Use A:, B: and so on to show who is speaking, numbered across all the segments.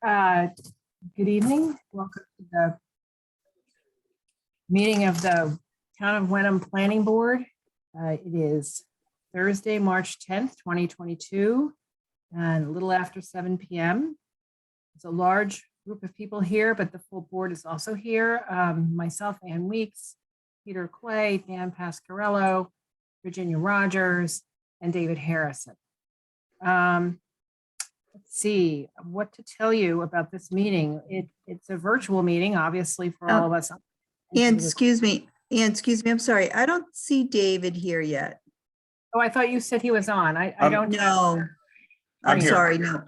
A: Good evening. Welcome to the meeting of the Town of Wenham Planning Board. It is Thursday, March 10th, 2022, and a little after 7 p.m. It's a large group of people here, but the full board is also here. Myself, Ann Weeks, Peter Clay, Dan Pasquarello, Virginia Rogers, and David Harrison. Let's see what to tell you about this meeting. It's a virtual meeting, obviously, for all of us.
B: And excuse me, I'm sorry. I don't see David here yet.
A: Oh, I thought you said he was on. I don't
B: know.
C: I'm here.
B: Sorry, no.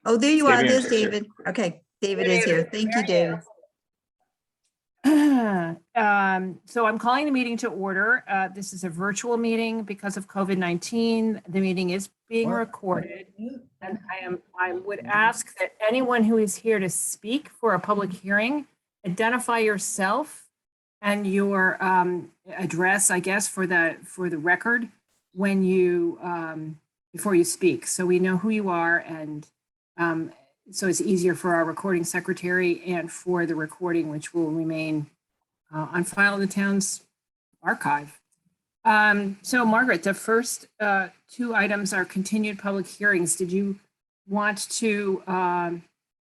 B: Oh, there you are.
C: David
B: There's
C: is here.
B: David. Okay, David is here. Thank you, David.
A: So I'm calling the meeting to order. This is a virtual meeting because of COVID-19. The meeting is being recorded, and I would ask that anyone who is here to speak for a public hearing, identify yourself and your address, I guess, for the record when you before you speak, so we know who you are, and so it's easier for our recording secretary and for the recording, which will remain on file in the town's archive. So Margaret, the first two items are continued public hearings. Did you want to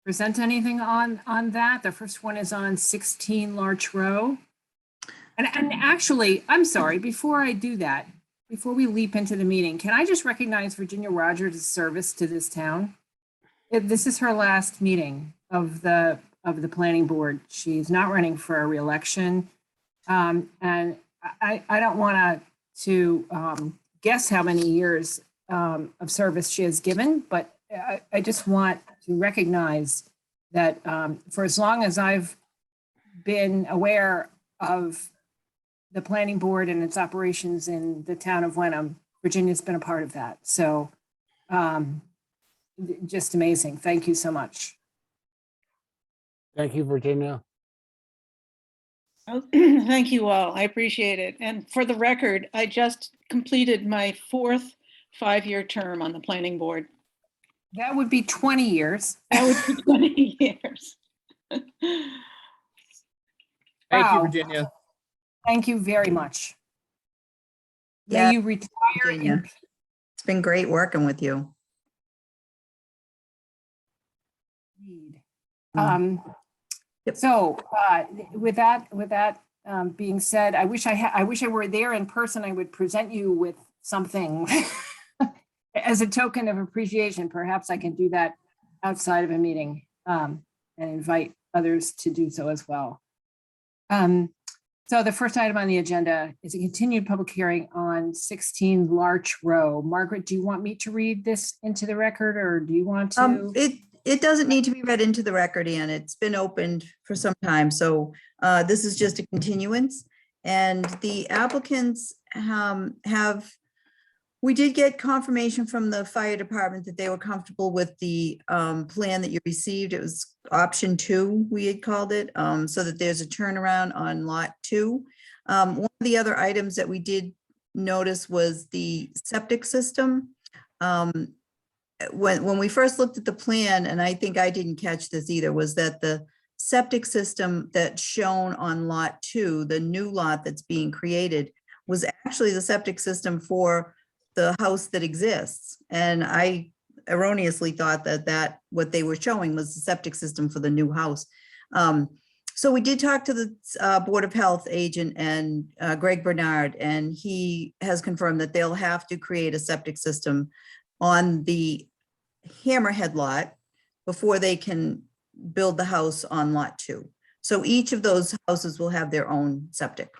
A: present anything on that? The first one is on 16 Larch Row. And actually, I'm sorry, before I do that, before we leap into the meeting, can I just recognize Virginia Rogers' service to this town? This is her last meeting of the planning board. She's not running for a re-election. And I don't want to guess how many years of service she has given, but I just want to recognize that for as long as I've been aware of the planning board and its operations in the town of Wenham, Virginia's been a part of that. So just amazing. Thank you so much.
D: Thank you, Virginia.
E: Oh, thank you all. I appreciate it. And for the record, I just completed my 4th 5-year term on the planning board.
A: That would be 20 years.
E: That would be 20 years.
D: Thank you,
A: Wow.
D: Virginia.
A: Thank you very much.
B: Yeah,
A: May you retire
B: Virginia.
A: in
B: It's been great working with you.
A: peace.
B: Yep.
A: So with that being said, I wish I were there in person. I would present you with something as a token of appreciation. Perhaps I can do that outside of a meeting and invite others to do so as well. So the first item on the agenda is a continued public hearing on 16 Larch Row. Margaret, do you want me to read this into the record, or do you want to?
B: It doesn't need to be read into the record, Ann. It's been opened for some time. So this is just a continuance. And the applicants we did get confirmation from the fire department that they were comfortable with the plan that you received. It was option 2, we had called it, so that there's a turnaround on lot 2. One of the other items that we did notice was the septic system. When we first looked at the plan, and I think I didn't catch this either, was that the septic system that's shown on lot 2, the new lot that's being created, was actually the septic system for the house that exists. And I erroneously thought that what they were showing was the septic system for the new house. So we did talk to the Board of Health agent and Greg Bernard, and he has confirmed that they'll have to create a septic system on the Hammerhead lot before they can build the house on lot 2. So each of those houses will have their own septic.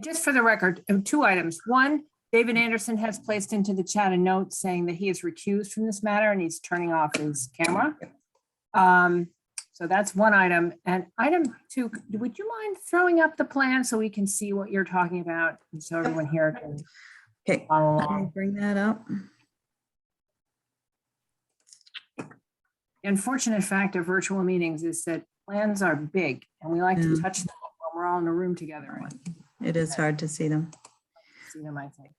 A: Just for the record, 2 items. One, David Anderson has placed into the chat a note saying that he is recused from this matter and he's turning off his camera. So that's one item. And item 2, would you mind throwing up the plan so we can see what you're talking about? And so everyone here can
B: Okay,
A: follow
B: let me
A: along.
B: bring that up.
A: The unfortunate fact of virtual meetings is that plans are big and we like to touch them when we're all in a room together.
B: It is hard to see them.
A: See them, I think.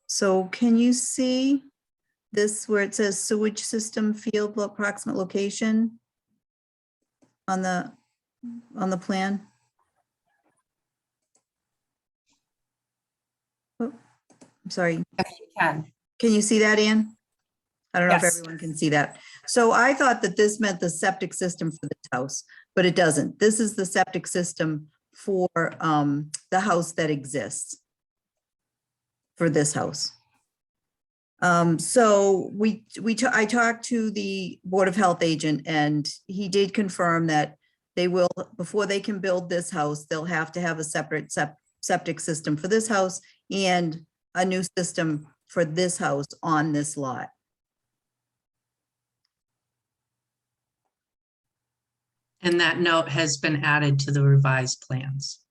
B: So can you see This where it says sewage system field approximate location on the plan. Oh, I'm sorry.
A: Yes, you can.
B: Can you see that, Ann? I don't know if
A: Yes.
B: everyone can see that. So I thought that this meant the septic system for this house, but it doesn't. This is the septic system for the house that exists for this house. So I talked to the Board of Health agent and he did confirm that they will, before they can build this house, they'll have to have a separate septic system for this house and a new system for this house on this lot.
C: And that note has been added to the revised plans.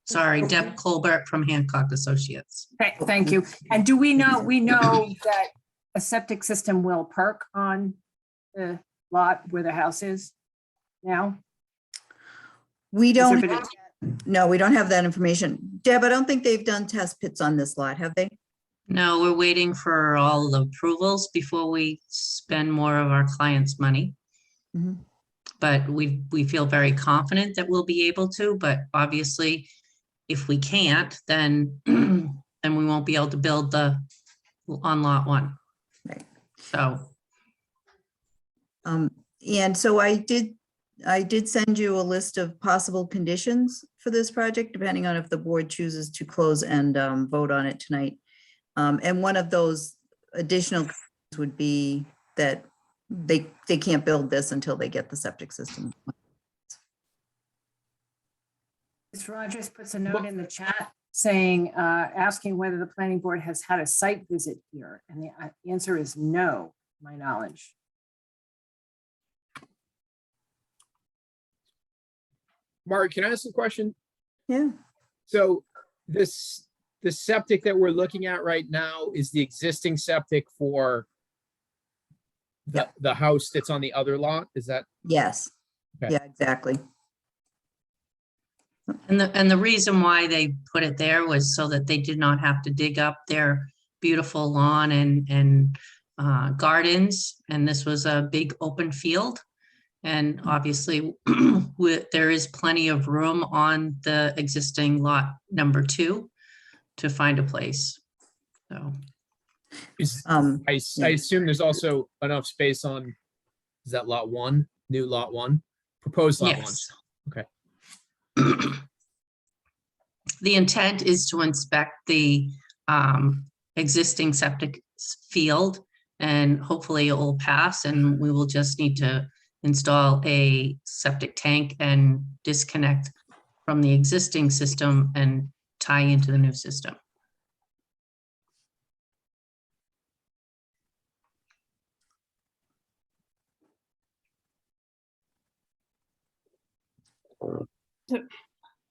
C: Sorry, Deb Colbert from Hancock Associates.
A: Okay, thank you. And do we know that a septic system will perk on the lot where the house is now?
B: We
A: Has there
B: don't,
A: been
B: no, we don't have that information. Deb, I don't think they've done test pits on this lot, have they?
C: No, we're waiting for all the approvals before we spend more of our clients' money.
B: Mhm.
C: But we feel very confident that we'll be able to, but obviously, if we can't, then then we won't be able to build on lot one.
B: Right.
C: So,
B: And so I did send you a list of possible conditions for this project, depending on if the board chooses to close and vote on it tonight. And one of those additional conditions would be that they can't build this until they get the septic system.
A: Ms. Rogers puts a note in the chat saying, asking whether the planning board has had a site visit here. And the answer is no, to my knowledge.
F: Mark, can I ask a question?
B: Yeah,
F: So the septic that we're looking at right now is the existing septic for the house that's on the other lot? Is that?
B: yes.
F: Okay.
B: Yeah, exactly.
C: and the reason why they put it there was so that they did not have to dig up their beautiful lawn and gardens. And this was a big open field. And obviously, there is plenty of room on the existing lot number 2 to find a place. So,
F: I
B: Yeah.
F: assume there's also enough space on, is that lot 1, new lot 1, proposed lot 1?
C: yes.
F: Okay.
C: The intent is to inspect the existing septic field, and hopefully it will pass, and we will just need to install a septic tank and disconnect from the existing system and tie into the new system.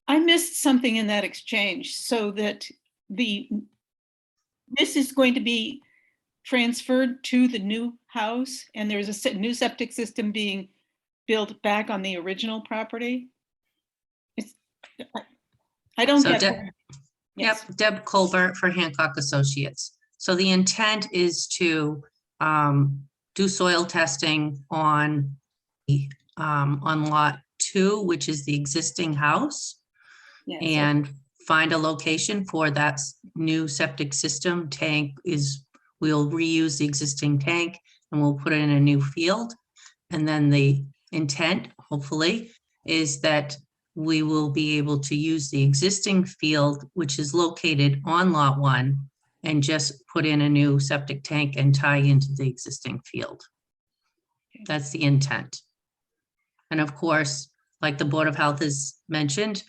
E: I missed something in that exchange, so that this is going to be transferred to the new house and there's a new septic system being built back on the original property? I don't
C: So
E: get
C: Deb-
E: that. Yes.
C: Yep, Deb Colbert for Hancock Associates. So the intent is to do soil testing on lot 2, which is the existing house,
E: Yes.
C: and find a location for that new septic system. We'll reuse the existing tank and we'll put it in a new field. And then the intent, hopefully, is that we will be able to use the existing field, which is located on lot 1, and just put in a new septic tank and tie into the existing field. That's the intent. And of course, like the Board of Health has mentioned,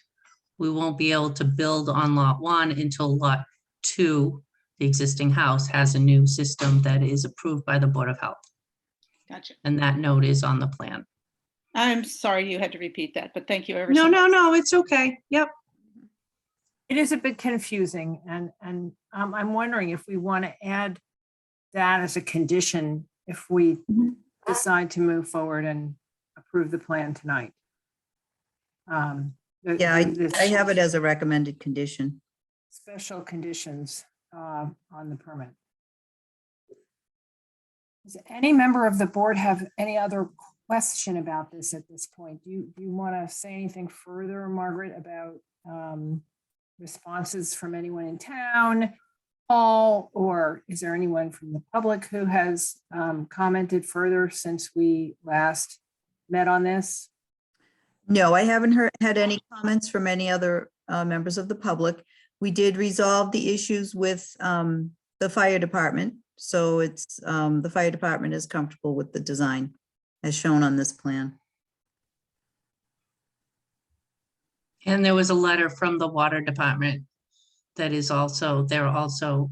C: we won't be able to build on lot 1 until lot 2, the existing house, has a new system that is approved by the Board of Health.
E: Gotcha.
C: And that note is on the plan.
E: I'm sorry you had to repeat that, but thank you ever so
C: No,
E: much.
C: no, it's okay. Yep.
A: It is a bit confusing, and I'm wondering if we want to add that as a condition if we decide to move forward and approve the plan tonight.
B: Yeah, I have it as a recommended condition.
A: Special conditions on the permit. Does any member of the board have any other question about this at this point? Do you want to say anything further, Margaret, about responses from anyone in town? Paul, or is there anyone from the public who has commented further since we last met on this?
B: No, I haven't had any comments from any other members of the public. We did resolve the issues with the fire department. So it's, the fire department is comfortable with the design as shown on this plan.
C: And there was a letter from the water department that is also, they're also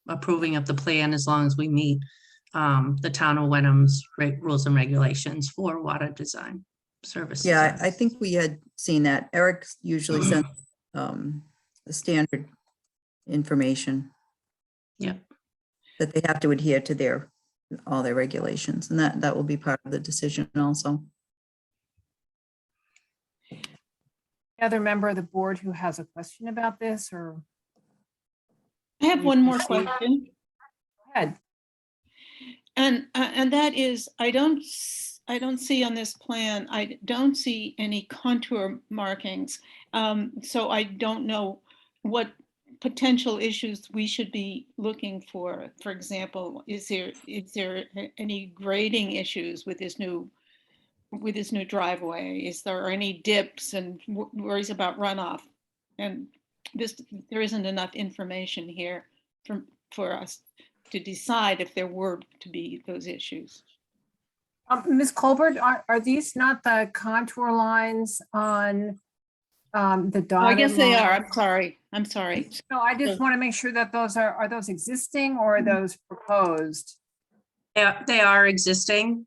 C: approving of the plan as long as we meet the town of Wenham's rules and regulations for water design services.
B: Yeah, I think we had seen that. Eric usually sends the standard information.
C: Yeah.
B: That they have to adhere to all their regulations, and that will be part of the decision also.
A: Any other member of the board who has a question about this, or
E: I have
A: We
E: one more
A: proceed.
E: question.
A: go ahead?
E: And that is, I don't see on this plan, I don't see any contour markings. So I don't know what potential issues we should be looking for. For example, is there any grading issues with this new driveway? Is there any dips and worries about runoff? And there isn't enough information here for us to decide if there were to be those issues.
A: Ms. Colbert, are these not the contour lines on the dotted
E: Oh, I guess they are.
A: line?
E: I'm sorry.
A: No, I just want to make sure that those are those existing or are those proposed?
C: They are existing.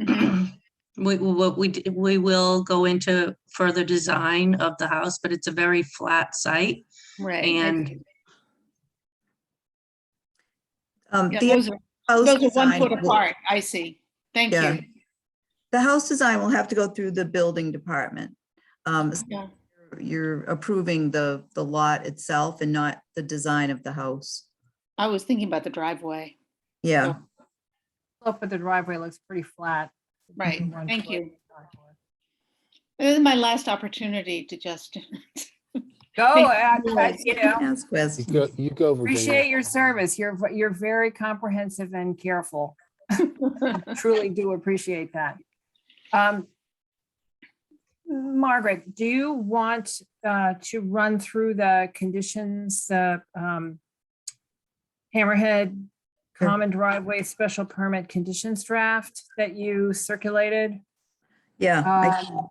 E: Mhm.
C: We will go into further design of the house, but it's a very flat site.
E: Right.
C: And
E: Yeah,
B: The
E: those are
B: house
E: 1
B: design
E: foot
B: will-
E: apart. I see. Thank
B: Yeah.
E: you.
B: The house design will have to go through the building department.
E: Yeah.
B: You're approving the lot itself and not the design of the house.
E: I was thinking about the driveway.
B: Yeah,
A: Slope of the driveway looks pretty flat.
E: Right.
A: 1
E: Thank
A: foot
E: you.
A: contour.
E: This is my last opportunity to just.
A: Go,
E: Thank you.
A: you know,
B: ask questions.
D: You go,
A: appreciate
D: Virginia.
A: your service. You're very comprehensive and careful. Truly do appreciate that. Margaret, do you want to run through the conditions, the Hammerhead
B: Sure.
A: Common Driveway Special Permit Conditions draft that you circulated?
B: Yeah,
A: Um,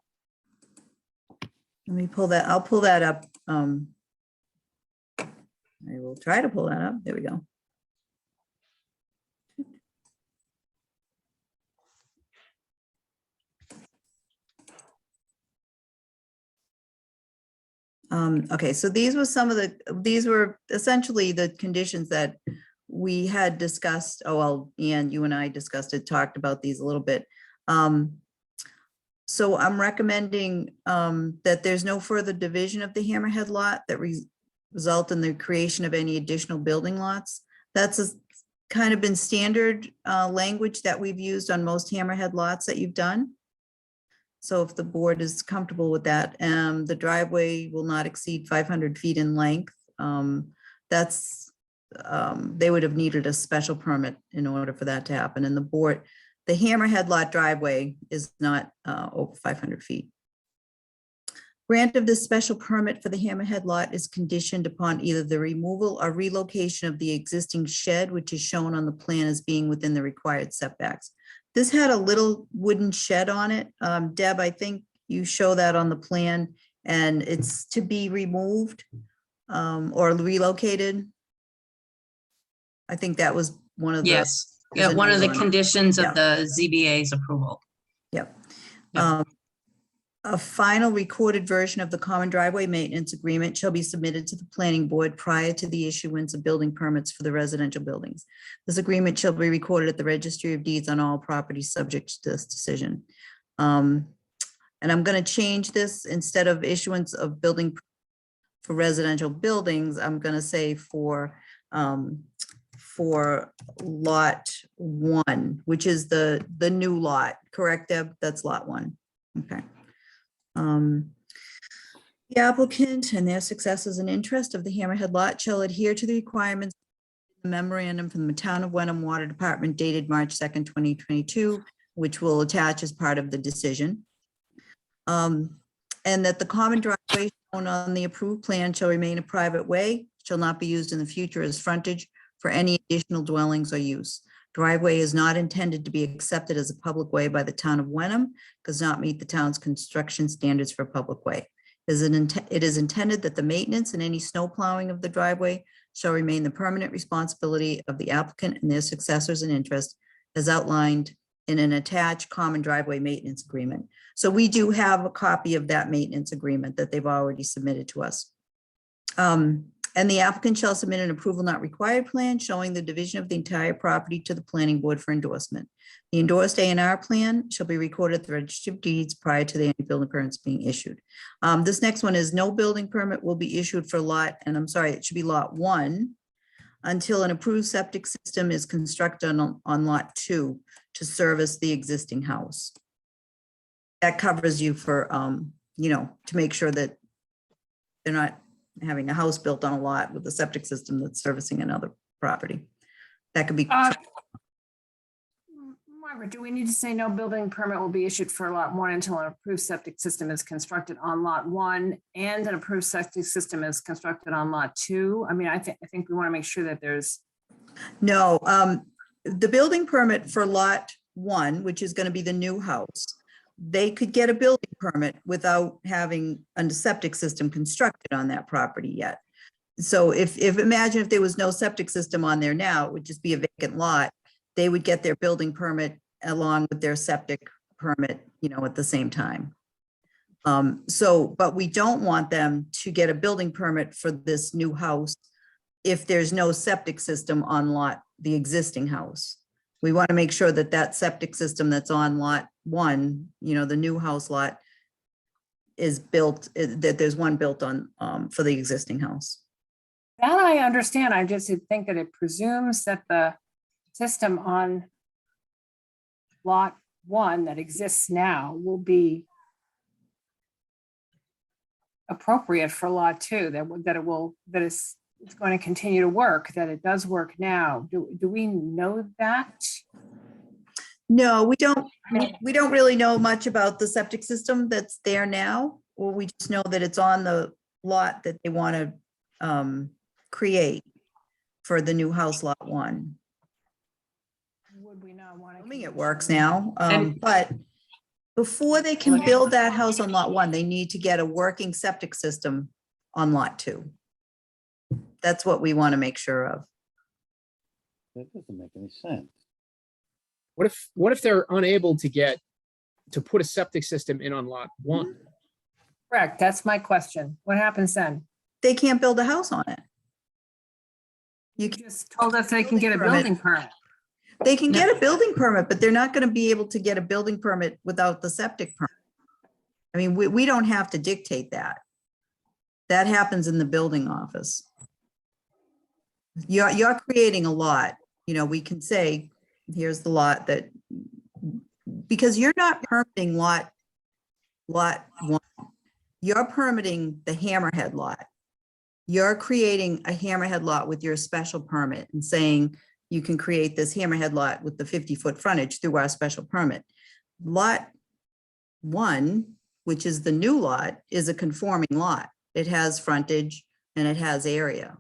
B: let me pull that, I'll pull that up. I will try to pull that up. There we go. Okay, so these were essentially the conditions that we had discussed. Oh, well, Ian, you and I discussed it, talked about these a little bit. So I'm recommending that there's no further division of the Hammerhead lot that result in the creation of any additional building lots. That's kind of been standard language that we've used on most Hammerhead lots that you've done. So if the board is comfortable with that, the driveway will not exceed 500 feet in length. They would have needed a special permit in order for that to happen. And the Hammerhead lot driveway is not over 500 feet. Grant of this special permit for the Hammerhead lot is conditioned upon either the removal or relocation of the existing shed, which is shown on the plan as being within the required setbacks. This had a little wooden shed on it. Deb, I think you show that on the plan, and it's to be removed or relocated. I think that was one of the.
C: yes,
B: there's
C: yeah,
B: a
C: one of
B: note
C: the
B: on it.
C: conditions
B: Yeah.
C: of the ZBA's approval.
B: Yep.
C: Yeah.
B: A final recorded version of the common driveway maintenance agreement shall be submitted to the planning board prior to the issuance of building permits for the residential buildings. This agreement shall be recorded at the registry of deeds on all properties subject to this decision. And I'm going to change this, instead of issuance of building for residential buildings, I'm going to say for for lot 1, which is the new lot, correct, Deb? That's lot 1. Okay. The applicant and their successors and interest of the Hammerhead lot shall adhere to the requirements of the memorandum from the Town of Wenham Water Department dated March 2nd, 2022, which will attach as part of the decision. And that the common driveway shown on the approved plan shall remain a private way, shall not be used in the future as frontage for any additional dwellings or use. Driveway is not intended to be accepted as a public way by the Town of Wenham, does not meet the town's construction standards for a public way. It is intended that the maintenance and any snow plowing of the driveway shall remain the permanent responsibility of the applicant and their successors in interest as outlined in an attached common driveway maintenance agreement. So we do have a copy of that maintenance agreement that they've already submitted to us. And the applicant shall submit an approval not required plan showing the division of the entire property to the planning board for endorsement. The endorsed A&R plan shall be recorded at the registry of deeds prior to the any building permits being issued. This next one is no building permit will be issued for lot, and I'm sorry, it should be lot 1 until an approved septic system is constructed on lot 2 to service the existing house. That covers you for, to make sure that they're not having a house built on a lot with a septic system that's servicing another property. That could be.
A: Margaret, do we need to say no building permit will be issued for lot 1 until an approved septic system is constructed on lot 1 and an approved septic system is constructed on lot 2? I mean, I think we want to make sure that there's.
B: No, the building permit for lot 1, which is going to be the new house, they could get a building permit without having a septic system constructed on that property yet. So if imagine if there was no septic system on there now, it would just be a vacant lot. They would get their building permit along with their septic permit, at the same time. But we don't want them to get a building permit for this new house if there's no septic system on the existing house. We want to make sure that that septic system that's on lot 1, the new house lot, is built, that there's one built on for the existing house.
A: That I understand. I just think that it presumes that the system on lot 1 that exists now will be appropriate for lot 2, that it's going to continue to work, that it does work now. Do we know that?
B: No, we don't. We don't really know much about the septic system that's there now. Well, we just know that it's on the lot that they want to create for the new house lot 1.
A: Would we not want to?
B: I mean, it works now, but before they can build that house on lot 1, they need to get a working septic system on lot 2. That's what we want to make sure of.
G: That doesn't make any sense.
F: What if they're unable to put a septic system in on lot 1?
A: Correct. That's my question. What happens then?
B: They can't build a house on it. You
A: You
B: can,
A: just told us they can get a building permit.
B: they can get a building permit, but they're not going to be able to get a building permit without the septic permit. I mean, we don't have to dictate that. That happens in the building office. You're creating a lot, we can say, here's the lot that, because you're not permitting lot 1. You're permitting the Hammerhead lot. You're creating a Hammerhead lot with your special permit and saying you can create this Hammerhead lot with the 50-foot frontage through our special permit. Lot 1, which is the new lot, is a conforming lot. It has frontage and it has area.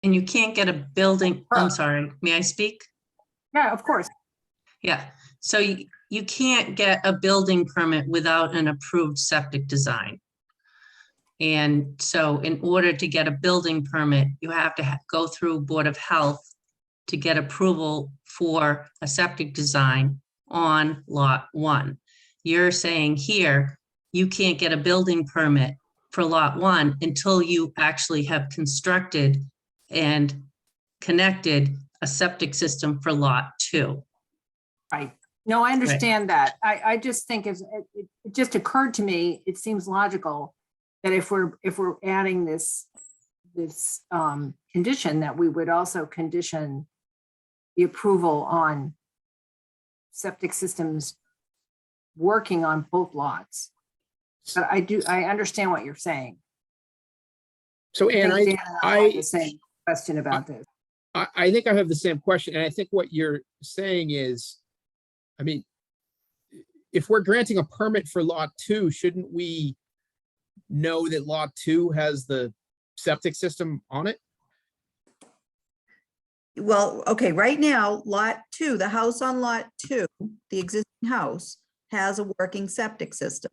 C: And you can't get a building, I'm sorry, may I speak?
A: Yeah, of course.
C: Yeah, so you can't get a building permit without an approved septic design. And so in order to get a building permit, you have to go through Board of Health to get approval for a septic design on lot 1. You're saying here, you can't get a building permit for lot 1 until you actually have constructed and connected a septic system for lot 2.
A: Right. No, I understand that. I just think it just occurred to me, it seems logical that if we're adding this condition, that we would also condition the approval on septic systems working on both lots. But I understand what you're saying.
F: So Ann,
A: think Dan and I had the same question about this.
F: I think I have the same question, and I think what you're saying is, I mean, if we're granting a permit for lot 2, shouldn't we know that lot 2 has the septic system on it?
B: Well, okay, right now, lot 2, the house on lot 2, the existing house has a working septic system.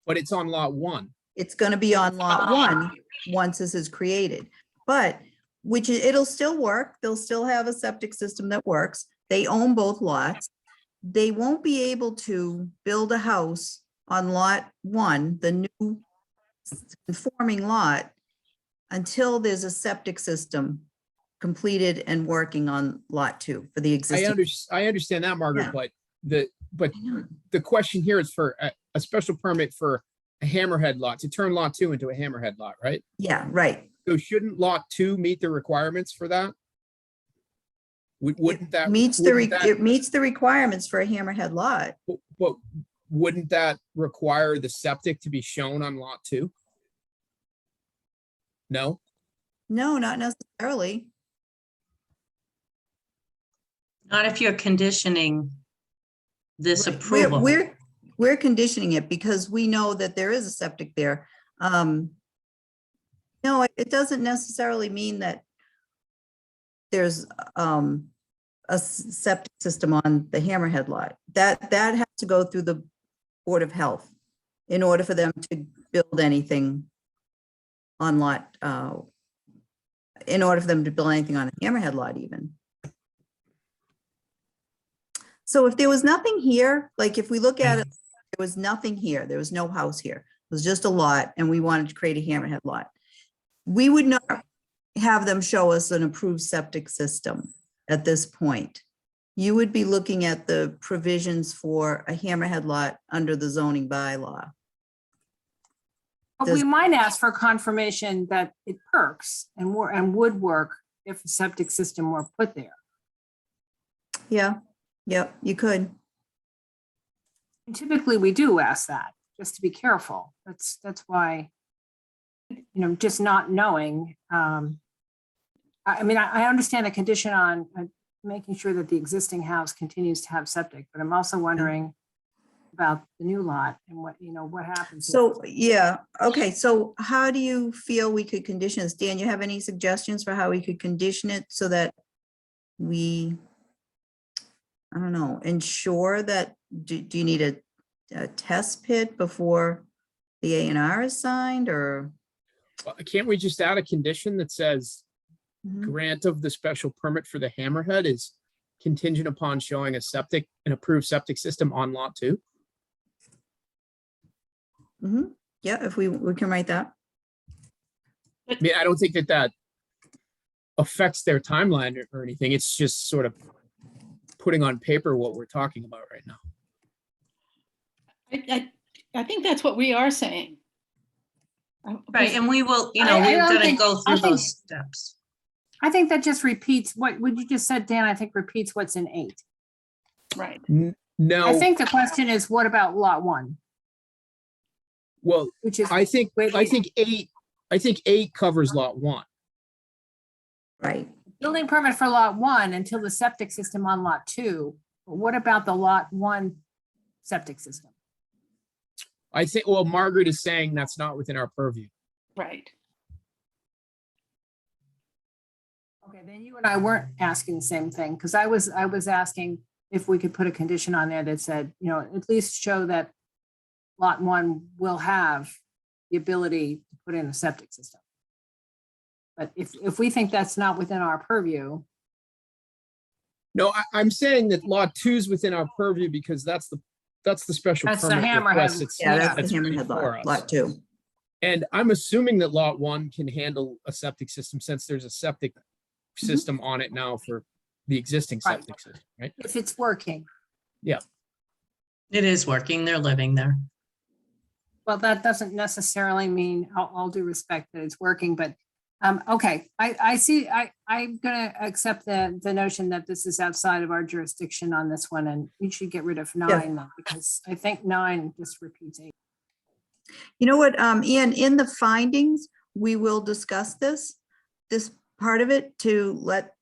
F: But it's on lot 1.
B: It's gonna be on lot 1 once this is created, but it'll still work. They'll still have a septic system that works. They own both lots. They won't be able to build a house on lot 1, the new conforming lot, until there's a septic system completed and working on lot 2 for the existing.
F: I understand that, Margaret,
B: Yeah.
F: but
B: I know.
F: the question here is for a special permit for a hammerhead lot, to turn lot 2 into a hammerhead lot, right?
B: Yeah, right.
F: So shouldn't lot 2 meet the requirements for that? Wouldn't that?
B: It meets the requirements for a hammerhead lot.
F: But wouldn't that require the septic to be shown on lot 2? No?
B: No, not necessarily.
C: Not if you're conditioning this
B: Right.
C: approval.
B: We're conditioning it because we know that there is a septic there. No, it doesn't necessarily mean that there's septic system on the hammerhead lot. That has to go through the Board of Health in order for them to build anything on lot, in order for them to build anything on a hammerhead lot even. So if there was nothing here, like if we look at it, there was nothing here, there was no house here, it was just a lot, and we wanted to create a hammerhead lot, we would not have them show us an approved septic system at this point. You would be looking at the provisions for a hammerhead lot under the zoning bylaw.
A: But we might ask for confirmation that it works and would work if a septic system were put there.
B: Yeah, yep, you could.
A: And typically, we do ask that, just to be careful. That's why, just not knowing. I mean, I understand the condition on making sure that the existing house continues to have septic, but I'm also wondering about the new lot and what happens.
B: So, yeah, okay, so how do you feel we could condition this? Dan, you have any suggestions for how we could condition it so that we, I don't know, ensure that, do you need a test pit before the A&R is signed, or?
F: Can't we just add a condition that says
B: Mhm.
F: grant of the special permit for the hammerhead is contingent upon showing an approved septic system on lot 2?
B: Mhm. Yeah, if we can write that.
F: I mean, I don't think that affects their timeline or anything. It's just sort of putting on paper what we're talking about right now.
E: I think that's what we are saying.
C: Right, and we will,
A: I
C: we're
A: don't
C: gonna
A: think-
C: go
A: I
C: through
A: think-
C: those steps.
A: I think that just repeats what you just said, Dan. I think repeats what's in 8.
E: Right.
A: I
F: No,
A: think the question is, what about lot 1?
F: well,
A: Which is,
F: I think 8 covers lot 1.
B: Right.
A: building permit for lot 1 until the septic system on lot 2. But what about the lot 1 septic system?
F: I think, well, Margaret is saying that's not within our purview.
E: Right.
A: Okay, then you and I weren't asking the same thing, because I was asking if we could put a condition on there that said, at least show that lot 1 will have the ability to put in a septic system. But if we think that's not within our purview,
F: No, I'm saying that lot 2 is within our purview because that's the special
A: That's the
F: permit
A: hammerhead.
F: request. It's-
B: Yeah, that's
F: that's
B: the hammerhead
F: before
B: lot,
F: us.
B: lot 2.
F: And I'm assuming that lot 1 can handle a septic system since there's a septic system on it now for the existing
A: Right.
F: septic system, right?
A: if it's working.
C: It is working, they're living there.
A: Well, that doesn't necessarily mean, all due respect, that it's working, but, okay, I see, I'm gonna accept the notion that this is outside of our jurisdiction on this one, and we should get rid of 9, though, because I think 9 just repeats 8.
B: You know what, Ian, in the findings, we will discuss this part of it to let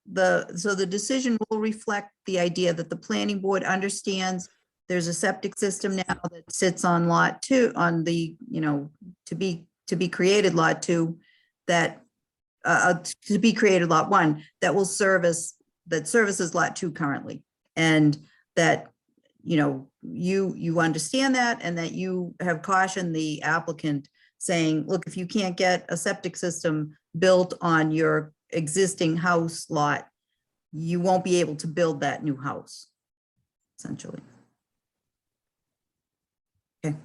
B: so the decision will reflect the idea that the planning board understands there's a septic system now that sits on lot 2, on the, to be created lot 2, that, to be created lot 1, that will that services lot 2 currently. And that, you understand that, and that you have cautioned the applicant saying, look, if you can't get a septic system built on your existing house lot, you won't be able to build that new house, essentially. Okay.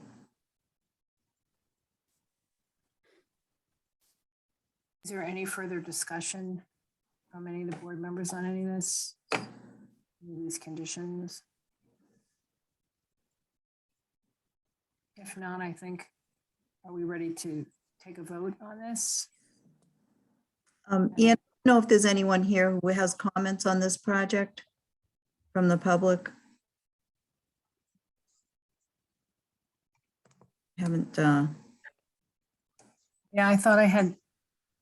A: Is there any further discussion from any of the board members on any of this, any of these conditions? If not, I think, are we ready to take a vote on this?
B: Ian, I don't know if there's anyone here who has comments on this project from the public. Haven't,
A: Yeah, I thought I had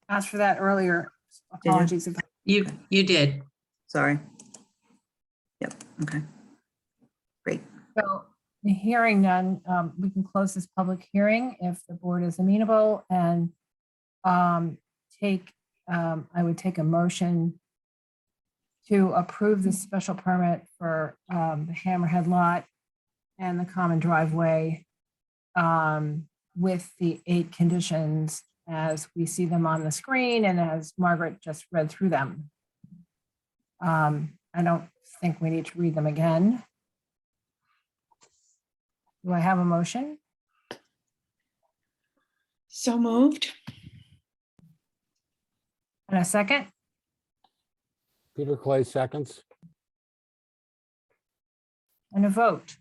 A: asked for that earlier.
B: you?
A: Apologies.
C: You did.
B: sorry. Yep, okay. Great.
A: So, hearing none, we can close this public hearing if the board is amenable, and I would take a motion to approve the special permit for the Hammerhead lot and the common driveway with the 8 conditions as we see them on the screen and as Margaret just read through them. I don't think we need to read them again. Do I have a motion?
E: So moved.
A: And a second?
D: Peter Clay seconds.
A: And a vote.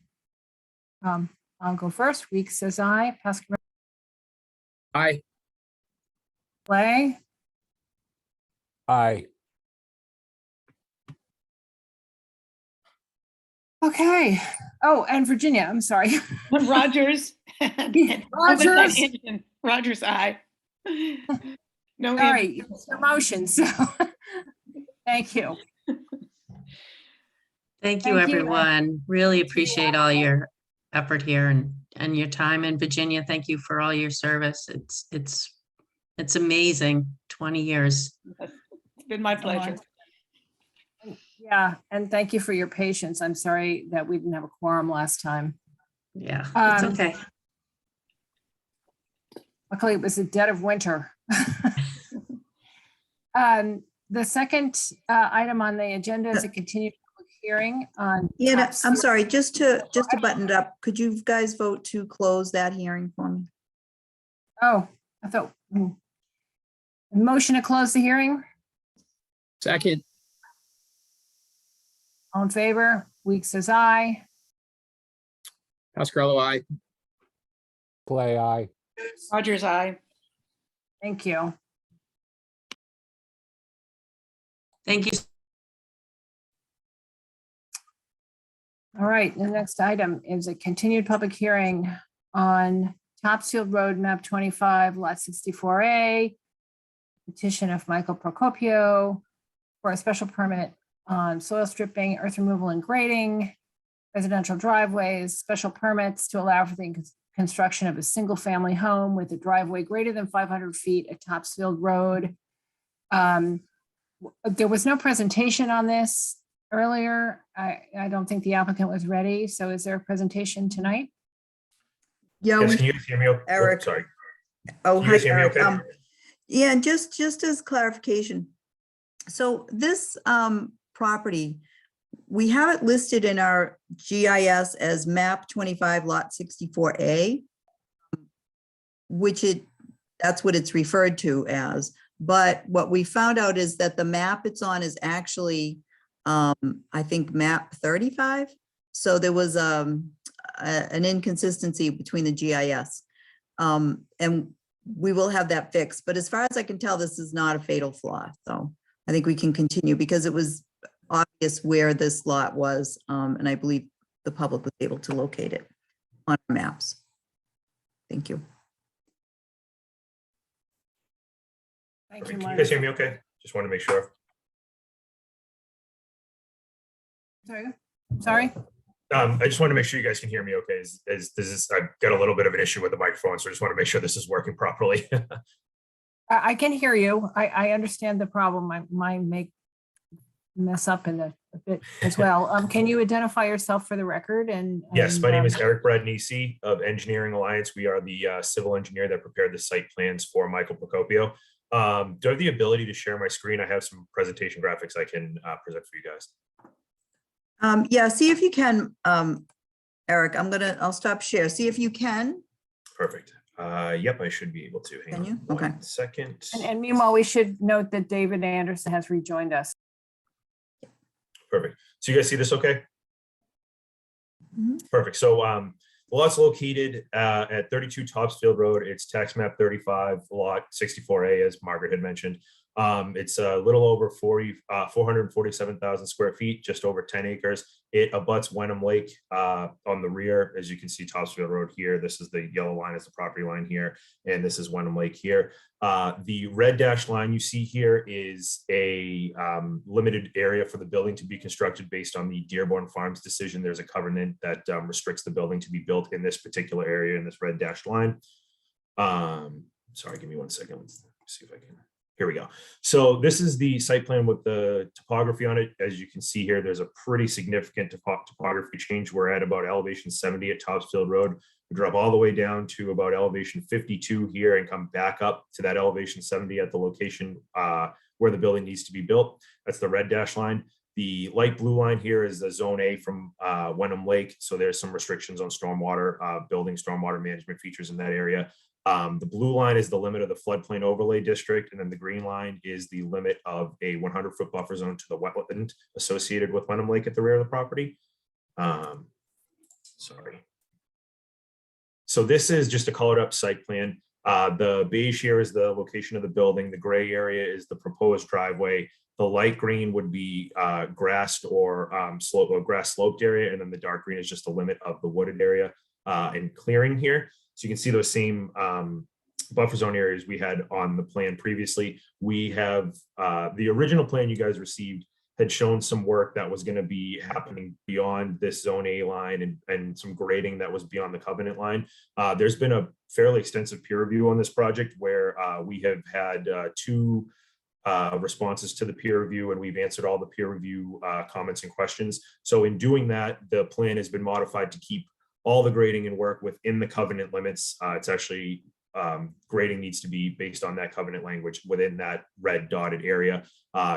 A: I'll go first. Weeks says aye. Pascal
F: Aye.
A: Clay,
D: Aye.
A: okay. Oh, and Virginia, I'm sorry.
E: Rogers.
A: Rogers.
E: Rogers, aye. No,
A: Sorry, it's your motion, so thank you.
C: Thank you,
A: Thank you.
C: everyone. Really appreciate all your effort here and your time. And Virginia, thank you for all your service. It's amazing. 20 years.
E: it's been my pleasure.
A: Yeah, and thank you for your patience. I'm sorry that we didn't have a quorum last time.
C: Yeah, it's okay.
A: Luckily, it was the dead of winter. The second item on the agenda is a continued public hearing on.
B: Ian, I'm sorry, just to button it up, could you guys vote to close that hearing for me?
A: Oh, I thought. Motion to close the hearing.
F: Second.
A: All in favor? Weeks says aye.
F: Pascarello, aye.
D: Clay, aye.
E: Rogers, aye.
A: Thank you.
C: Thank you.
A: All right, the next item is a continued public hearing on Topsfield Road, map 25, lot 64A. Petition of Michael Procopio for a special permit on soil stripping, earth removal and grading, residential driveways, special permits to allow for the construction of a single-family home with a driveway greater than 500 feet at Topsfield Road. There was no presentation on this earlier. I don't think the applicant was ready. So is there a presentation tonight?
B: Yeah,
H: Yes, can you guys hear me?
B: Eric.
H: Sorry.
B: Oh,
H: Can you
B: hi,
H: guys hear me
B: Eric.
H: okay?
B: Yeah, and just as clarification. So this property, we have it listed in our GIS as map 25 lot 64A, that's what it's referred to as. But what we found out is that the map it's on is actually, I think, map 35. So there was an inconsistency between the GIS. And we will have that fixed. But as far as I can tell, this is not a fatal flaw. So I think we can continue because it was obvious where this lot was. And I believe the public was able to locate it on our maps. Thank you.
A: Thank you,
H: Can you
A: Mark.
H: guys hear me okay? Just want to make sure.
A: Sorry?
H: I just want to make sure you guys can hear me okay. I've got a little bit of an issue with the microphone, so I just want to make sure this is working properly.
A: I can hear you. I understand the problem. Mine may mess up in a bit as well. Can you identify yourself for the record? And
H: Yes, my name is Eric Bradnisi of Engineering Alliance. We are the civil engineer that prepared the site plans for Michael Procopio. Do I have the ability to share my screen? I have some presentation graphics I can present for you guys.
B: Yeah, see if you can, Eric, I'll stop share. See if you can.
H: Perfect. Yep, I should be able to. Hang
B: Can you?
H: on
B: Okay.
H: 1 second.
A: And meanwhile, we should note that David Anderson has rejoined us.
H: Perfect. So you guys see this okay?
B: Mhm.
H: Perfect. So the lot's located at 32 Topsfield Road. It's tax map 35, lot 64A, as Margaret had mentioned. It's a little over 447,000 square feet, just over 10 acres. It abuts Wenham Lake on the rear. As you can see, Topsfield Road here. This is the yellow line is the property line here, and this is Wenham Lake here. The red dashed line you see here is a limited area for the building to be constructed based on the Dearborn Farms decision. There's a covenant that restricts the building to be built in this particular area in this red dashed line. Sorry, give me 1 second. Let's see if I can. Here we go. So this is the site plan with the topography on it. As you can see here, there's a pretty significant topography change. We're at about elevation 70 at Topsfield Road. We drop all the way down to about elevation 52 here and come back up to that elevation 70 at the location where the building needs to be built. That's the red dash line. The light blue line here is the zone A from Wenham Lake. So there's some restrictions on stormwater, building stormwater management features in that area. The blue line is the limit of the floodplain overlay district, and then the green line is the limit of a 100-foot buffer zone to the wetland associated with Wenham Lake at the rear of the property. Sorry. So this is just a colored up site plan. The beige here is the location of the building. The gray area is the proposed driveway. The light green would be grassed or grass sloped area, and then the dark green is just the limit of the wooded area and clearing here. So you can see those same buffer zone areas we had on the plan previously. We have the original plan you guys received had shown some work that was going to be happening beyond this zone A line and some grading that was beyond the covenant line. There's been a fairly extensive peer review on this project where we have had two responses to the peer review, and we've answered all the peer review comments and questions. So in doing that, the plan has been modified to keep all the grading and work within the covenant limits. It's actually grading needs to be based on that covenant language within that red dotted area.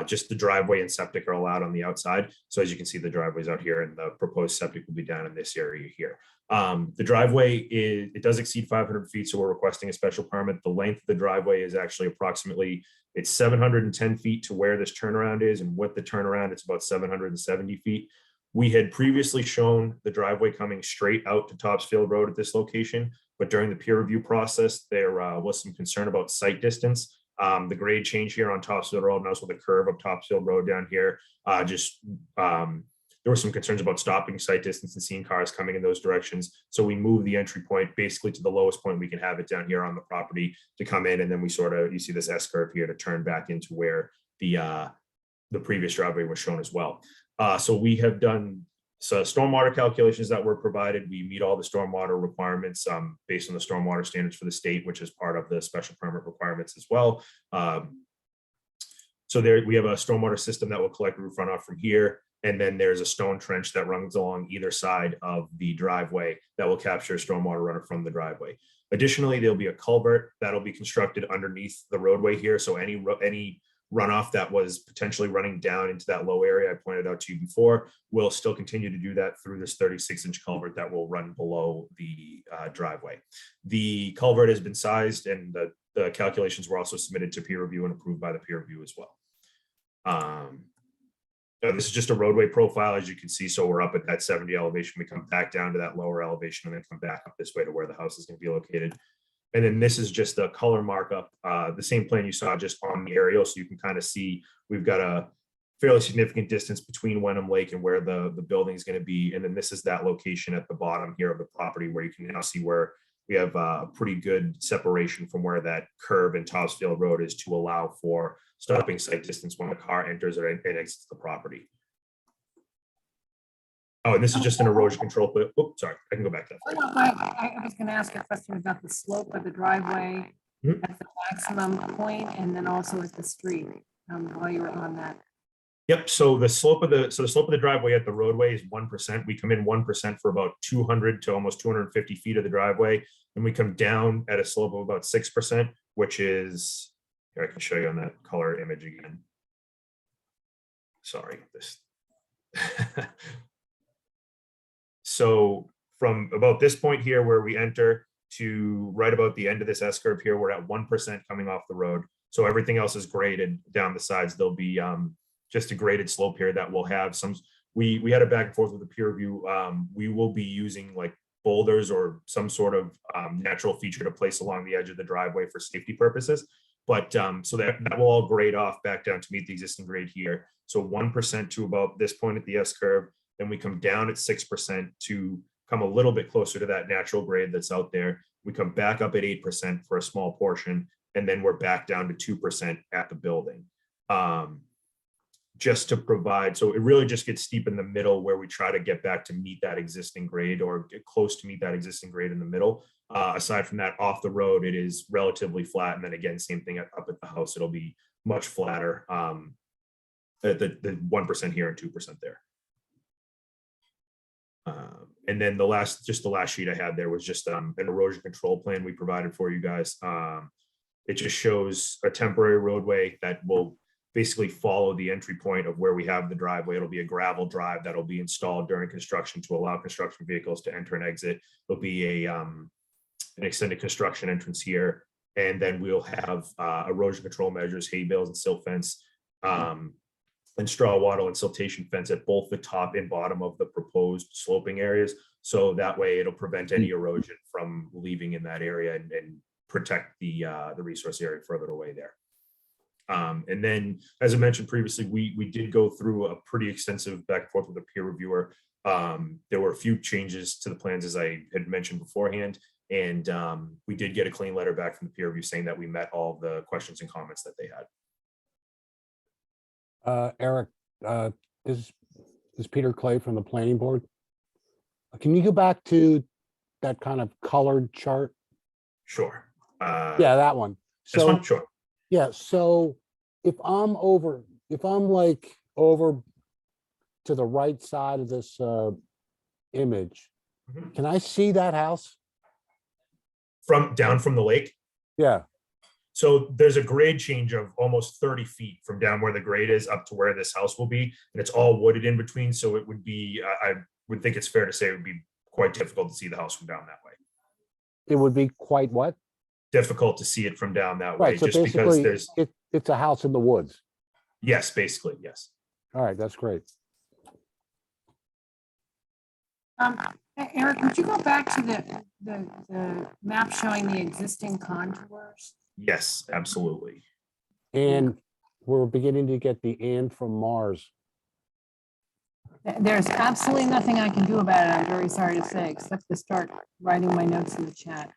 H: Just the driveway and septic are allowed on the outside. So as you can see, the driveway's out here and the proposed septic will be down in this area here. The driveway it does exceed 500 feet, so we're requesting a special permit. The length of the driveway is actually approximately, it's 710 feet to where this turnaround is, and with the turnaround, it's about 770 feet. We had previously shown the driveway coming straight out to Topsfield Road at this location, but during the peer review process, there was some concern about site distance. The grade change here on Topsfield Road, and also the curve of Topsfield Road down here, there were some concerns about stopping site distance and seeing cars coming in those directions. So we moved the entry point basically to the lowest point we can have it down here on the property to come in, and then we you see this S curve here to turn back into where the previous driveway was shown as well. So we have done stormwater calculations that were provided. We meet all the stormwater requirements based on the stormwater standards for the state, which is part of the special permit requirements as well. So there we have a stormwater system that will collect roof runoff from here. And then there's a stone trench that runs along either side of the driveway that will capture stormwater runoff from the driveway. Additionally, there'll be a culvert that'll be constructed underneath the roadway here. So any runoff that was potentially running down into that low area I pointed out to you before, we'll still continue to do that through this 36-inch culvert that will run below the driveway. The culvert has been sized, and the calculations were also submitted to peer review and approved by the peer review as well. This is just a roadway profile, as you can see. So we're up at that 70 elevation. We come back down to that lower elevation and then come back up this way to where the house is going to be located. And then this is just a color markup, the same plan you saw just on the aerial. So you can kind of see we've got a fairly significant distance between Wenham Lake and where the building is going to be. And then this is that location at the bottom here of the property where you can now see where we have a pretty good separation from where that curve in Topsfield Road is to allow for stopping sight distance when the car enters and exits the property. Oh, and this is just an erosion control, but, oh, sorry, I can go back to that.
A: I was going to ask a question about the slope of the driveway
H: Mhm.
A: at the maximum point and then also at the street, while you were on that.
H: Yep, so the slope of the driveway at the roadway is 1%. We come in 1% for about 200 to almost 250 feet of the driveway. And we come down at a slope of about 6%, which is, here I can show you on that color image again. Sorry, this. So from about this point here where we enter to right about the end of this S curve here, we're at 1% coming off the road. So everything else is graded down the sides. There'll be just a graded slope here that will have some, we had a back and forth with the peer review. We will be using like boulders or some sort of natural feature to place along the edge of the driveway for safety purposes. But so that will all grade off back down to meet the existing grade here. So 1% to about this point at the S curve. Then we come down at 6% to come a little bit closer to that natural grade that's out there. We come back up at 8% for a small portion, and then we're back down to 2% at the building. Just to provide, so it really just gets steep in the middle where we try to get back to meet that existing grade or get close to meet that existing grade in the middle. Aside from that, off the road, it is relatively flat. And then again, same thing up at the house, it'll be much flatter. The 1% here and 2% there. And then the last sheet I had there was just an erosion control plan we provided for you guys. It just shows a temporary roadway that will basically follow the entry point of where we have the driveway. It'll be a gravel drive that'll be installed during construction to allow construction vehicles to enter and exit. There'll be an extended construction entrance here. And then we'll have erosion control measures, hay bales and silt fence, and straw wattle and siltation fence at both the top and bottom of the proposed sloping areas. So that way it'll prevent any erosion from leaving in that area and protect the resource area further away there. And then, as I mentioned previously, we did go through a pretty extensive back and forth with a peer reviewer. There were a few changes to the plans, as I had mentioned beforehand, and we did get a clean letter back from the peer review saying that we met all the questions and comments that they had.
D: Eric, this is Peter Clay from the planning board. Can you go back to that kind of colored chart?
H: Sure.
D: Yeah, that one.
H: This
D: So,
H: one? Sure.
D: yeah, so if I'm like over to the right side of this image,
H: Mhm.
D: can I see that house?
H: Down from the lake.
D: Yeah,
H: So there's a grade change of almost 30 feet from down where the grade is up to where this house will be. And it's all wooded in between. So it would be, I would think it's fair to say it would be quite difficult to see the house from down that way.
D: it would be quite what?
H: Difficult to see it from down that way,
D: Right, so
H: just because
D: basically, it's a house in the woods.
H: yes, basically, yes.
D: All right, that's great.
A: Eric, would you go back to the map showing the existing contours?
H: Yes, absolutely.
D: And we're beginning to get the and from Mars.
A: There's absolutely nothing I can do about it, I'm very sorry to say, except to start writing my notes in the chat.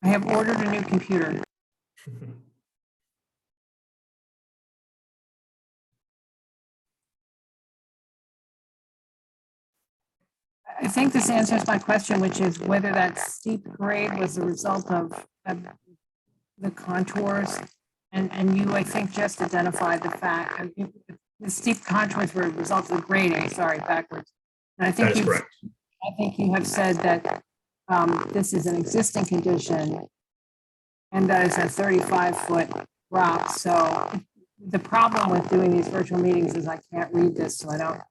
A: I have ordered a new computer. I think this answers my question, which is whether that steep grade was a result of the contours. And you, I think, just identified the fact, the steep contours were a result of the grading, sorry, backwards. And I
H: That
A: think
H: is correct.
A: I think you have said that this is an existing condition and that it's a 35-foot drop. So the problem with doing these virtual meetings is I can't read this, so I don't,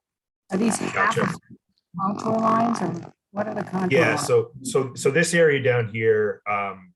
A: are these half
H: Gotcha.
A: of contour lines or What are the contour
H: Yeah,
A: lines?
H: so this area down here,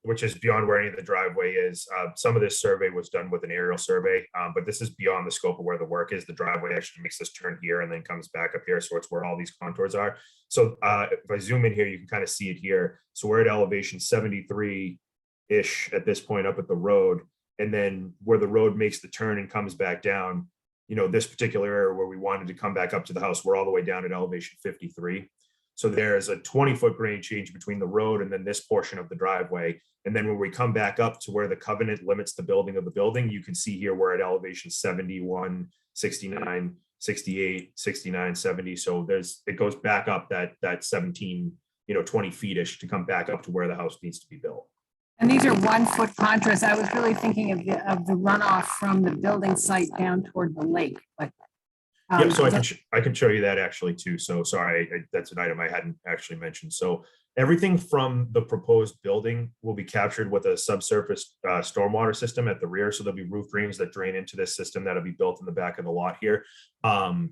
H: which is beyond where any of the driveway is, some of this survey was done with an aerial survey, but this is beyond the scope of where the work is. The driveway actually makes this turn here and then comes back up here, so it's where all these contours are. So if I zoom in here, you can kind of see it here. So we're at elevation 73-ish at this point up at the road, and then where the road makes the turn and comes back down, you know, this particular area where we wanted to come back up to the house, we're all the way down at elevation 53. So there's a 20-foot grade change between the road and then this portion of the driveway. And then when we come back up to where the covenant limits the building of the building, you can see here we're at elevation 71, 69, 68, 69, 70. So it goes back up that 17, 20 feet-ish to come back up to where the house needs to be built.
A: And these are 1-foot contours. I was really thinking of the runoff from the building site down toward the lake, but.
H: Yep, so I can show you that actually too. So sorry, that's an item I hadn't actually mentioned. So everything from the proposed building will be captured with a subsurface stormwater system at the rear. So there'll be roof drains that drain into this system that'll be built in the back of the lot here. And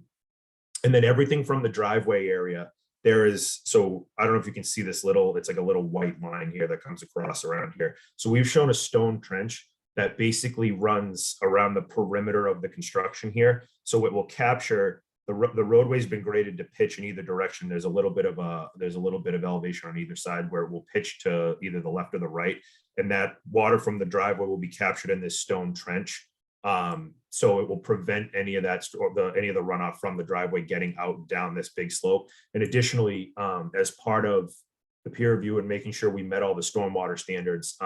H: then everything from the driveway area, so I don't know if you can see this it's like a little white line here that comes across around here. So we've shown a stone trench that basically runs around the perimeter of the construction here. So it will capture the roadway's been graded to pitch in either direction. There's a little bit of elevation on either side where it will pitch to either the left or the right. And that water from the driveway will be captured in this stone trench. So it will prevent any of that any of the runoff from the driveway getting out and down this big slope. And additionally, as part of the peer review and making sure we met all the stormwater standards,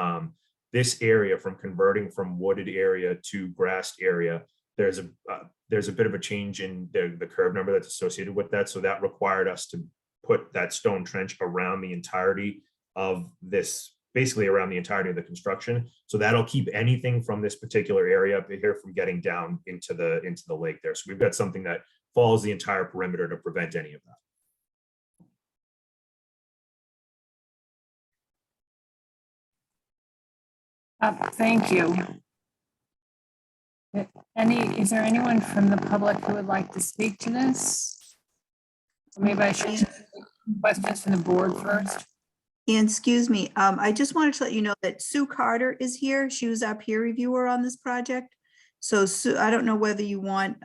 H: this area from converting from wooded area to grassed area, there's a bit of a change in the curve number that's associated with that. So that required us to put that stone trench around the entirety of this, basically around the entirety of the construction. So that'll keep anything from this particular area up here from getting down into the lake there. So we've got something that follows the entire perimeter to prevent any of that.
A: Thank you. Is there anyone from the public who would like to speak to this? Or maybe I should take questions from the board first.
B: And excuse me, I just wanted to let you know that Sue Carter is here. She was our peer reviewer on this project. So Sue, I don't know whether you want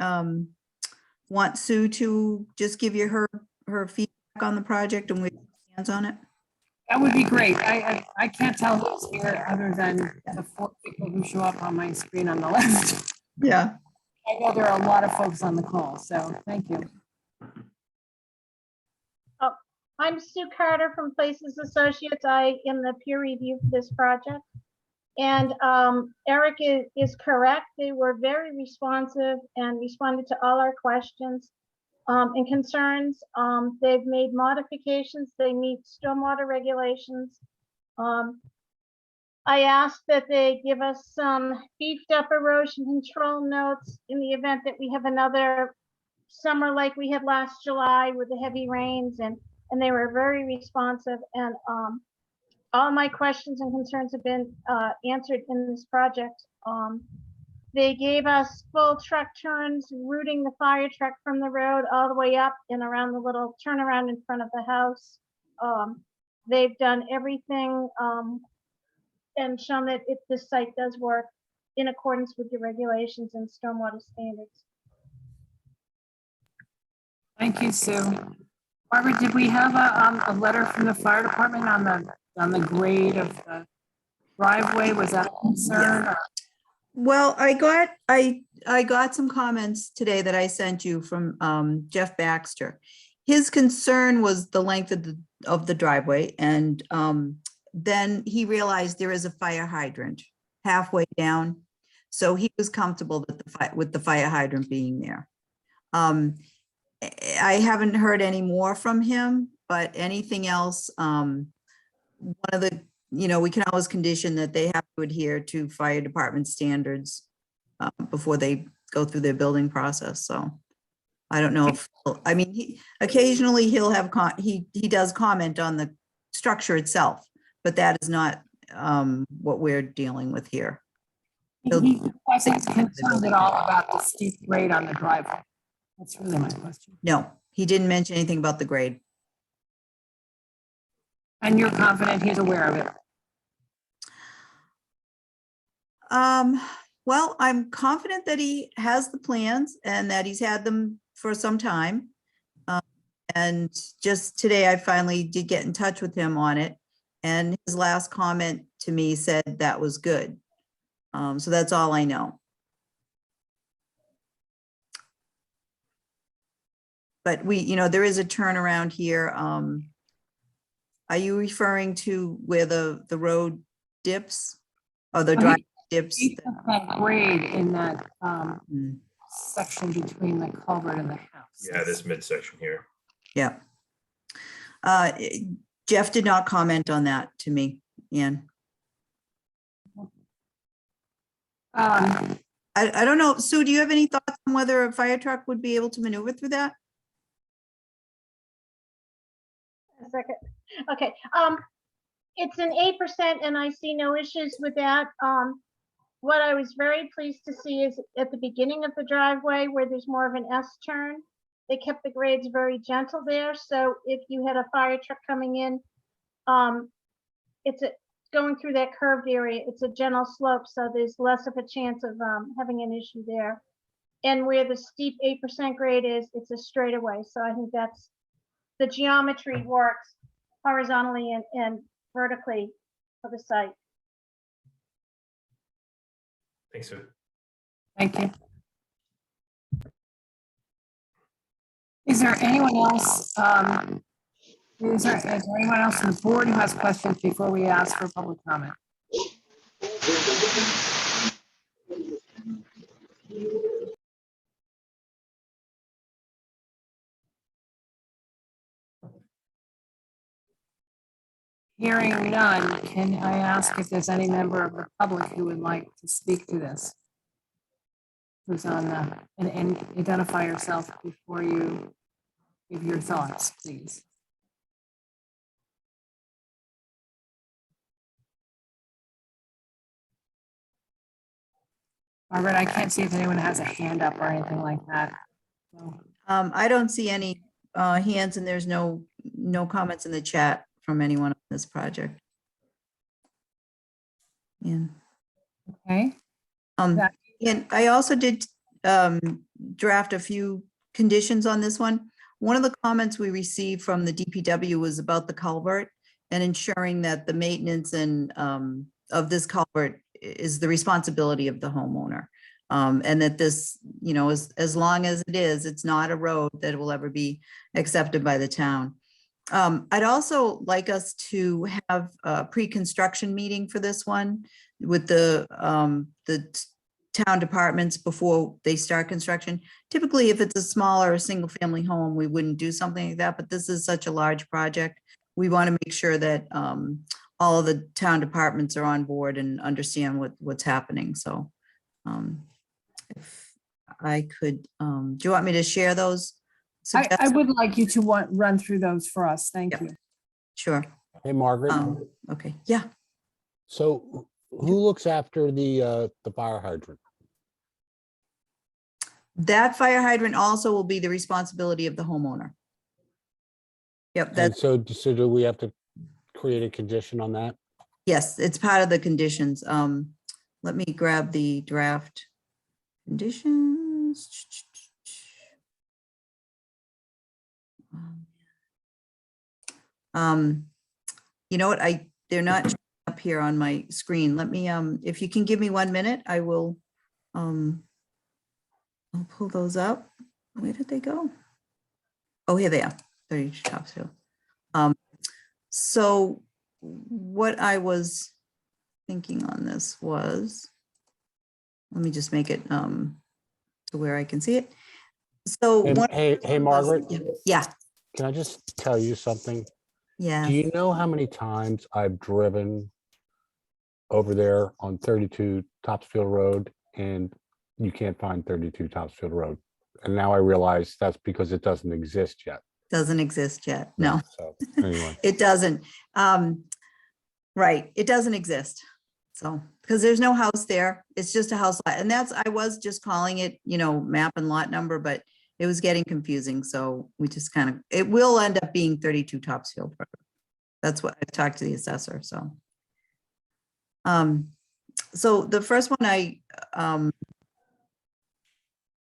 B: Sue to just give you her feedback on the project and we hands on it.
A: That would be great. I can't tell who's here other than the 4 people who show up on my screen on the left.
B: Yeah.
A: I know there are a lot of folks on the call, so thank you.
I: I'm Sue Carter from Places Associates. I am the peer review for this project. And Eric is correct. They were very responsive and responded to all our questions and concerns. They've made modifications. They meet stormwater regulations. I asked that they give us some beefed up erosion control notes in the event that we have another summer like we had last July with the heavy rains, and they were very responsive, and all my questions and concerns have been answered in this project. They gave us full truck turns, routing the fire truck from the road all the way up and around the little turnaround in front of the house. They've done everything and shown that this site does work in accordance with the regulations and stormwater standards.
A: Thank you, Sue. Barbara, did we have a letter from the fire department on the grade of the driveway? Was that a concern? Or?
B: Well, I got some comments today that I sent you from Jeff Baxter. His concern was the length of the driveway, and then he realized there is a fire hydrant halfway down, so he was comfortable with the fire hydrant being there. I haven't heard any more from him, but anything else, one of the, we can always condition that they have to adhere to fire department standards before they go through their building process. So I don't know if, occasionally he'll have, he does comment on the structure itself, but that is not what we're dealing with here.
A: He wasn't concerned at all about the steep grade on the driveway. That's really my question.
B: No, he didn't mention anything about the grade.
A: And you're confident he's aware of it?
B: Well, I'm confident that he has the plans and that he's had them for some time. And just today, I finally did get in touch with him on it. And his last comment to me said that was good. So that's all I know. But there is a turnaround here. Are you referring to where the road dips? Or the drive dips?
A: That grade in that
B: Hmm.
A: section between the culvert and the house.
H: Yeah, this midsection here.
B: Yeah. Jeff did not comment on that to me, Ian. I don't know. Sue, do you have any thoughts on whether a fire truck would be able to maneuver through that?
I: A second. Okay, it's an 8% and I see no issues with that. What I was very pleased to see is at the beginning of the driveway where there's more of an S turn, they kept the grades very gentle there. So if you had a fire truck coming in, going through that curved area, it's a gentle slope, so there's less of a chance of having an issue there. And where the steep 8% grade is, it's a straightaway. So I think that's, the geometry works horizontally and vertically for the site.
H: Thanks, Sue.
A: Thank you. Is there anyone else? Is there anyone else on the board who has questions before we ask for public comment? Hearing none, can I ask if there's any member of the public who would like to speak to this? Who's on the, and identify yourself before you give your thoughts, please. Margaret, I can't see if anyone has a hand up or anything like that. So,
B: I don't see any hands and there's no comments in the chat from anyone on this project. Yeah.
A: okay,
B: And I also did draft a few conditions on this one. One of the comments we received from the DPW was about the culvert and ensuring that the maintenance and of this culvert is the responsibility of the homeowner. And that this, as long as it is, it's not a road that will ever be accepted by the town. I'd also like us to have a pre-construction meeting for this one with the town departments before they start construction. Typically, if it's a smaller single family home, we wouldn't do something like that, but this is such a large project. We want to make sure that all of the town departments are on board and understand what's happening. So if I could, do you want me to share those?
A: I would like you to run through those for us. Thank
B: Yep.
A: you.
B: Sure.
D: Hey, Margaret,
B: Okay, yeah.
D: so who looks after the fire hydrant?
B: That fire hydrant also will be the responsibility of the homeowner. Yep,
D: And
B: that's,
D: so do we have to create a condition on that?
B: yes, it's part of the conditions. Let me grab the draft conditions. You know what, they're not up here on my screen. Let me, if you can give me 1 minute, I will, I'll pull those up. Where did they go? Oh, here they are. 32 Topsfield. So what I was thinking on this was, let me just make it to where I can see it. So
D: Hey, Margaret,
B: yeah,
D: can I just tell you something?
B: yeah.
D: Do you know how many times I've driven over there on 32 Topsfield Road and you can't find 32 Topsfield Road? And now I realize that's because it doesn't exist yet.
B: Doesn't exist yet. No,
D: So anyway,
B: it doesn't. Right, it doesn't exist. So, because there's no house there, it's just a house lot. And I was just calling it, map and lot number, but it was getting confusing. So we just it will end up being 32 Topsfield Road. That's what I talked to the assessor, so. So the first one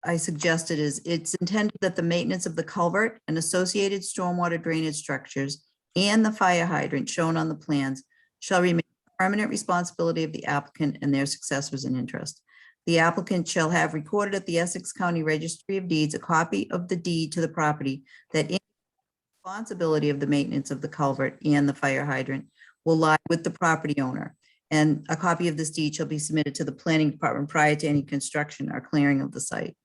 B: I suggested is it's intended that the maintenance of the culvert and associated stormwater drainage structures and the fire hydrant shown on the plans shall remain permanent responsibility of the applicant and their successors in interest. The applicant shall have recorded at the Essex County Registry of Deeds a copy of the deed to the property that in responsibility of the maintenance of the culvert and the fire hydrant will lie with the property owner. And a copy of this deed shall be submitted to the planning department prior to any construction or clearing of the site.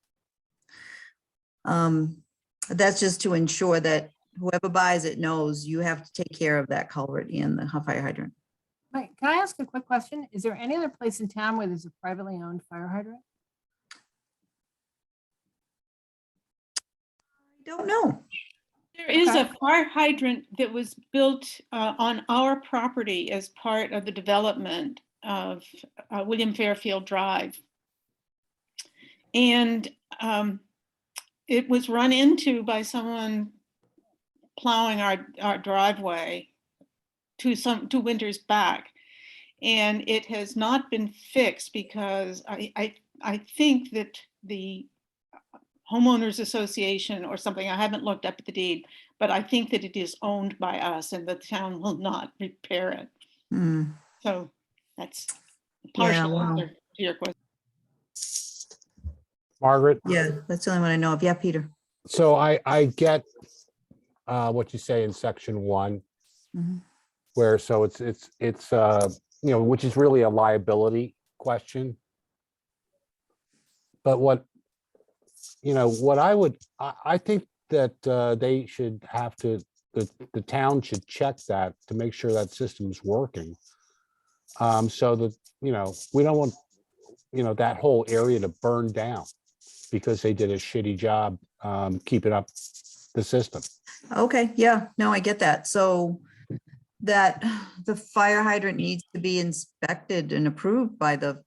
B: That's just to ensure that whoever buys it knows you have to take care of that culvert and the fire hydrant.
A: Right, can I ask a quick question? Is there any other place in town where there's a privately owned fire hydrant?
B: I don't know.
E: There is
A: Okay.
E: a fire hydrant that was built on our property as part of the development of William Fairfield Drive. And it was run into by someone plowing our driveway two winters back. And it has not been fixed because I think that the homeowners association or something, I haven't looked up the deed, but I think that it is owned by us and the town will not repair it.
B: Hmm.
E: So that's a
B: Yeah,
E: partial
B: wow.
E: answer to your question.
D: Margaret,
B: Yeah, that's the only one I know of. Yeah, Peter.
D: so I get what you say in section 1,
B: Mhm.
D: where so it's you know, which is really a liability question. But what, you know, what I think that they should have to, the town should check that to make sure that system's working. So that, you know, we don't want, you know, that whole area to burn down because they did a shitty job keeping up the system.
B: Okay, yeah, no, I get that. So that the fire hydrant needs to be inspected and approved by the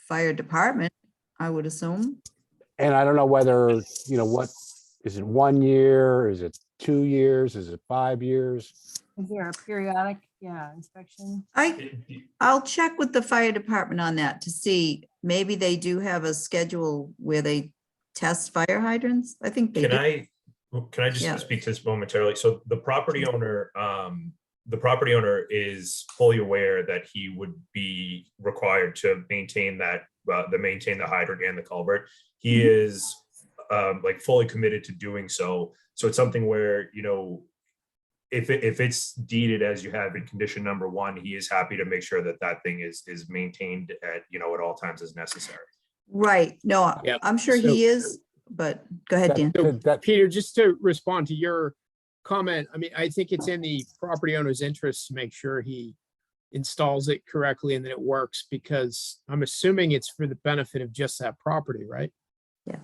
B: fire department, I would assume.
D: And I don't know whether, you know, what, is it 1 year? Is it 2 years? Is it 5 years?
A: Is there a periodic, inspection?
B: I'll check with the fire department on that to see, maybe they do have a schedule where they test fire hydrants. I think they
H: Can
B: do.
H: I just
B: Yeah.
H: speak to this momentarily? So the property owner is fully aware that he would be required to maintain that, maintain the hydrant and the culvert. He is like fully committed to doing so. So it's something where, you know, if it's deeded as you have in condition number 1, he is happy to make sure that that thing is maintained at, you know, at all times as necessary.
B: Right, no,
F: Yeah,
B: I'm sure
F: so-
B: he is, but go ahead, Dan.
D: That,
F: Peter, just to respond to your comment, I mean, I think it's in the property owner's interest to make sure he installs it correctly and that it works, because I'm assuming it's for the benefit of just that property, right?
B: Yeah.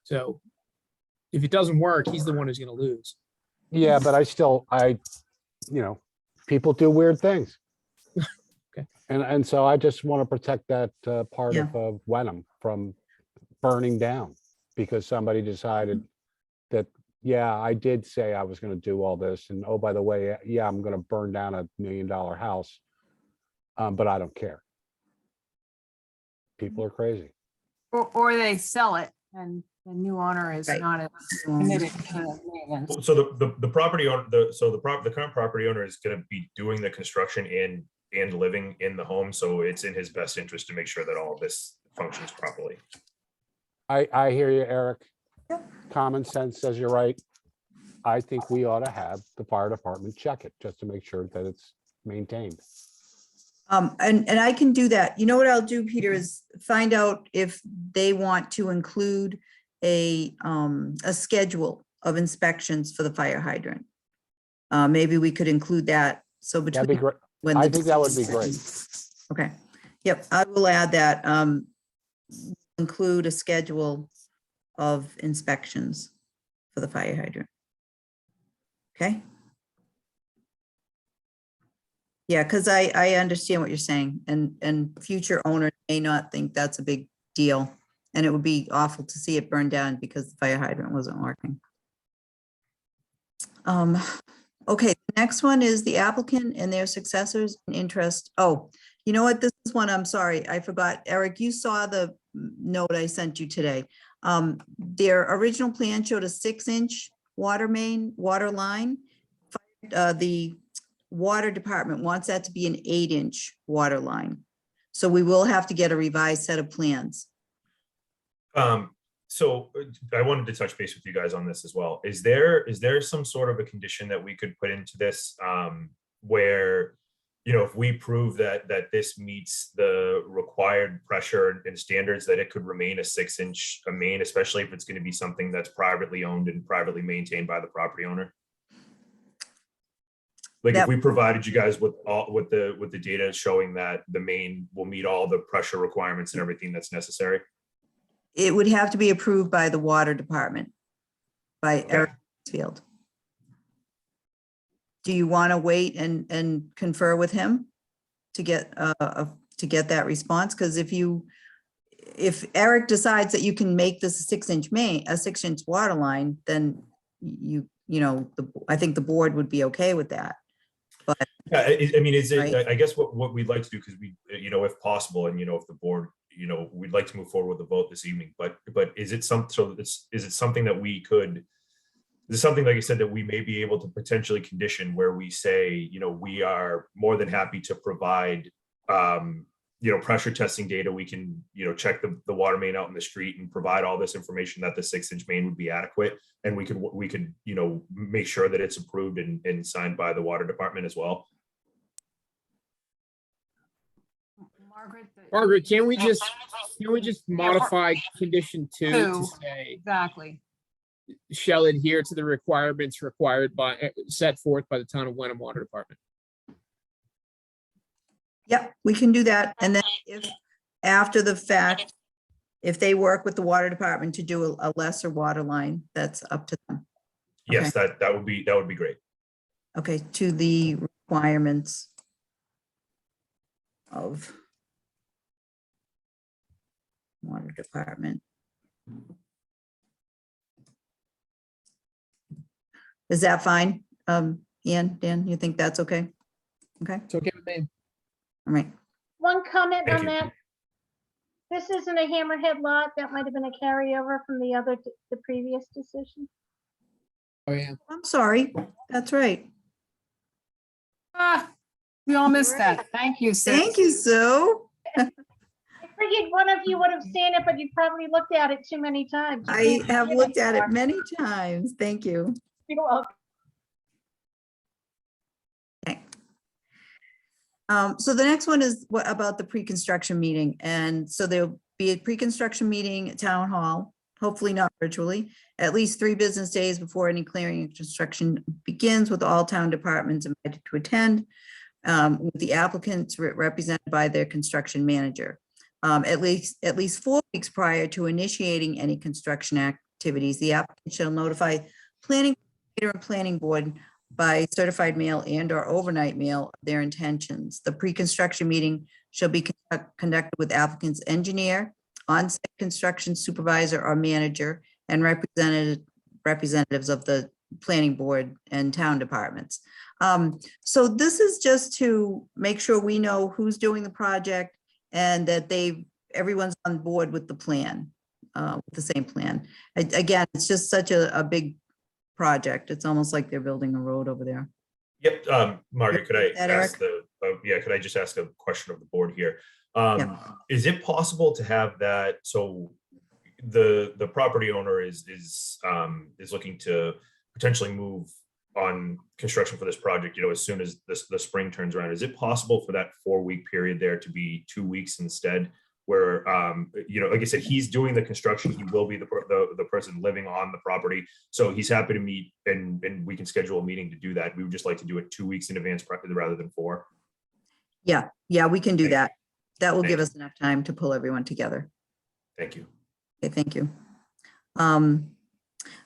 F: So if it doesn't work, he's the one who's gonna lose.
D: yeah, but you know, people do weird things.
F: Okay.
D: And so I just want to protect that part
B: Yeah.
D: of Wenham from burning down because somebody decided that, yeah, I did say I was going to do all this. And oh, by the way, yeah, I'm going to burn down $1 million house. But I don't care. People are crazy.
A: Or they sell it and the new owner is
B: Right.
A: not as committed to maintenance.
H: So the property owner, the current property owner is going to be doing the construction and living in the home. So it's in his best interest to make sure that all of this functions properly.
D: I hear you, Eric.
B: Yep.
D: Common sense says you're right. I think we ought to have the fire department check it just to make sure that it's maintained.
B: And I can do that. You know what I'll do, Peter, is find out if they want to include a schedule of inspections for the fire hydrant. Maybe we could include that. So
D: That'd be
B: between
D: great.
B: when
D: I
B: the
D: think that would be great.
B: Okay. Yep, I will add that. Include a schedule of inspections for the fire hydrant. Okay. Yeah, because I understand what you're saying, and future owners may not think that's a big deal. And it would be awful to see it burn down because the fire hydrant wasn't working. Okay, Next one is the applicant and their successors in interest. Oh, you know what? This is one, I'm sorry, I forgot. Eric, you saw the note I sent you today. Their original plan showed a 6-inch water main, water line. The water department wants that to be an 8-inch water line. So we will have to get a revised set of plans.
H: So I wanted to touch base with you guys on this as well. Is there some sort of a condition that we could put into this where, you know, if we prove that this meets the required pressure and standards, that it could remain a 6-inch main, especially if it's going to be something that's privately owned and privately maintained by the property owner? Like if we provided you guys with the data showing that the main will meet all the pressure requirements and everything that's necessary.
B: It would have to be approved by the water department, by Eric Field. Do you want to wait and confer with him to get that response? Because if Eric decides that you can make this a 6-inch main, a 6-inch water line, then I think the board would be okay with that. But
H: yeah, I mean, is it?
B: Right.
H: I guess what we'd like to do, because we, if possible, and if the board, we'd like to move forward with the vote this evening. But is it something that we could? Is it something, like I said, that we may be able to potentially condition, where we say, we are more than happy to provide, pressure testing data. We can, check the water main out in the street and provide all this information that the 6-inch main would be adequate. And we could, make sure that it's approved and signed by the water department as well.
F: Margaret, can we just modify condition 2 to say
A: Exactly.
F: shall adhere to the requirements set forth by the town of Wenham Water Department?
B: Yep, we can do that. And then if after the fact, if they work with the water department to do a lesser water line, that's up to them.
H: Yes, that would be great.
B: Okay, to the requirements of water department. Is that fine? Ian, Dan, you think that's okay? Okay,
F: It's okay with me.
B: all right.
I: One comment
H: Thank
I: on
H: you.
I: that. This isn't a hammerhead lot. That might have been a carryover from the previous decision.
F: Oh, yeah.
B: I'm sorry. That's right.
A: We all missed that. Thank you, Sis.
B: Thank you, Sue.
I: I figured one of you would have seen it, but you probably looked at it too many times. You
B: I
I: can't
B: have
I: see
B: looked at it
I: anymore.
B: many times. Thank you.
I: You're welcome.
B: Okay. So the next one is what about the pre-construction meeting? And so there'll be a pre-construction meeting at Town Hall, hopefully not virtually, at least 3 business days before any clearing and construction begins, with all town departments invited to attend, with the applicants represented by their construction manager. At least 4 weeks prior to initiating any construction activities, the applicant shall notify planning and planning board by certified mail and or overnight mail of their intentions. The pre-construction meeting shall be conducted with applicant's engineer, on-site construction supervisor or manager, and representatives of the planning board and town departments. So this is just to make sure we know who's doing the project and that everyone's on board with the plan, with the same plan. Again, it's just such a big project. It's almost like they're building a road over there.
H: Yep. Margaret, could I
B: That,
H: ask could I just ask a question of the board here?
B: Yeah.
H: Is it possible to have that? So the property owner is looking to potentially move on construction for this project, as soon as the spring turns around. Is it possible for that 4-week period there to be 2 weeks instead? Where, like I said, he's doing the construction. He will be the person living on the property. So he's happy to meet and we can schedule a meeting to do that. We would just like to do it 2 weeks in advance rather than 4.
B: Yeah, we can do
H: Thank you.
B: that. That will
H: Thank
B: give
H: you.
B: us enough time to pull everyone together.
H: Thank you.
B: Okay, thank you.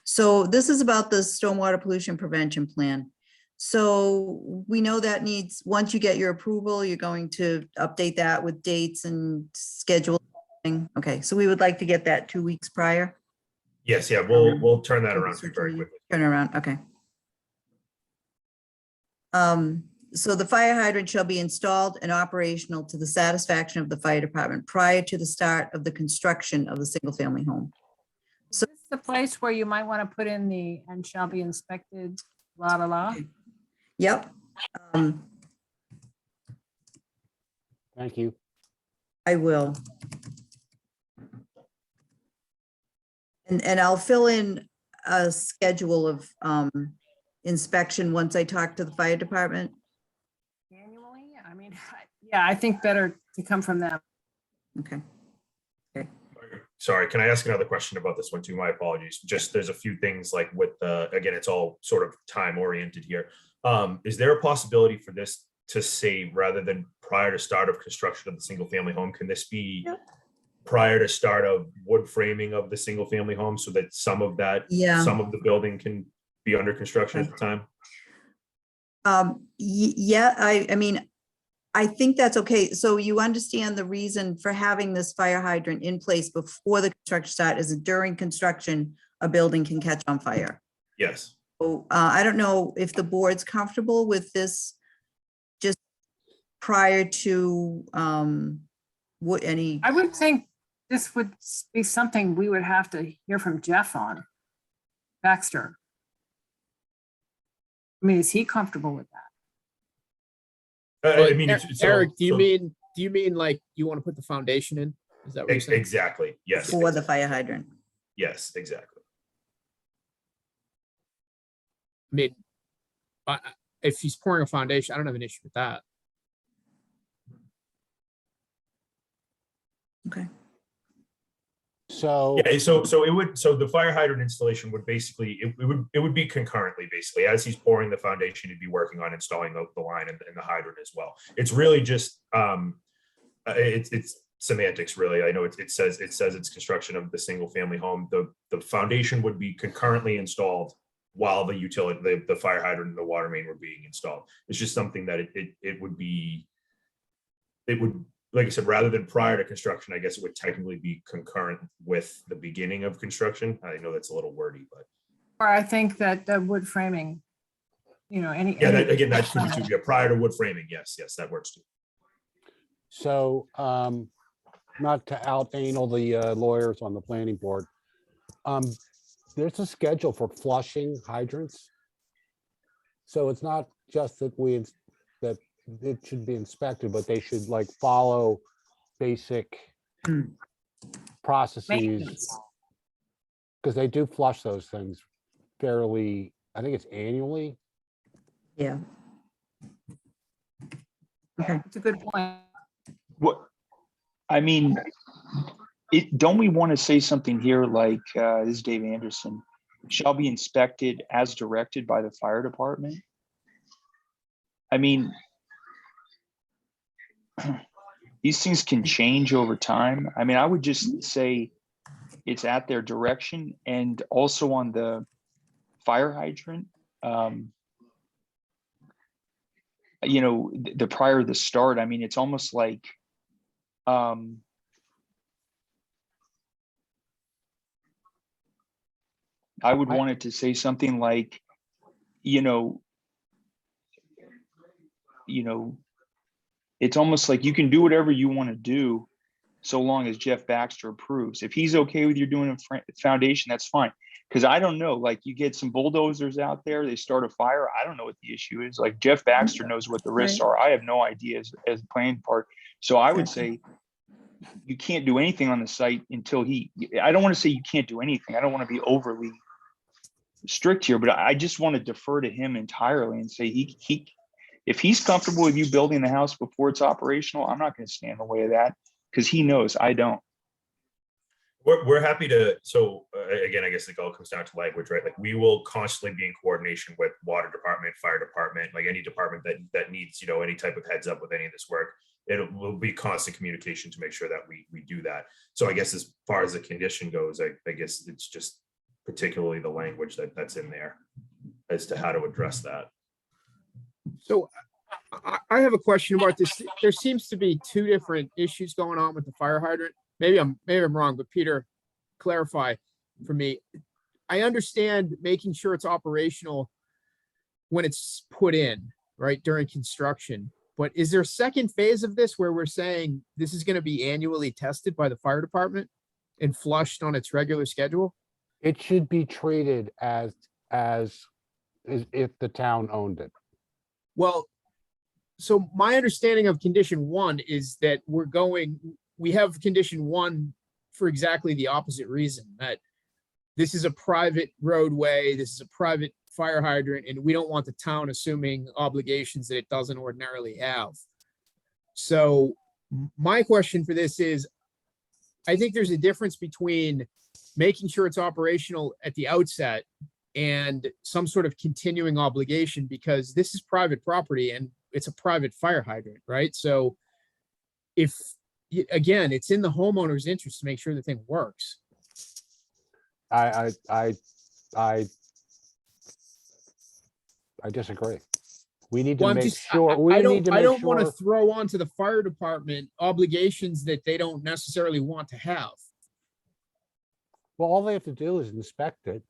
B: So this is about the stormwater pollution prevention plan. So we know that once you get your approval, you're going to update that with dates and schedule. Okay, so we would like to get that 2 weeks prior.
H: Yes, yeah, we'll turn that around very quickly.
B: Turn around, okay. So the fire hydrant shall be installed and operational to the satisfaction of the fire department prior to the start of the construction of the single-family home.
A: Is this the place where you might want to put in the and shall be inspected, la, la, la?
B: Yep.
D: Thank you.
B: I will. And I'll fill in a schedule of inspection once I talk to the fire department.
A: Annually? I mean, yeah, I think better to come from them.
B: Okay.
H: Sorry, can I ask another question about this one too? My apologies. Just there's a few things like with the, again, it's all sort of time oriented here. Is there a possibility for this to say rather than prior to start of construction of the single family home, can this be
B: Yep.
H: prior to start of wood framing of the single family home so that some of that,
B: Yeah.
H: some of the building can be under construction at the time?
B: Yeah, I mean, I think that's okay. So you understand the reason for having this fire hydrant in place before the construction start is that during construction, a building can catch on fire.
H: Yes.
B: So I don't know if the board's comfortable with this just prior to what any,
A: I would think this would be something we would have to hear from Jeff on. Baxter. I mean, is he comfortable with that?
H: I mean, it's so-
F: Eric, do
H: so-
F: you mean like you want to put the foundation in? Is that what you're saying?
H: Exactly. Yes.
B: for the fire hydrant.
H: Yes, exactly.
F: I mean, if he's pouring a foundation, I don't have an issue with that.
B: Okay.
D: So,
H: Yeah, so it would, so the fire hydrant installation would basically, it would be concurrently, basically, as he's pouring the foundation, he'd be working on installing the line and the hydrant as well. It's really just, it's semantics, really. I know it says it's construction of the single family home. The foundation would be concurrently installed while the utility, the fire hydrant and the water main were being installed. It's just something that it would, like I said, rather than prior to construction, I guess it would technically be concurrent with the beginning of construction. I know that's a little wordy, but
A: Or I think that the wood framing, you know,
H: yeah, that, again, that could be too, yeah, prior to wood framing. Yes, that works too.
D: so, not to out anal the lawyers on the planning board. There's a schedule for flushing hydrants. So it's not just that that it should be inspected, but they should like follow basic
B: Hmm.
D: processes.
A: Maintenance.
D: Because they do flush those things fairly, I think it's annually.
B: Yeah. Okay.
A: It's a good point.
J: What, I mean, don't we want to say something here like, this is Dave Anderson, shall be inspected as directed by the fire department? I mean, these things can change over time. I mean, I would just say it's at their direction, and also on the fire hydrant, you know, the prior to the start, I mean, it's almost like, I would want it to say something like, you know, it's almost like you can do whatever you want to do so long as Jeff Baxter approves. If he's okay with you doing a foundation, that's fine. Because I don't know, like you get some bulldozers out there, they start a fire. I don't know what the issue is. Like Jeff Baxter knows what the risks
B: Right.
J: are. I have no idea as a planning part. So I would say you can't do anything on the site until I don't want to say you can't do anything. I don't want to be overly strict here, but I just want to defer to him entirely and say if he's comfortable with you building the house before it's operational, I'm not going to stand in the way of that because he knows I don't.
H: We're happy to, so again, I guess it all comes down to language, right? Like we will constantly be in coordination with water department, fire department, like any department that needs, you know, any type of heads up with any of this work. It will be constant communication to make sure that we do that. So I guess as far as the condition goes, I guess it's just particularly the language that's in there as to how to address that.
F: So I have a question about this. There seems to be two different issues going on with the fire hydrant. Maybe I'm wrong, but Peter, clarify for me. I understand making sure it's operational when it's put in. right, during construction. But is there a second phase of this where we're saying this is gonna be annually tested by the fire department and flushed on its regular schedule?
D: It should be treated as if the town owned it.
F: Well, so my understanding of condition one is that we have condition one for exactly the opposite reason, that this is a private roadway, this is a private fire hydrant, and we don't want the town assuming obligations that it doesn't ordinarily have. So my question for this is, I think there's a difference between making sure it's operational at the outset and some sort of continuing obligation, because this is private property and it's a private fire hydrant, right? So again, it's in the homeowner's interest to make sure the thing works.
D: I disagree. We need to
F: Well,
D: make sure, we
F: I
D: need to
F: I
D: make
F: don't want to
D: sure,
F: throw onto the fire department obligations that they don't necessarily want to have.
D: well, all they have to do is inspect it.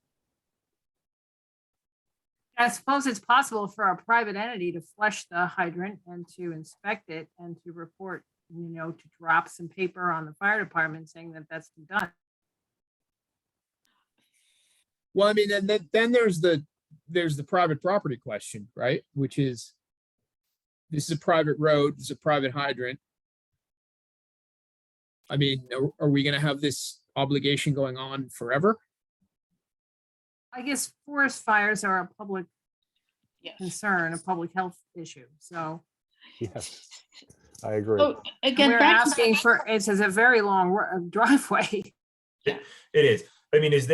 A: I suppose it's possible for a private entity to flush the hydrant and to inspect it and to report, to drop some paper on the fire department saying that that's been done.
F: Well, I mean, and then there's the private property question, right? Which is, this is a private road, this is a private hydrant. I mean, are we gonna have this obligation going on forever?
A: I guess forest fires are a public
E: Yes.
A: concern, a public health issue. So
D: Yes, I agree.
E: So
A: and
E: again,
A: we're
E: back to
A: asking for, it's a very long driveway.
H: It is. I mean, it's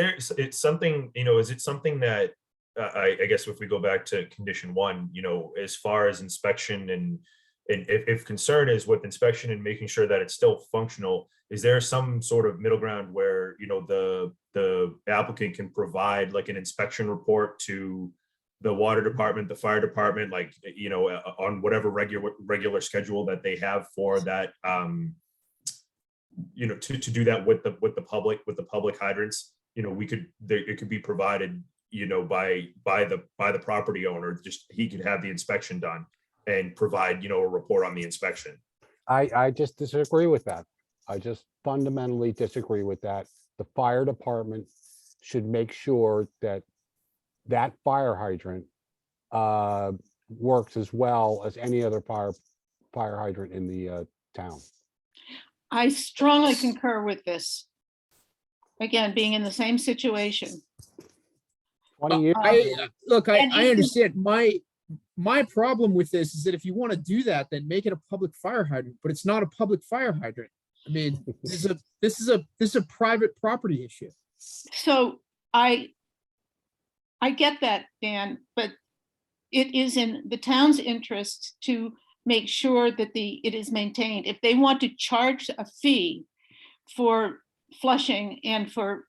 H: something, is it something that, I guess if we go back to condition one, as far as inspection and if concern is with inspection and making sure that it's still functional, is there some sort of middle ground where, the applicant can provide like an inspection report to the water department, the fire department, like, on whatever regular schedule that they have for that, to do that with the public hydrants, it could be provided, by the property owner, just he could have the inspection done and provide, a report on the inspection.
D: I just disagree with that. I just fundamentally disagree with that. The fire department should make sure that that fire hydrant works as well as any other fire hydrant in the town.
E: I strongly concur with this. Again, being in the same situation.
D: 20 years.
F: Look,
E: And
F: I
E: if-
F: understand. My problem with this is that if you want to do that, then make it a public fire hydrant, but it's not a public fire hydrant. I mean, this is a private property issue.
E: So I get that, Dan, but it is in the town's interest to make sure that it is maintained. If they want to charge a fee for flushing and for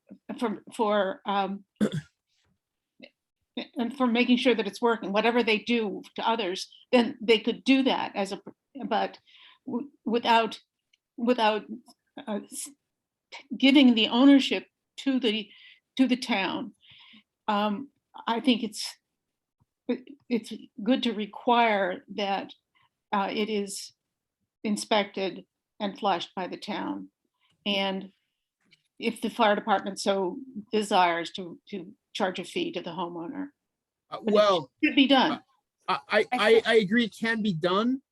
E: making sure that it's working, whatever they do to others, then they could do that but without giving the ownership to the town. I think it's good to require that it is inspected and flushed by the town. And if the fire department so desires to charge a fee to the homeowner. But it
F: Well,
E: should be done.
F: I agree it can be done,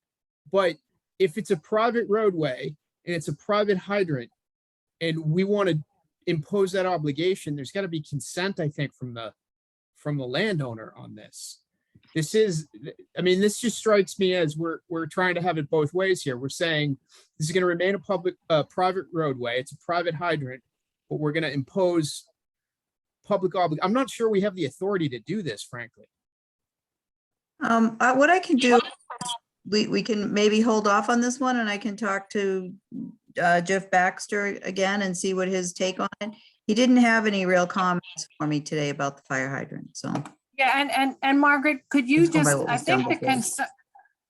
F: but if it's a private roadway and it's a private hydrant and we want to impose that obligation, there's got to be consent, I think, from the landowner on this. This just strikes me as we're trying to have it both ways here. We're saying this is going to remain a private roadway. It's a private hydrant, but we're going to impose public obligation. I'm not sure we have the authority to do this, frankly.
B: What I can do, we can maybe hold off on this one and I can talk to Jeff Baxter again and see what his take on it. He didn't have any real comments for me today about the fire hydrant, so.
A: Yeah, and Margaret, could you
B: Let's go by
A: just,
B: what
A: I
B: was done
A: think the
B: before.
A: concern,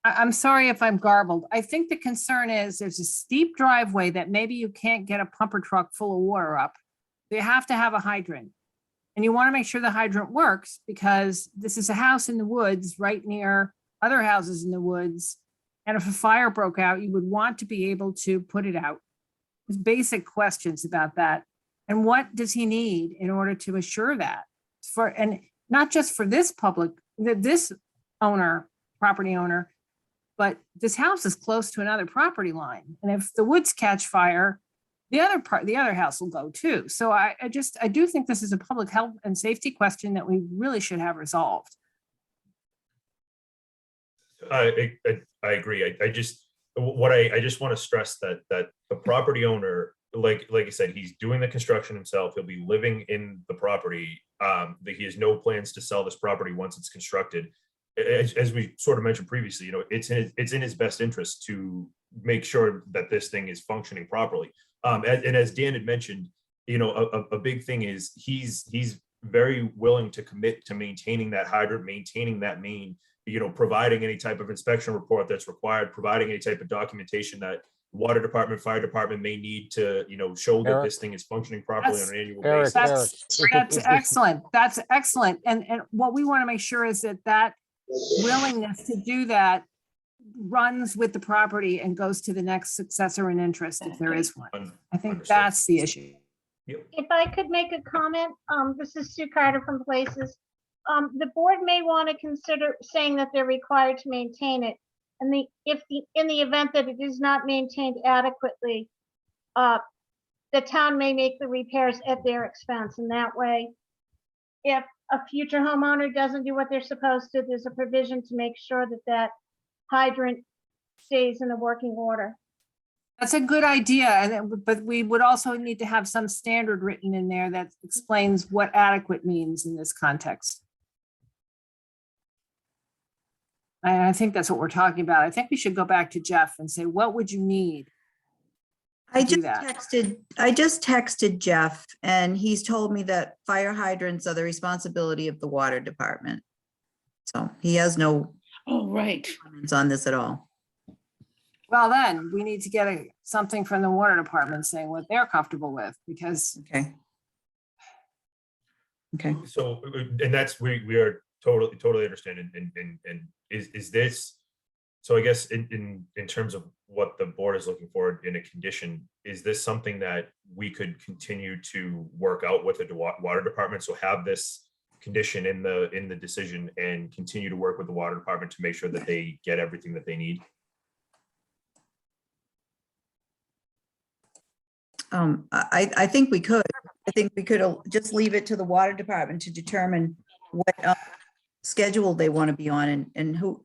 A: I'm sorry if I'm garbled. I think the concern is there's a steep driveway that maybe you can't get a pumper truck full of water up. You have to have a hydrant. And you want to make sure the hydrant works because this is a house in the woods right near other houses in the woods. And if a fire broke out, you would want to be able to put it out. There's basic questions about that. And what does he need in order to assure that? And not just for this this property owner, but this house is close to another property line. And if the woods catch fire, the other house will go too. So I do think this is a public health and safety question that we really should have resolved.
H: I agree. I just want to stress that the property owner, like I said, he's doing the construction himself. He'll be living in the property. That he has no plans to sell this property once it's constructed. As we sort of mentioned previously, it's in his best interest to make sure that this thing is functioning properly. And as Dan had mentioned, a big thing is he's very willing to commit to maintaining that hydrant, maintaining that main, providing any type of inspection report that's required, providing any type of documentation that water department, fire department may need to, show that
D: Eric,
H: this thing is functioning properly on an annual
D: Eric,
H: basis.
A: That's excellent. That's excellent. And what we want to make sure is that willingness to do that runs with the property and goes to the next successor in interest if there is one. I think
H: Understood.
A: that's the issue.
I: If I could make a comment, this is Sue Carter from Places. The board may want to consider saying that they're required to maintain it. And in the event that it is not maintained adequately, the town may make the repairs at their expense. And that way, if a future homeowner doesn't do what they're supposed to, there's a provision to make sure that hydrant stays in a working order.
A: That's a good idea. But we would also need to have some standard written in there that explains what adequate means in this context. And I think that's what we're talking about. I think we should go back to Jeff and say, what would you need?
B: I
A: do
B: just texted Jeff and he's told me that fire hydrants are the responsibility of the water department. So he has no
E: Oh, right.
B: comments on this at all.
A: Well, then we need to get something from the water department saying what they're comfortable with, because
B: Okay. Okay.
H: So, and that's, we are totally understand. And is this, so I guess in terms of what the board is looking for in a condition, is this something that we could continue to work out with the water department? So have this condition in the decision and continue to work with the water department to make sure that they get everything that they need?
B: I think we could. I think we could just leave it to the water department to determine what schedule they want to be on and who.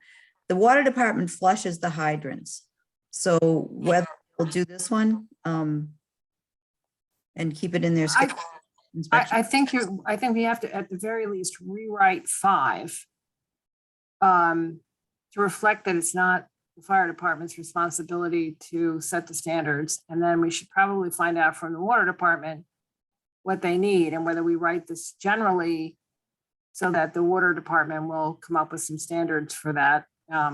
B: The water department flushes the hydrants. So whether we'll do this one and keep it in their schedule.
A: I think we have to, at the very least, rewrite 5 to reflect that it's not the fire department's responsibility to set the standards. And then we should probably find out from the water department what they need and whether we write this generally so that the water department will come up with some standards for that. I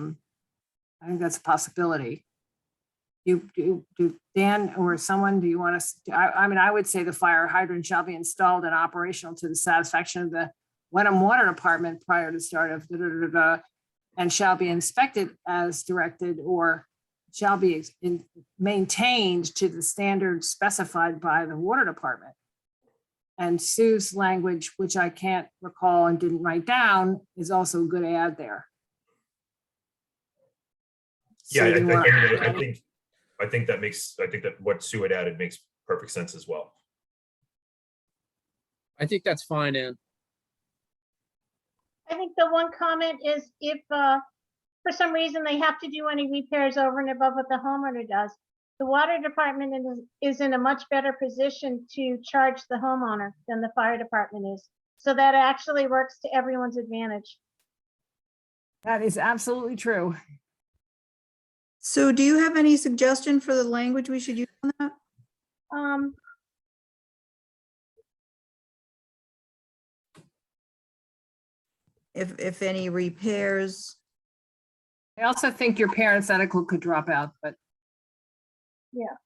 A: think that's a possibility. Do Dan or someone, do you want us, I mean, I would say the fire hydrant shall be installed and operational to the satisfaction of the Wenham Water Department prior to start of and shall be inspected as directed or shall be maintained to the standards specified by the water department. And Sue's language, which I can't recall and didn't write down, is also a good add there.
H: Yeah,
A: So do you want-
H: I think that what Sue had added makes perfect sense as well.
F: I think that's fine, Ann.
I: I think the one comment is if for some reason they have to do any repairs over and above what the homeowner does, the water department is in a much better position to charge the homeowner than the fire department is. So that actually works to everyone's advantage.
A: That is absolutely true.
B: So do you have any suggestion for the language we should use on that? If any repairs,
A: I also think your parenthetical could drop out, but
I: Yeah,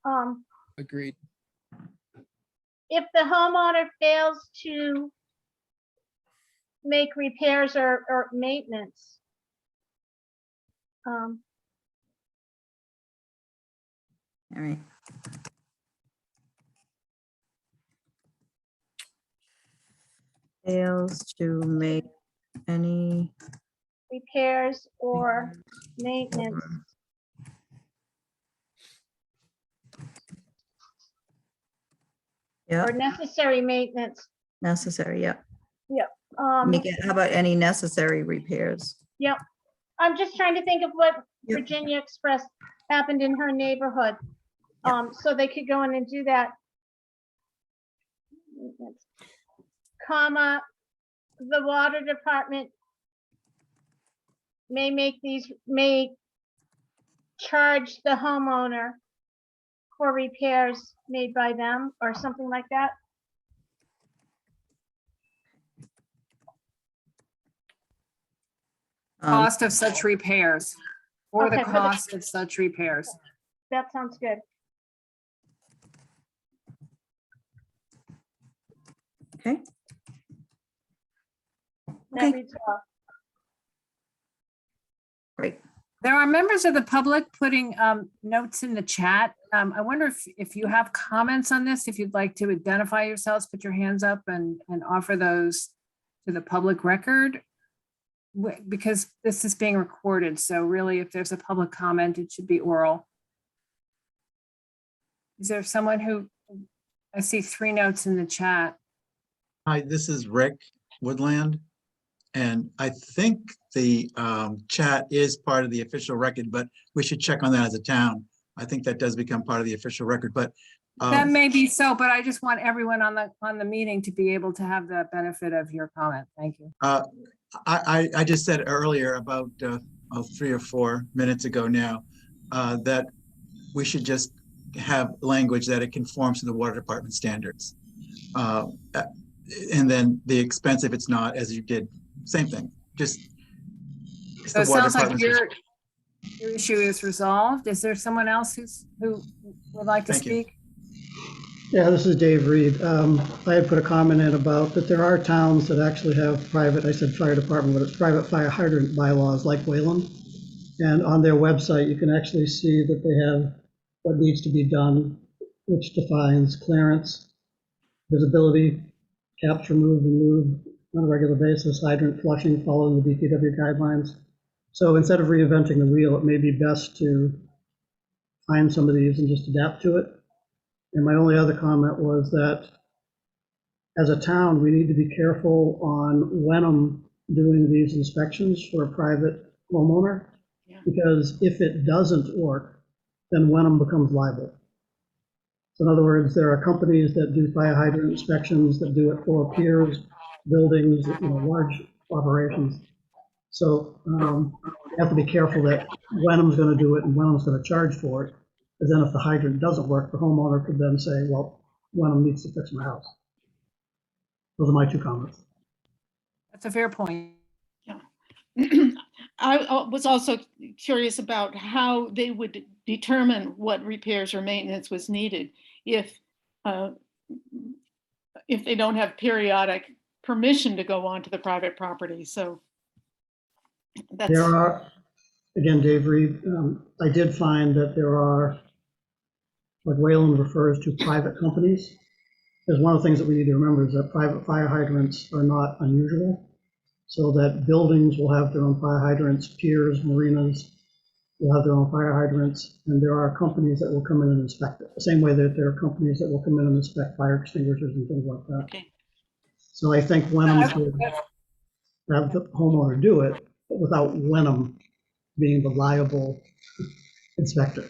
F: Agreed.
I: if the homeowner fails to make repairs or maintenance, Um,
B: All right. Fails to make any
I: repairs or maintenance
B: Yeah,
I: or necessary maintenance.
B: necessary, yeah.
I: Um,
B: Make it, how about any necessary repairs?
I: yep. I'm just trying to think of what
B: Yep.
I: Virginia Express happened in her neighborhood.
B: Yep.
I: So they could go in and do that. Comma, the water department may charge the homeowner for repairs made by them or something like that.
A: Cost of such repairs, or the
I: Okay, for the-
A: cost of such repairs.
I: That sounds good.
B: Okay.
I: That
B: Okay,
I: reads well.
B: great.
A: There are members of the public putting notes in the chat. I wonder if you have comments on this, if you'd like to identify yourselves, put your hands up and offer those to the public record. Because this is being recorded, so really if there's a public comment, it should be oral. Is there someone who, I see 3 notes in the chat.
K: Hi, this is Rick Woodland. And I think the chat is part of the official record, but we should check on that as a town. I think that does become part of the official record, but
A: That may be so, but I just want everyone on the meeting to be able to have the benefit of your comment. Thank you.
K: I just said earlier about 3 or 4 minutes ago now that we should just have language that it conforms to the water department standards. And then the expense, if it's not, as you did, same thing, just. it's
A: So
K: the
A: it
K: water
A: sounds like
K: department's
A: your issue is resolved. Is there someone else who would like to
K: Thank you.
A: speak?
L: Yeah, this is Dave Reed. I had put a comment in about that there are towns that actually have private, I said fire department, but it's private fire hydrant bylaws like Wayland. And on their website, you can actually see that they have what needs to be done, which defines clearance, visibility, caps removed and moved on a regular basis, hydrant flushing following the DPW guidelines. So instead of reinventing the wheel, it may be best to find some of these and just adapt to it. And my only other comment was that as a town, we need to be careful on Wenham doing these inspections for a private homeowner.
E: Yeah.
L: Because if it doesn't work, then Wenham becomes liable. So in other words, there are companies that do fire hydrant inspections that do it for piers, buildings, large operations. So you have to be careful that Wenham's going to do it and Wenham's going to charge for it. Because then if the hydrant doesn't work, the homeowner could then say, well, Wenham needs to fix my house. Those are my 2 comments.
A: That's a fair point.
E: I was also curious about how they would determine what repairs or maintenance was needed if they don't have periodic permission to go onto the private property. So that's.
L: There are, again, Dave Reed, I did find that there are, what Wayland refers to, private companies. Because one of the things that we need to remember is that private fire hydrants are not unusual. So that buildings will have their own fire hydrants, piers, marinas will have their own fire hydrants, and there are companies that will come in and inspect it. The same way that there are companies that will come in and inspect fire extinguishers and things like that.
E: Okay.
L: So I think Wenham should have the homeowner do it, but without Wenham being the liable inspector,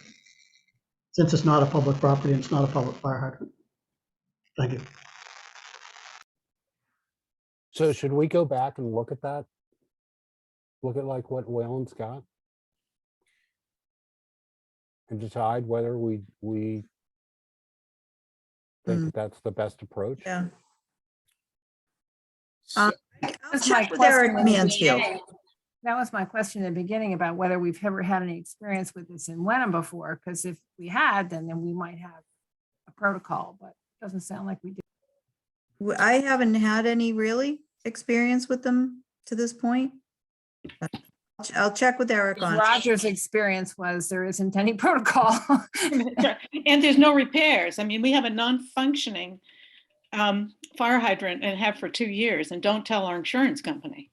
L: since it's not a public property and it's not a public fire hydrant. Thank you.
D: So should we go back and look at that? Look at like what Wayland's got? And decide whether we think that that's the best approach?
B: Yeah.
F: So-
B: I'll
A: That's my
B: check with Eric
A: question in the
B: Mansfield.
A: beginning. That was my question in the beginning about whether we've ever had any experience with this in Wenham before, because if we had, then we might have a protocol, but it doesn't sound like we do.
B: I haven't had any really experience with them to this point. I'll check with Eric on it.
A: Roger's experience was there isn't any protocol.
E: And there's no repairs. I mean, we have a non-functioning fire hydrant and have for 2 years, and don't tell our insurance company.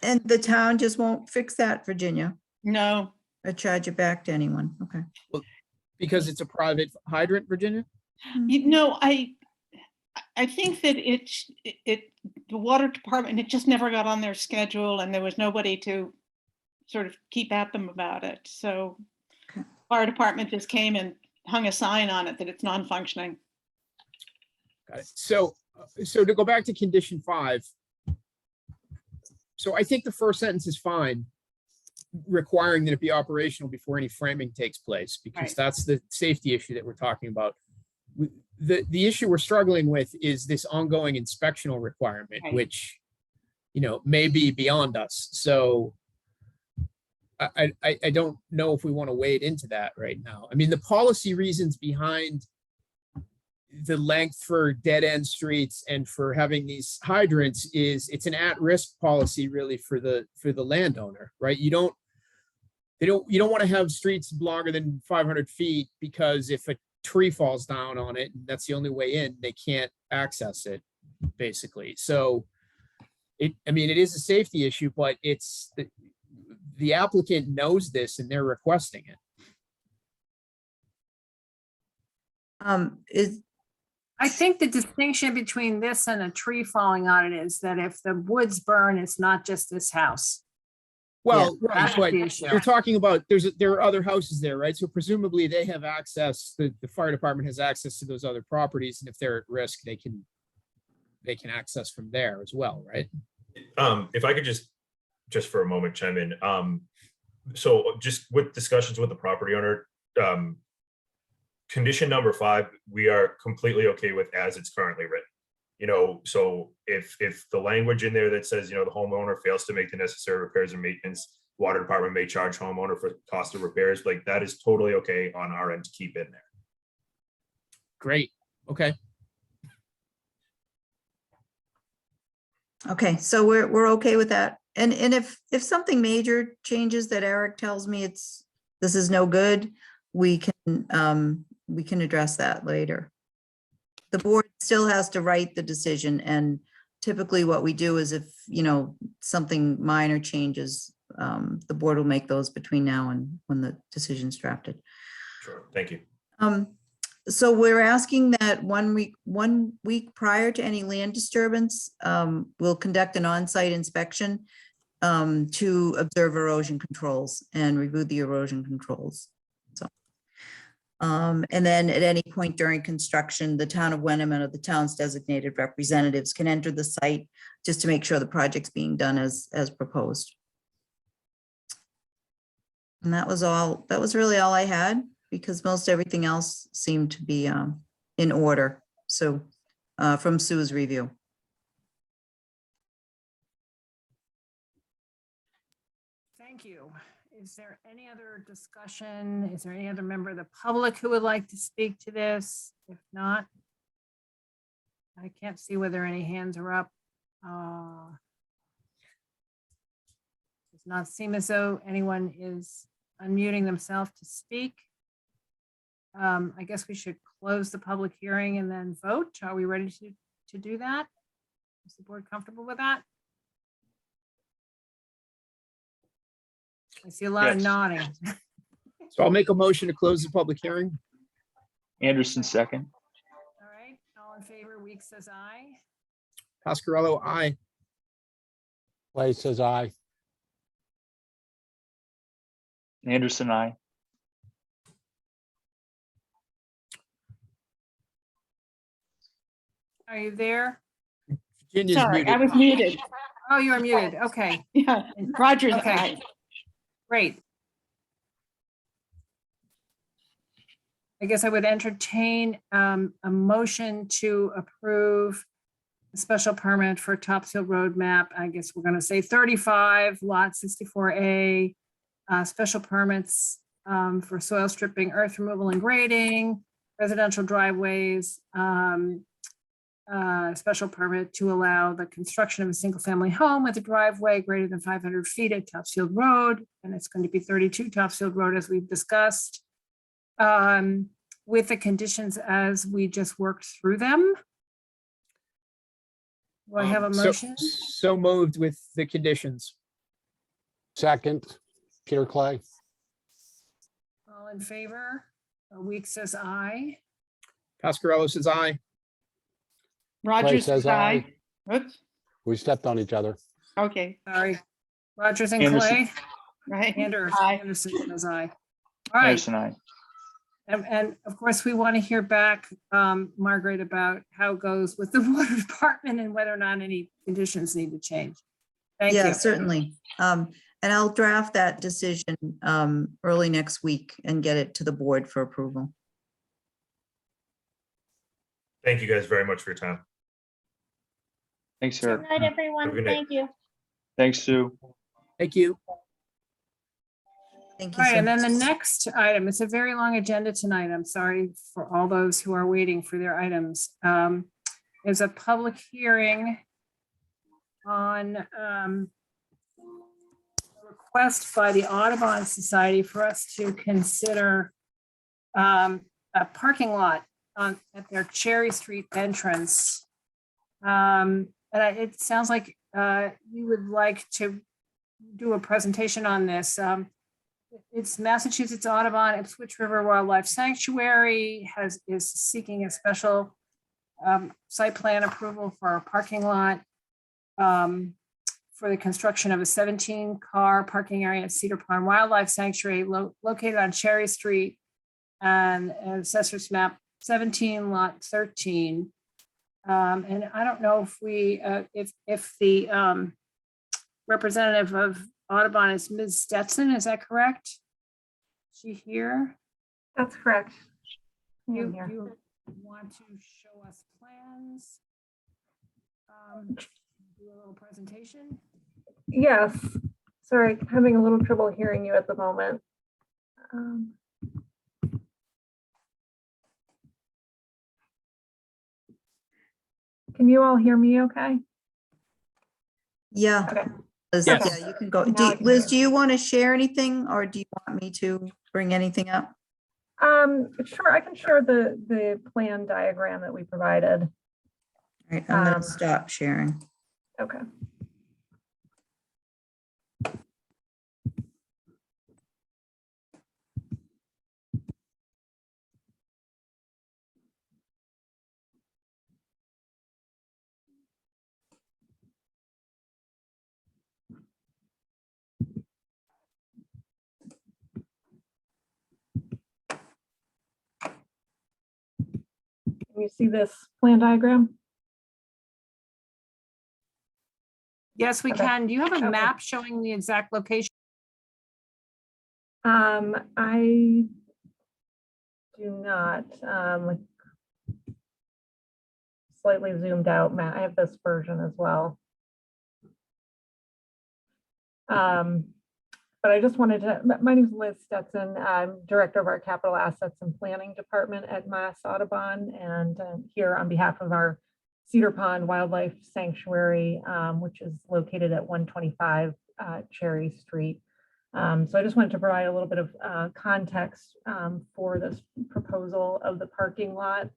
B: And the town just won't fix that, Virginia,
E: No,
B: or charge it back to anyone. Okay.
F: Because it's a private hydrant, Virginia?
E: you know, I think that the water department, it just never got on their schedule, and there was nobody to sort of keep at them about it. So
B: Okay.
E: fire department just came and hung a sign on it that it's non-functioning.
F: Got it. So to go back to condition 5. So I think the first sentence is fine, requiring that it be operational before any framing takes place, because
E: Right.
F: that's the safety issue that we're talking about. The issue we're struggling with is this ongoing inspectional requirement,
E: Right.
F: which, may be beyond us. So I don't know if we want to wade into that right now. I mean, the policy reasons behind the length for dead end streets and for having these hydrants is it's an at-risk policy really for the landowner, right? You don't want to have streets longer than 500 feet because if a tree falls down on it, that's the only way in, they can't access it, basically. So it is a safety issue, but it's the applicant knows this and they're requesting it.
A: I think the distinction between this and a tree falling on it is that if the woods burn, it's not just this house.
F: Well, right,
A: That's
F: but
A: the issue.
F: you're talking about, there are other houses there, right? So presumably they have access, the fire department has access to those other properties, and if they're at risk, they can access from there as well, right?
H: If I could just for a moment chime in. So just with discussions with the property owner, condition number 5, we are completely okay with as it's currently written. So if the language in there that says, the homeowner fails to make the necessary repairs and maintenance, water department may charge homeowner for cost of repairs, like that is totally okay on our end to keep in there.
F: Great, okay.
B: Okay, so we're okay with that. And if something major changes that Eric tells me this is no good, we can address that later. The board still has to write the decision, and typically what we do is if, something minor changes, the board will make those between now and when the decision's drafted.
H: Sure, thank you.
B: So we're asking that 1 week prior to any land disturbance, we'll conduct an on-site inspection to observe erosion controls and review the erosion controls. So, and then at any point during construction, the town of Wenham and the town's designated representatives can enter the site just to make sure the project's being done as proposed. And that was really all I had, because most everything else seemed to be in order. So from Sue's review.
A: Thank you. Is there any other discussion? Is there any other member of the public who would like to speak to this? If not, I can't see whether any hands are up. Does not seem as though anyone is unmuting themselves to speak. I guess we should close the public hearing and then vote. Are we ready to do that? Is the board comfortable with that? I see a lot of
J: Yes.
A: nodding.
F: So I'll make a motion to close the public hearing.
J: Anderson second.
A: All right, all in favor, Weeks says aye.
F: Pascarello, aye.
D: Clay says aye.
J: Anderson, I.
A: Are you there?
F: Virginia's
E: Sorry, I
F: muted.
E: was muted.
A: Oh, you are muted. Okay,
E: Yeah, Roger's
A: Okay.
E: aye.
A: great. I guess I would entertain a motion to approve a special permit for Topsail Road map. I guess we're gonna say 35 lot 64A. Special permits for soil stripping, earth removal and grading, residential driveways, special permit to allow the construction of a single-family home with a driveway greater than 500 feet at Topsfield Road, and it's going to be 32 Topsfield Road, as we've discussed, with the conditions as we just worked through them. Do I have a motion?
F: So moved with the conditions.
D: Second, Peter Clay.
A: All in favor? Weeks says aye.
F: Pascarello says aye.
E: Rogers
D: says
E: says aye. Oops,
D: We stepped on each other.
E: okay,
A: Sorry. Rogers and
J: Anderson.
A: Clay.
E: right.
A: Anderson
E: Aye.
A: says aye. All right.
J: Anderson, aye.
A: And of course, we want to hear back, Margaret, about how it goes with the water department and whether or not any conditions need to change. Thank
B: Yeah,
A: you.
B: certainly. And I'll draft that decision early next week and get it to the board for approval.
H: Thank you guys very much for your time.
J: Thanks,
I: Good
J: Eric.
I: night, everyone.
H: Have a good night.
I: Thank you.
J: Thanks, Sue.
F: Thank you.
B: Thank
A: All
B: you
A: right,
B: so
A: and then
B: much.
A: the next item, it's a very long agenda tonight. I'm sorry for all those who are waiting for their items. Is a public hearing on a request by the Audubon Society for us to consider a parking lot at their Cherry Street entrance. And it sounds like you would like to do a presentation on this. It's Massachusetts Audubon Ipswich River Wildlife Sanctuary is seeking a special site plan approval for a parking lot for the construction of a 17-car parking area at Cedar Pond Wildlife Sanctuary located on Cherry Street and Assessor's Map 17, Lot 13. And I don't know if we, if the representative of Audubon is Ms. Stetson, is that correct? Is she here?
M: That's correct.
A: You want to show us plans? Do a little presentation?
M: Yes. Sorry, having a little trouble hearing you at the moment. Can you all hear me okay?
B: Yeah.
M: Okay.
B: Liz,
F: Yes.
B: yeah, you can go.
M: Now I can
B: Liz,
M: hear.
B: do you want to share anything or do you want me to bring anything up?
M: Sure, I can share the plan diagram that we provided.
B: All right, I'm going
M: Um,
B: to stop sharing.
M: Okay. Can you see this plan diagram?
A: Yes, we
M: Okay.
A: can. Do you have a
M: Okay.
A: map showing the exact location?
M: I do not, like slightly zoomed out map. I have this version as well. But I just wanted to, my name is Liz Stetson. I'm Director of our Capital Assets and Planning Department at Mass Audubon, and here on behalf of our Cedar Pond Wildlife Sanctuary, which is located at 125 Cherry Street. So I just wanted to provide a little bit of context for this proposal of the parking lot.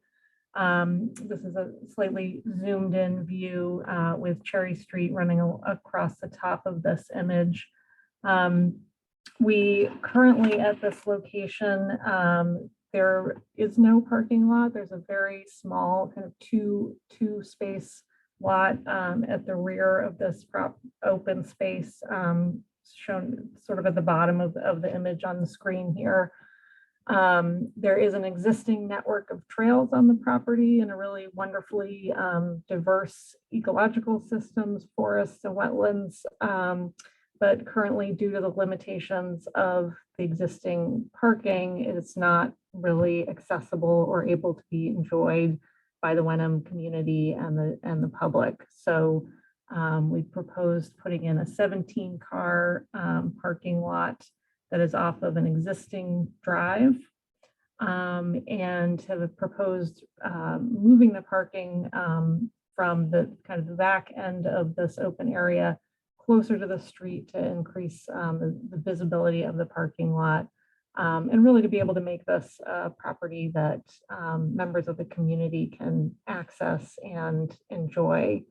M: This is a slightly zoomed in view with Cherry Street running across the top of this image. We currently at this location, there is no parking lot. There's a very small kind of two space lot at the rear of this open space shown sort of at the bottom of the image on the screen here. There is an existing network of trails on the property and a really wonderfully diverse ecological systems, forests and wetlands. But currently, due to the limitations of the existing parking, it's not really accessible or able to be enjoyed by the Wenham community and the public. So we proposed putting in a 17-car parking lot that is off of an existing drive. and have proposed moving the parking from the kind of the back end of this open area closer to the street to increase the visibility of the parking lot, and really to be able to make this a property that members of the community can access and enjoy.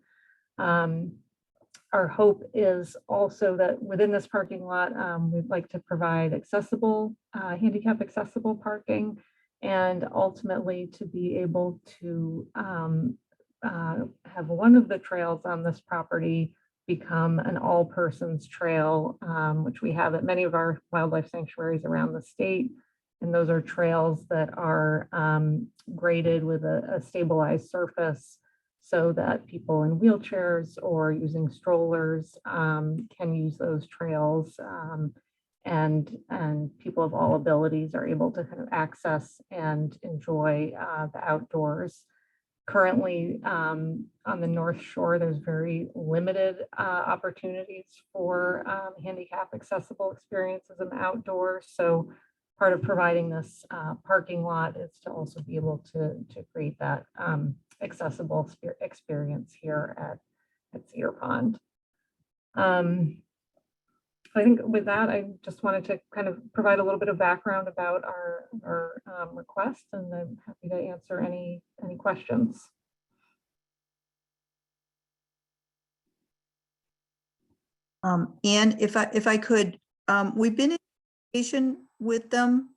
M: Our hope is also that within this parking lot, we'd like to provide accessible, handicap accessible parking, and ultimately to be able to have one of the trails on this property become an all persons trail, which we have at many of our wildlife sanctuaries around the state. And those are trails that are graded with a stabilized surface so that people in wheelchairs or using strollers can use those trails, and people of all abilities are able to kind of access and enjoy the outdoors. Currently, on the North Shore, there's very limited opportunities for handicap accessible experiences in the outdoors. So part of providing this parking lot is to also be able to create that accessible experience here at Cedar Pond. I think with that, I just wanted to kind of provide a little bit of background about our request, and I'm happy to answer any questions.
B: And if I could, we've been in communication with them,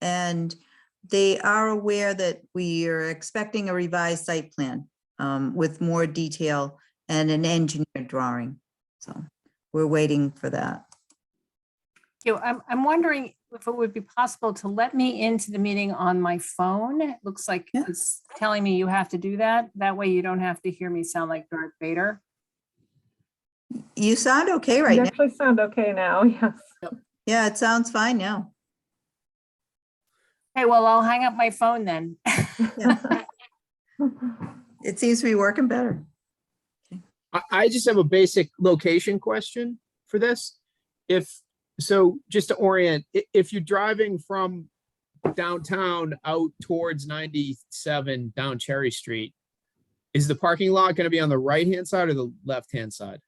B: and they are aware that we are expecting a revised site plan with more detail and an engineered drawing. So we're waiting for that.
A: I'm wondering if it would be possible to let me into the meeting on my phone. It looks like
B: Yeah.
A: it's telling me you have to do that. That way you don't have to hear me sound like Darth Vader.
B: You sound okay right
M: You
B: now.
M: actually sound okay now, yes.
B: Yeah, it sounds fine now.
A: Okay, well, I'll hang up my phone then.
B: It seems to be working better.
F: I just have a basic location question for this. So just to orient, if you're driving from downtown out towards 97 down Cherry Street, is the parking lot going to be on the right-hand side or the left-hand side?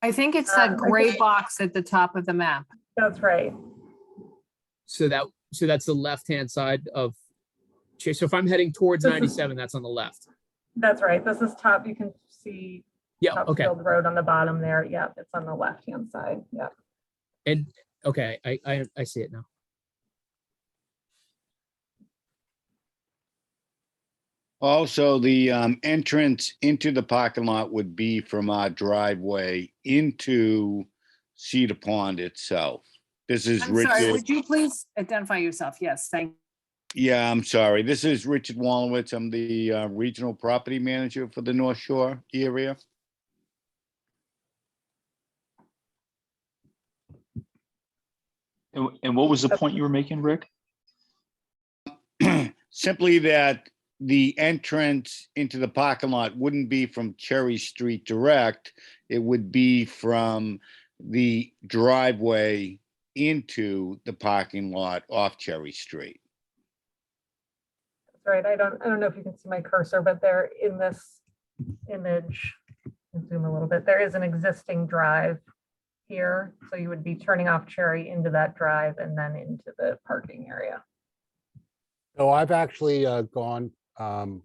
A: I think it's that gray box at the top of the map.
M: That's right.
F: So that's the left-hand side of, so if I'm heading towards
M: This is-
F: 97, that's on the left.
M: That's right. This is top. You can see
F: Yeah, okay.
M: Topsfield Road on the bottom there. Yep, it's on the left-hand side. Yep.
F: And okay, I see it now.
N: Also, the entrance into the parking lot would be from our driveway into Cedar Pond itself. This is
A: I'm sorry,
N: Richard.
A: would you please identify yourself? Yes, thank
N: Yeah, I'm sorry. This is Richard Wolowitz. I'm the regional property manager for the North Shore area.
J: And what was the point you were making, Rick?
N: Simply that the entrance into the parking lot wouldn't be from Cherry Street direct. It would be from the driveway into the parking lot off Cherry Street.
M: That's right. I don't know if you can see my cursor, but there in this image, zoom a little bit, there is an existing drive here. So you would be turning off Cherry into that drive and then into the parking area.
D: So I've actually gone to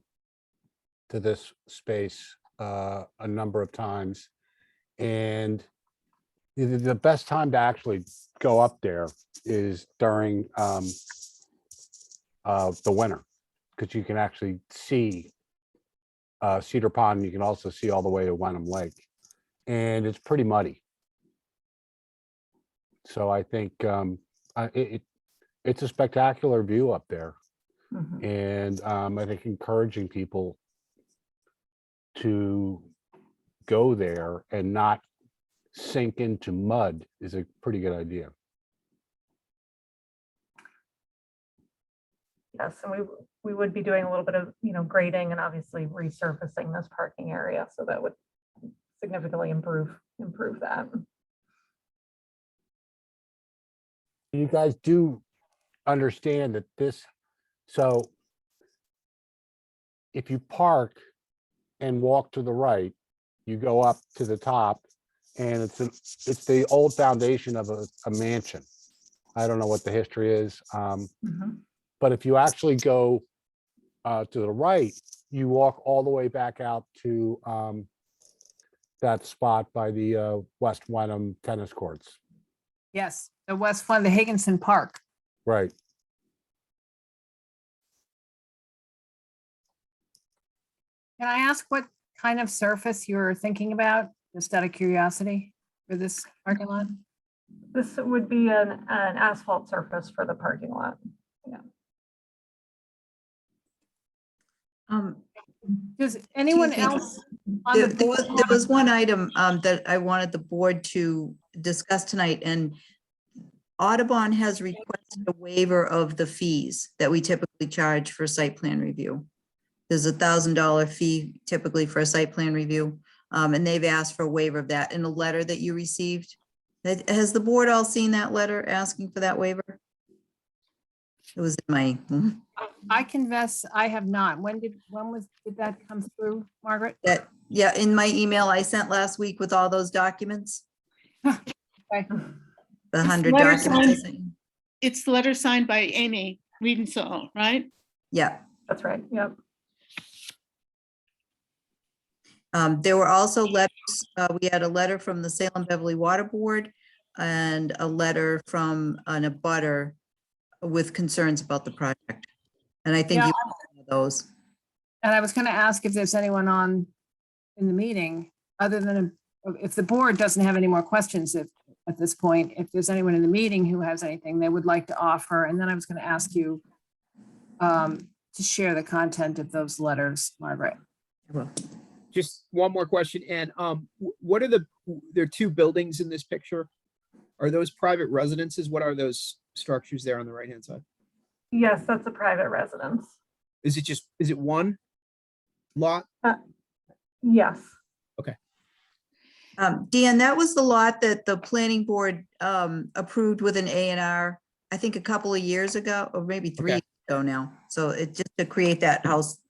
D: this space a number of times, and the best time to actually go up there is during the winter, because you can actually see Cedar Pond. And you can also see all the way to Wenham Lake, and it's pretty muddy. So I think it's a spectacular view up there.
M: Mhm.
D: And I think encouraging people to go there and not sink into mud is a pretty good idea.
M: Yes, and we would be doing a little bit of, grading and obviously resurfacing this parking area. So that would significantly improve that.
D: You guys do understand that this, so if you park and walk to the right, you go up to the top and it's the old foundation of a mansion. I don't know what the history is. But if you actually go to the right, you walk all the way back out to that spot by the West Wenham tennis courts.
A: Yes, the West Fund, the Higginson Park.
D: Right.
A: Can I ask what kind of surface you're thinking about, just out of curiosity, for this parking lot?
M: This would be an asphalt surface for the parking lot.
A: Does anyone
B: think-
A: else on the board?
B: There was one item that I wanted the board to discuss tonight, and Audubon has requested a waiver of the fees that we typically charge for site plan review. There's $1,000 fee typically for a site plan review, and they've asked for a waiver of that in a letter that you received. Has the board all seen that letter asking for that waiver? It was in my,
A: I confess, I have not. Did that come through, Margaret?
B: yeah, in my email I sent last week with all those documents.
A: Okay.
B: The 100
E: letter
B: documents. I
E: signed-
B: sent you.
E: It's the letter signed by Amy Wiedensohn, right?
B: Yeah.
M: That's right. Yep.
B: There were also letters, we had a letter from the Salem Beverly Water Board and a letter from an abutter with concerns about the project. And I think
A: Yeah.
B: you have one of those.
A: And I was going to ask if there's anyone in the meeting, other than, if the board doesn't have any more questions at this point, if there's anyone in the meeting who has anything they would like to offer. And then I was going to ask you to share the content of those letters, Margaret.
B: Well,
F: Just one more question, and what are there are two buildings in this picture? Are those private residences? What are those structures there on the right-hand side?
M: Yes, that's a private residence.
F: Is it one lot?
M: Yes.
B: Dan, that was the lot that the planning board approved with an A&R, I think a couple of years ago, or maybe 3 years ago now. So it just to create that house.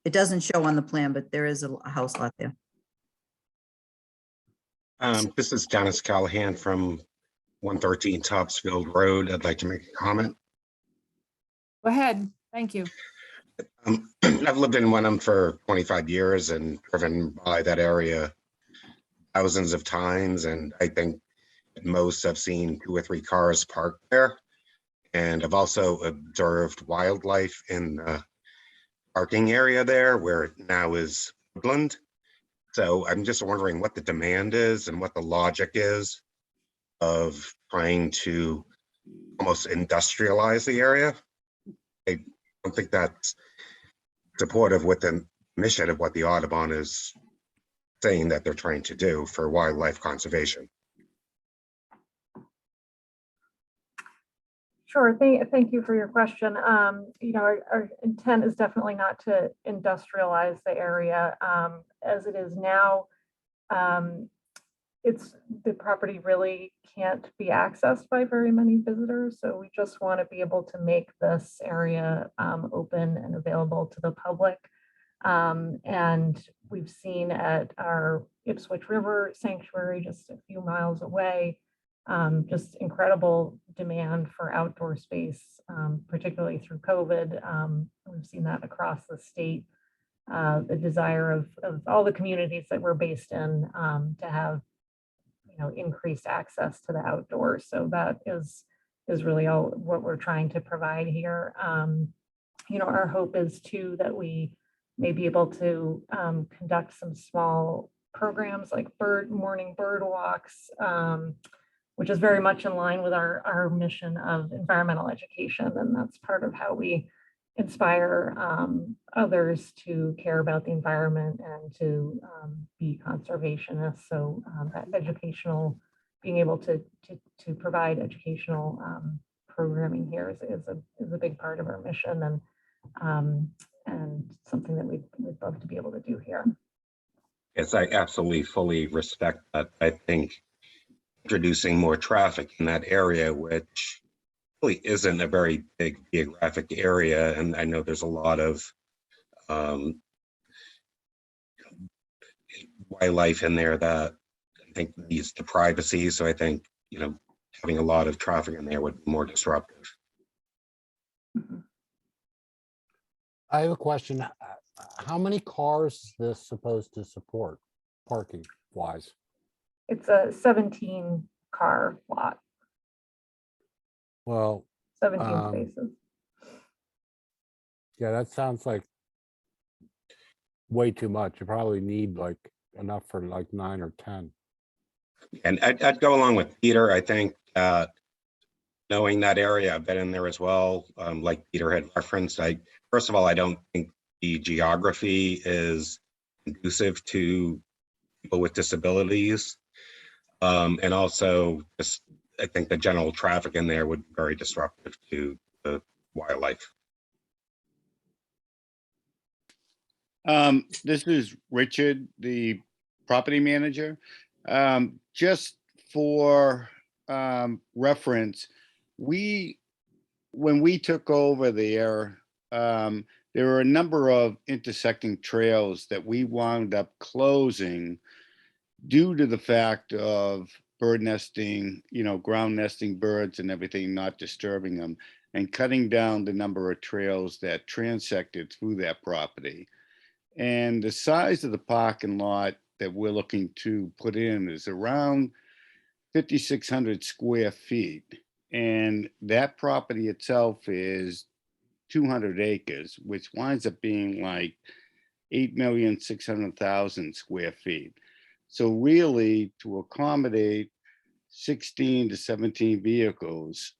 B: It doesn't show on the plan, but there is a house lot there.
O: This is Dennis Callahan from 113 Topsfield Road. I'd like to make a comment.
A: Go ahead. Thank you.
O: I've lived in Wenham for 25 years and driven by that area thousands of times. And I think at most I've seen 2 or 3 cars parked there. And I've also observed wildlife in the parking area there where it now is woodland. So I'm just wondering what the demand is and what the logic is of trying to almost industrialize the area. I don't think that's supportive with the mission of what the Audubon is saying that they're trying to do for wildlife conservation.
M: Sure. Thank you for your question. Our intent is definitely not to industrialize the area. As it is now, the property really can't be accessed by very many visitors. So we just want to be able to make this area open and available to the public. And we've seen at our Ipswich River Sanctuary, just a few miles away, just incredible demand for outdoor space, particularly through COVID. We've seen that across the state. The desire of all the communities that we're based in to have, increased access to the outdoors. So that is really all what we're trying to provide here. Our hope is too that we may be able to conduct some small programs like morning bird walks, which is very much in line with our mission of environmental education. And that's part of how we inspire others to care about the environment and to be conservationists. So that educational, being able to provide educational programming here is a big part of our mission, and something that we'd love to be able to do here.
O: Yes, I absolutely fully respect that. I think introducing more traffic in that area, which really isn't a very big geographic area, and I know there's a lot of um, wildlife in there that I think needs the privacy. So I think, having a lot of traffic in there would be more disruptive.
D: I have a question. How many cars is this supposed to support, parking wise?
M: It's a 17 car lot,
D: Well,
M: 17 spaces.
D: yeah, that sounds like way too much. You probably need like enough for like 9 or 10.
O: And I'd go along with Peter. I think knowing that area, I've been in there as well. Like Peter had referenced, first of all, I don't think the geography is conducive to people with disabilities. And also, just I think the general traffic in there would be very disruptive to the wildlife.
N: This is Richard, the property manager. Just for reference, when we took over there were a number of intersecting trails that we wound up closing due to the fact of bird nesting, ground nesting birds and everything, not disturbing them, and cutting down the number of trails that transected through that property. And the size of the parking lot that we're looking to put in is around 5,600 square feet. And that property itself is 200 acres, which winds up being like 8,600,000 square feet. So really, to accommodate 16 to 17 vehicles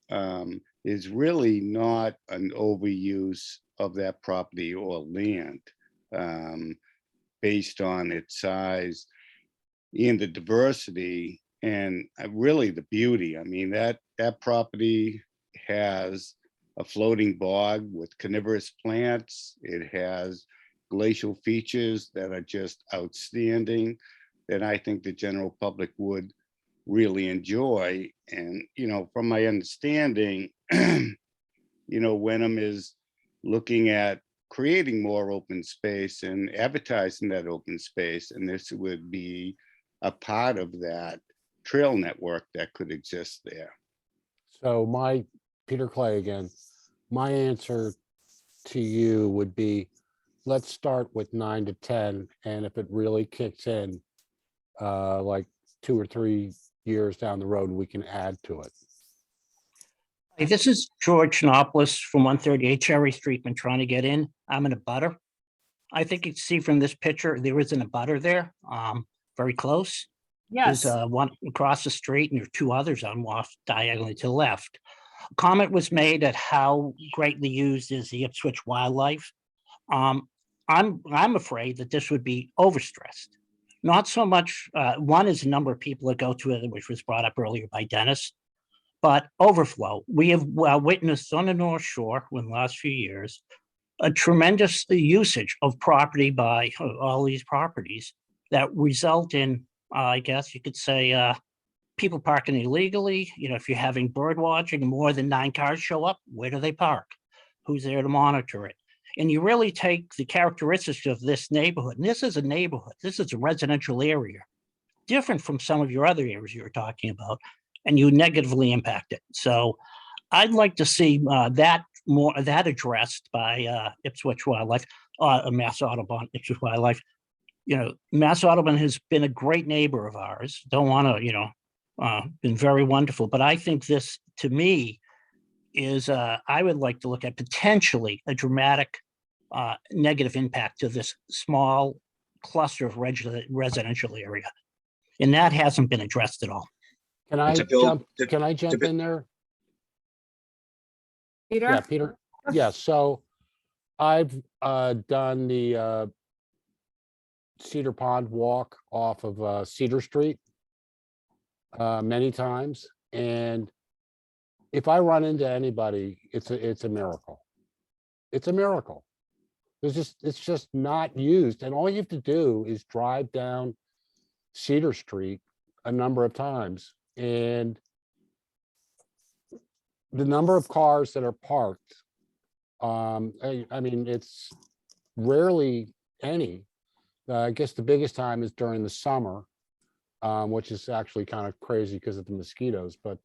N: is really not an overuse of that property or land based on its size and the diversity and really the beauty. I mean, that property has a floating bog with carnivorous plants. It has glacial features that are just outstanding that I think the general public would really enjoy. And, from my understanding, Wenham is looking at creating more open space and advertising that open space. And this would be a part of that trail network that could exist there.
D: So Peter Clay again, my answer to you would be, let's start with 9 to 10. And if it really kicks in, like 2 or 3 years down the road, we can add to it.
P: Hey, this is George Nopoulos from 138 Cherry Street. Been trying to get in. I'm in a butter. I think you can see from this picture, there isn't a butter there, very close.
A: Yes.
P: There's one across the street and there are 2 others on off diagonally to the left. A comment was made at how greatly used is the Ipswich wildlife. I'm afraid that this would be overstressed. Not so much, one is the number of people that go to it, which was brought up earlier by Dennis, but overflow. We have witnessed on the North Shore in the last few years, a tremendous usage of property by all these properties that result in, I guess you could say, people parking illegally. If you're having bird watching, more than 9 cars show up, where do they park? Who's there to monitor it? And you really take the characteristics of this neighborhood, and this is a neighborhood, this is a residential area, different from some of your other areas you were talking about, and you negatively impact it. So I'd like to see that addressed by Ipswich Wildlife, Mass Audubon, Ipswich Wildlife. Mass Audubon has been a great neighbor of ours. Don't want to, been very wonderful. But I think this, to me, is I would like to look at potentially a dramatic negative impact to this small cluster of residential area. And that hasn't been addressed at all.
D: Can I jump in there?
A: Peter?
D: Yeah, Peter. Yeah, so I've done the Cedar Pond walk off of Cedar Street many times. And if I run into anybody, it's a miracle. It's a miracle. It's just not used. And all you have to do is drive down Cedar Street a number of times. And the number of cars that are parked, I mean, it's rarely any. I guess the biggest time is during the summer, which is actually kind of crazy because of the mosquitoes, but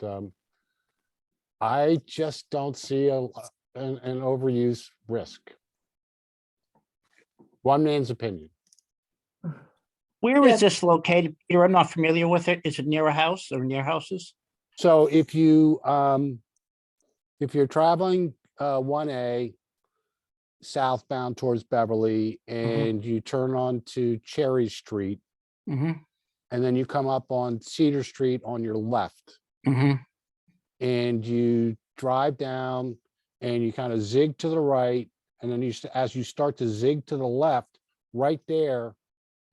D: I just don't see an overuse risk. One man's opinion.
P: Where is this located? Peter, I'm not familiar with it. Is it near a house or near houses?
D: So if you're traveling 1A southbound towards Beverly and you turn on to Cherry Street,
P: Mm-hmm.
D: and then you come up on Cedar Street on your left,
P: Mm-hmm.
D: and you drive down and you kind of zig to the right, and then as you start to zig to the left, right there,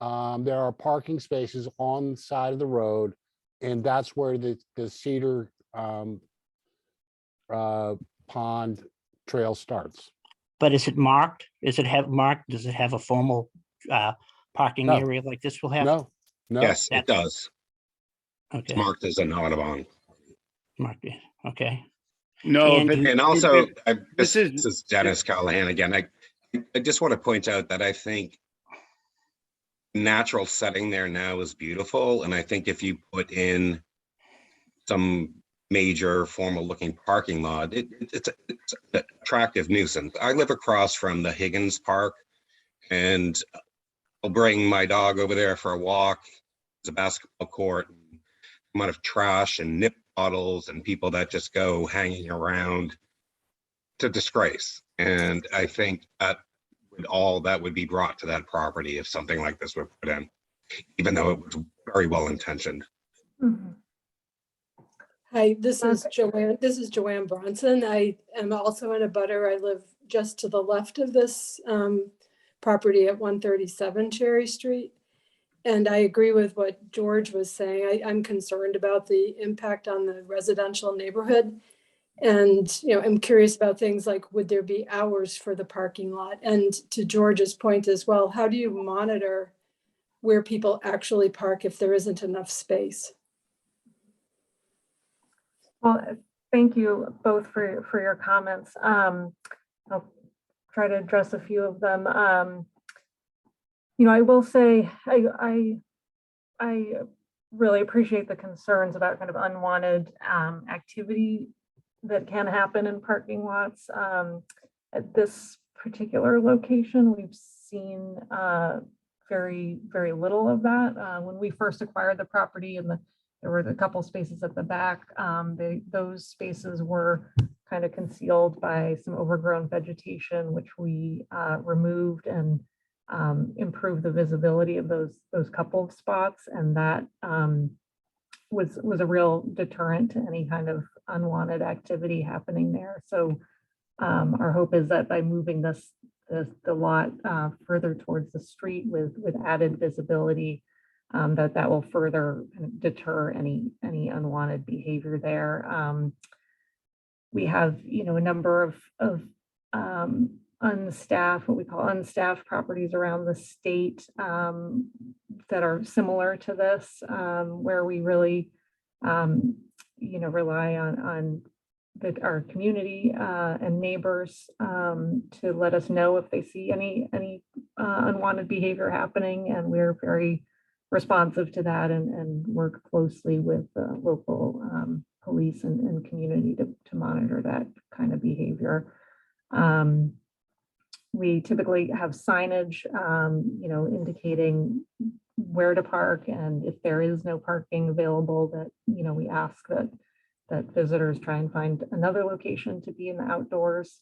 D: there are parking spaces on the side of the road, and that's where the Cedar Pond Trail starts.
P: But is it marked? Does it have a formal parking
D: No.
P: area like this will have?
D: No,
O: Yes, it
P: That's-
O: does.
P: Okay,
O: Marked as an Audubon.
P: marked it. Okay.
N: No,
P: And
N: if it-
O: And also,
N: this
O: this
N: is-
O: is Dennis Callahan again. I just want to point out that I think natural setting there now is beautiful. And I think if you put in some major formal looking parking lot, it's an attractive nuisance. I live across from the Higgins Park, and I'll bring my dog over there for a walk. There's a basketball court, amount of trash and nip bottles and people that just go hanging around to disgrace. And I think that would be brought to that property if something like this were put in, even though it was very well intentioned.
M: Mhm.
Q: Hi, this is Joanne. This is Joanne Bronson. I am also in a butter. I live just to the left of this property at 137 Cherry Street. And I agree with what George was saying. I'm concerned about the impact on the residential neighborhood. And, I'm curious about things like, would there be hours for the parking lot? And to George's point as well, how do you monitor where people actually park if there isn't enough space?
M: Well, thank you both for your comments. I'll try to address a few of them. I will say I really appreciate the concerns about kind of unwanted activity that can happen in parking lots. At this particular location, we've seen very, very little of that. When we first acquired the property and there were a couple spaces at the back, those spaces were kind of concealed by some overgrown vegetation, which we removed and improved the visibility of those couple of spots. And that was a real deterrent to any kind of unwanted activity happening there. So our hope is that by moving the lot further towards the street with added visibility, that will further kind of deter any unwanted behavior there. We have, a number of unstaffed, what we call unstaffed properties around the state that are similar to this, where we really, rely on our community and neighbors to let us know if they see any unwanted behavior happening, and we're very responsive to that and work closely with local police and community to monitor that kind of behavior. We typically have signage, indicating where to park, and if there is no parking available, that, we ask that visitors try and find another location to be in the outdoors.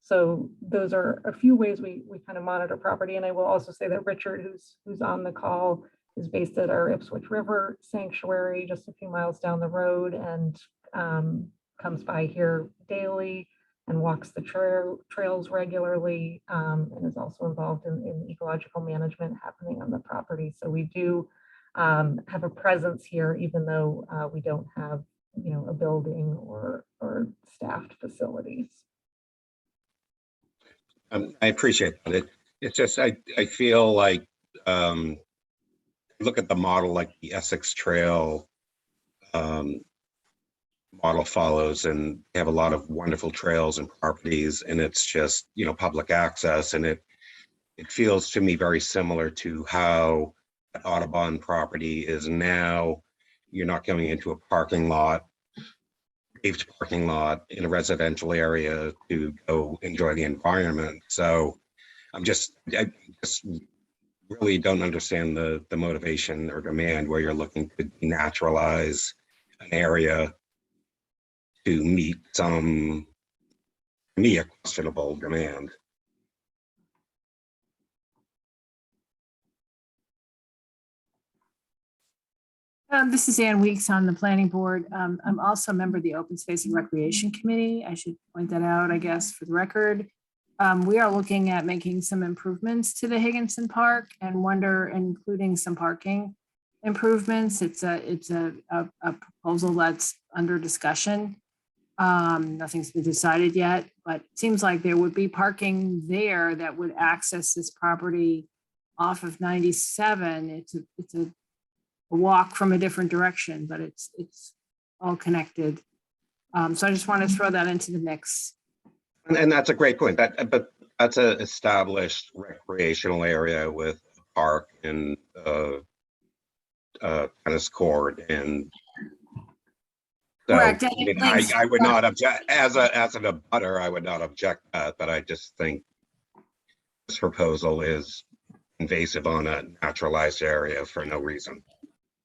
M: So those are a few ways we kind of monitor property. And I will also say that Richard, who's on the call, is based at our Ipswich River Sanctuary, just a few miles down the road, and comes by here daily and walks the trails regularly, and is also involved in ecological management happening on the property. So we do have a presence here, even though we don't have, a building or staffed facilities.
O: I appreciate that. It's just, I feel like, look at the model like the Essex Trail, model follows, and they have a lot of wonderful trails and properties, and it's just, public access, and it feels to me very similar to how an Audubon property is now. You're not going into a parking lot, paved parking lot in a residential area to go enjoy the environment. So I just really don't understand the motivation or demand where you're looking to naturalize an area to meet some, to me, a questionable demand.
A: This is Ann Weeks on the planning board. I'm also a member of the Open Space and Recreation Committee. I should point that out, I guess, for the record. We are looking at making some improvements to the Higginson Park and including some parking improvements. It's a proposal that's under discussion. Nothing's been decided yet, but it seems like there would be parking there that would access this property off of 97. It's a walk from a different direction, but it's all connected. So I just want to throw that into the mix.
O: And that's a great point. But that's an established recreational area with a park and tennis court, and so
A: Correct.
O: I would not object as an abutter. I would not object that, but I just think this proposal is invasive on a naturalized area for no reason.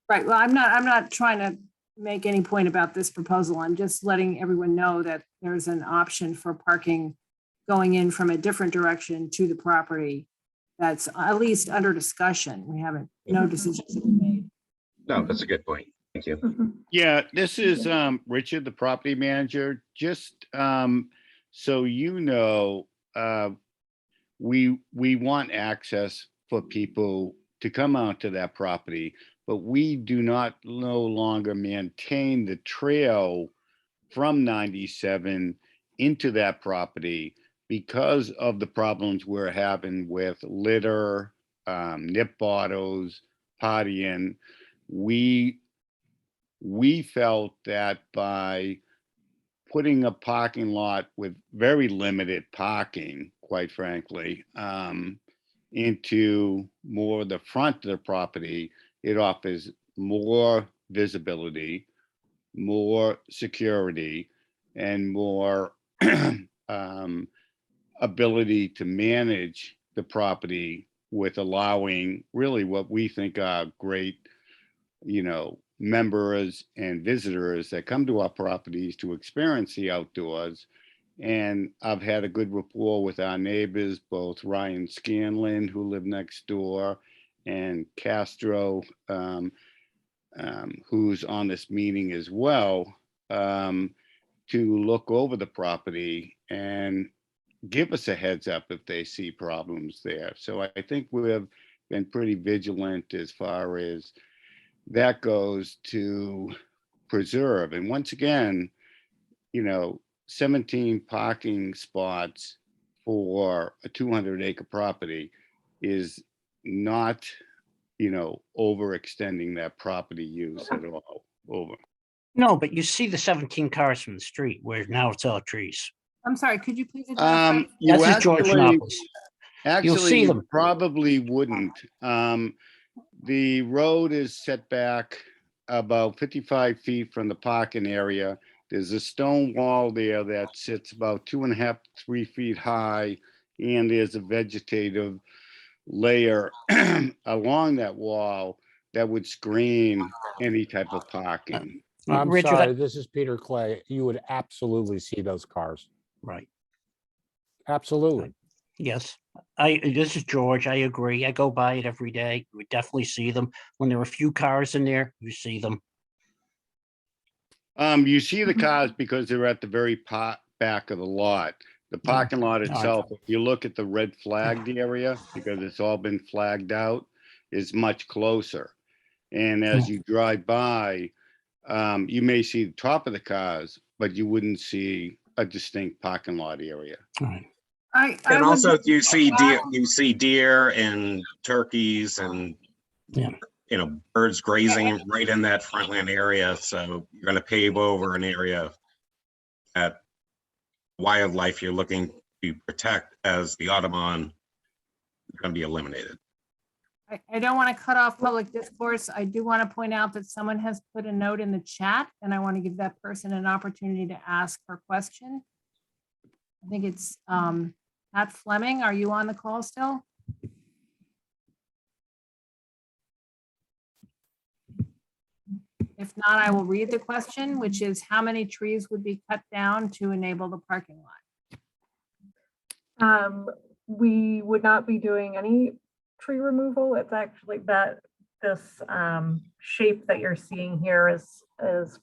A: Right. Well, I'm not trying to make any point about this proposal. I'm just letting everyone know that there's an option for parking going in from a different direction to the property. That's at least under discussion. No decisions have been made.
O: No, that's a good point. Thank you.
N: Yeah, this is Richard, the property manager. Just so you know, we want access for people to come out to that property, but we do not no longer maintain the trail from 97 into that property because of the problems we're having with litter, nip bottles, partying. We felt that by putting a parking lot with very limited parking, quite frankly, into more the front of the property, it offers more visibility, more security, and more ability to manage the property with allowing really what we think are great, members and visitors that come to our properties to experience the outdoors. And I've had a good rapport with our neighbors, both Ryan Scanlon, who live next door, and Castro, who's on this meeting as well, to look over the property and give us a heads up if they see problems there. So I think we've been pretty vigilant as far as that goes to preserve. And once again, 17 parking spots for a 200-acre property is not, overextending that property use at all. Over.
P: No, but you see the 17 cars from the street where now it's all trees.
A: I'm sorry, could you please identify?
N: You
P: That's George Nobles. You'll see
N: actually
P: them.
N: probably wouldn't. The road is set back about 55 feet from the parking area. There's a stone wall there that sits about 2.5, 3 feet high, and there's a vegetative layer along that wall that would screen any type of parking.
D: I'm
P: Richard,
D: sorry, this is Peter Clay. You would absolutely see those cars.
P: Right.
D: Absolutely.
P: Yes. This is George. I agree. I go by it every day. We definitely see them. When there are a few cars in there, you see them.
N: You see the cars because they're at the very back of the lot. The parking lot itself, if you look at the red flagged area, because it's all been flagged out, is much closer. And as you drive by, you may see the top of the cars, but you wouldn't see a distinct parking lot area.
O: And also you see deer and turkeys and birds grazing right in that frontland area. So you're going to pave over an area that wildlife you're looking to protect as the Audubon is going to be eliminated.
A: I don't want to cut off public discourse. I do want to point out that someone has put a note in the chat, and I want to give that person an opportunity to ask her question. I think it's Pat Fleming. Are you on the call still? If not, I will read the question, which is how many trees would be cut down to enable the parking lot?
M: We would not be doing any tree removal. It's actually this shape that you're seeing here is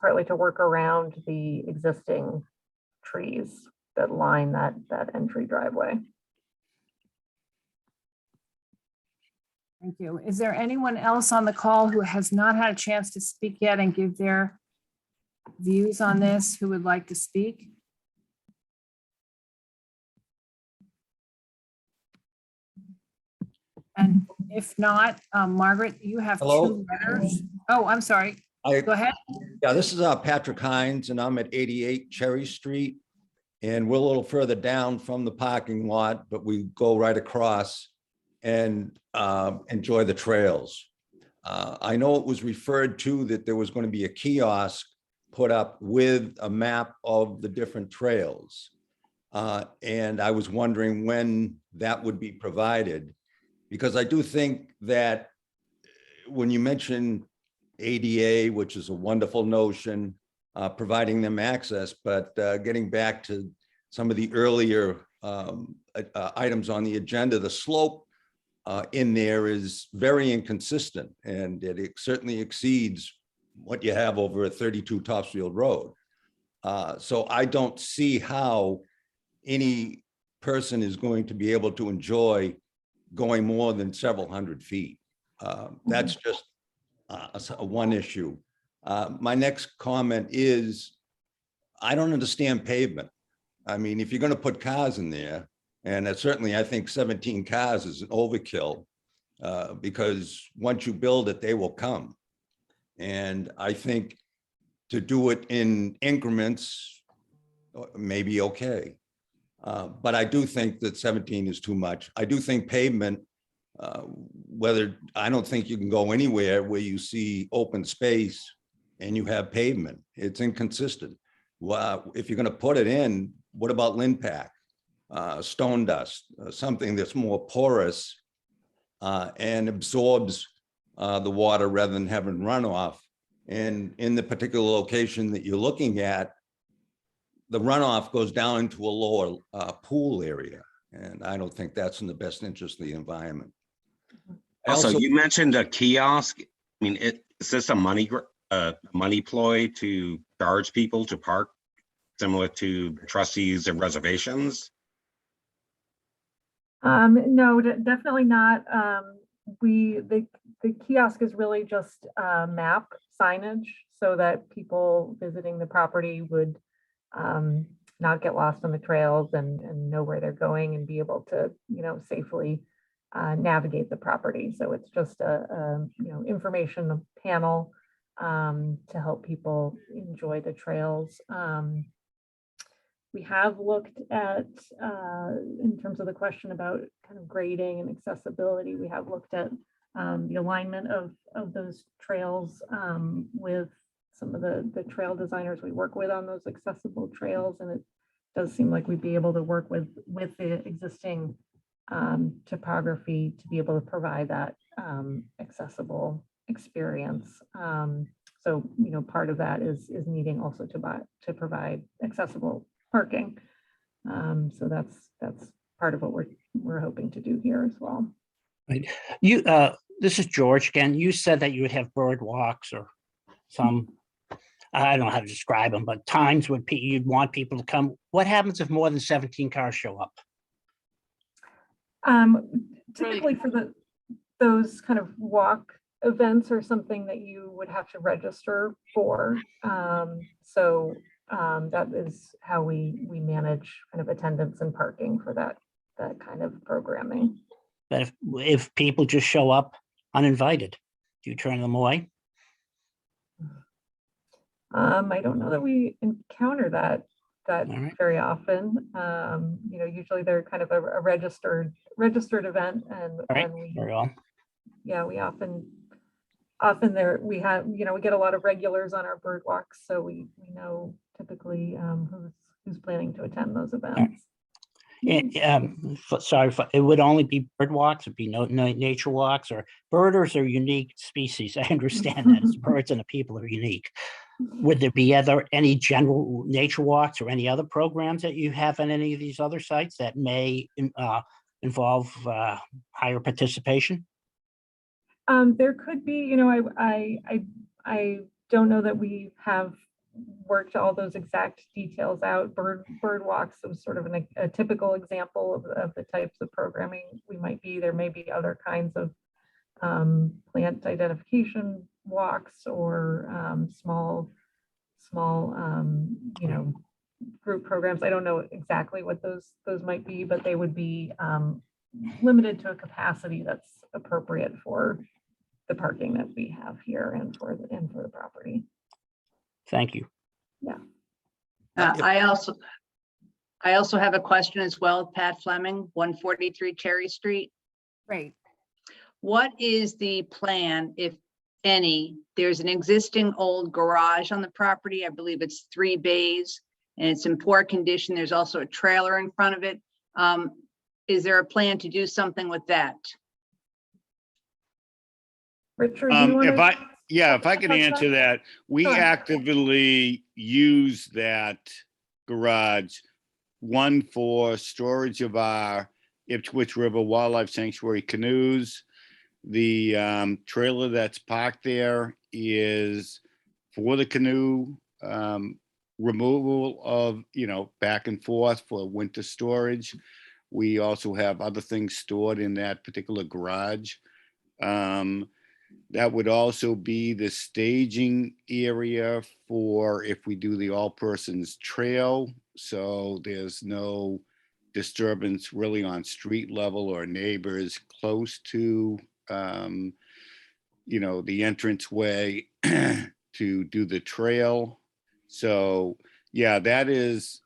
M: partly to work around the existing trees that line that entry driveway.
A: Thank you. Is there anyone else on the call who has not had a chance to speak yet and give their views on this who would like to speak? And if not, Margaret, you have
R: Hello?
A: 2 letters. Oh, I'm sorry. Go ahead.
R: Yeah, this is Patrick Hines, and I'm at 88 Cherry Street. And we're a little further down from the parking lot, but we go right across and enjoy the trails. I know it was referred to that there was going to be a kiosk put up with a map of the different trails. And I was wondering when that would be provided, because I do think that when you mention ADA, which is a wonderful notion, providing them access, but getting back to some of the earlier items on the agenda, the slope in there is very inconsistent, and it certainly exceeds what you have over at 32 Topsfield Road. So I don't see how any person is going to be able to enjoy going more than several hundred feet. That's just one issue. My next comment is, I don't understand pavement. I mean, if you're going to put cars in there, and certainly I think 17 cars is an overkill, because once you build it, they will come. And I think to do it in increments may be okay. But I do think that 17 is too much. I do think pavement, I don't think you can go anywhere where you see open space and you have pavement. It's inconsistent. Well, if you're going to put it in, what about Linpack, stone dust, something that's more porous and absorbs the water rather than having runoff? And in the particular location that you're looking at, the runoff goes down into a lower pool area. And I don't think that's in the best interest of the environment.
O: Also, you mentioned a kiosk. I mean, is this a money ploy to charge people to park, similar to trustees and reservations?
M: No, definitely not. The kiosk is really just map signage so that people visiting the property would not get lost on the trails and know where they're going and be able to, safely navigate the property. So it's just a information panel to help people enjoy the trails. We have looked at, in terms of the question about kind of grading and accessibility, we have looked at the alignment of those trails with some of the trail designers we work with on those accessible trails. And it does seem like we'd be able to work with the existing topography to be able to provide that accessible experience. So, part of that is needing also to provide accessible parking. So that's part of what we're hoping to do here as well.
P: Right. This is George again. You said that you would have bird walks or some, I don't know how to describe them, but times when you'd want people to come. What happens if more than 17 cars show up?
M: Typically for those kind of walk events are something that you would have to register for. So that is how we manage kind of attendance and parking for that kind of programming.
P: But if people just show up uninvited? Do you turn them away?
M: I don't know that we encounter that
P: All right.
M: very often. You know, usually they're kind of a registered event, and
P: All right,
M: we,
P: very well.
M: yeah, we often there we have, you know, we get a lot of regulars on our bird walks, so we know typically who's planning to attend those events.
P: It would only be bird walks, it'd be no nature walks, or birders are unique species. I understand that. It's birds and the people are unique. Would there be any general nature walks or any other programs that you have on any of these other sites that may involve higher participation?
M: There could be, you know, I don't know that we have worked all those exact details out. Bird walks was sort of a typical example of the types of programming we might be. There may be other kinds of plant identification walks or small you know, group programs. I don't know exactly what those might be, but they would be limited to a capacity that's appropriate for the parking that we have here and for the property.
P: Thank you.
M: Yeah.
S: I also have a question as well, Pat Fleming, 143 Cherry Street.
A: Great.
S: What is the plan, if any? There's an existing old garage on the property. I believe it's 3 bays and it's in poor condition. There's also a trailer in front of it. Is there a plan to do something with that?
M: Richard,
N: If I could answer that, we
M: Sure.
N: actively use that garage, one for storage of our Ipswich River Wildlife Sanctuary canoes. The trailer that's parked there is for the canoe removal of, you know, back and forth for winter storage. We also have other things stored in that particular garage. That would also be the staging area for if we do the all persons trail. So there's no disturbance really on street level or neighbors close to, you know, the entranceway to do the trail. So yeah, that is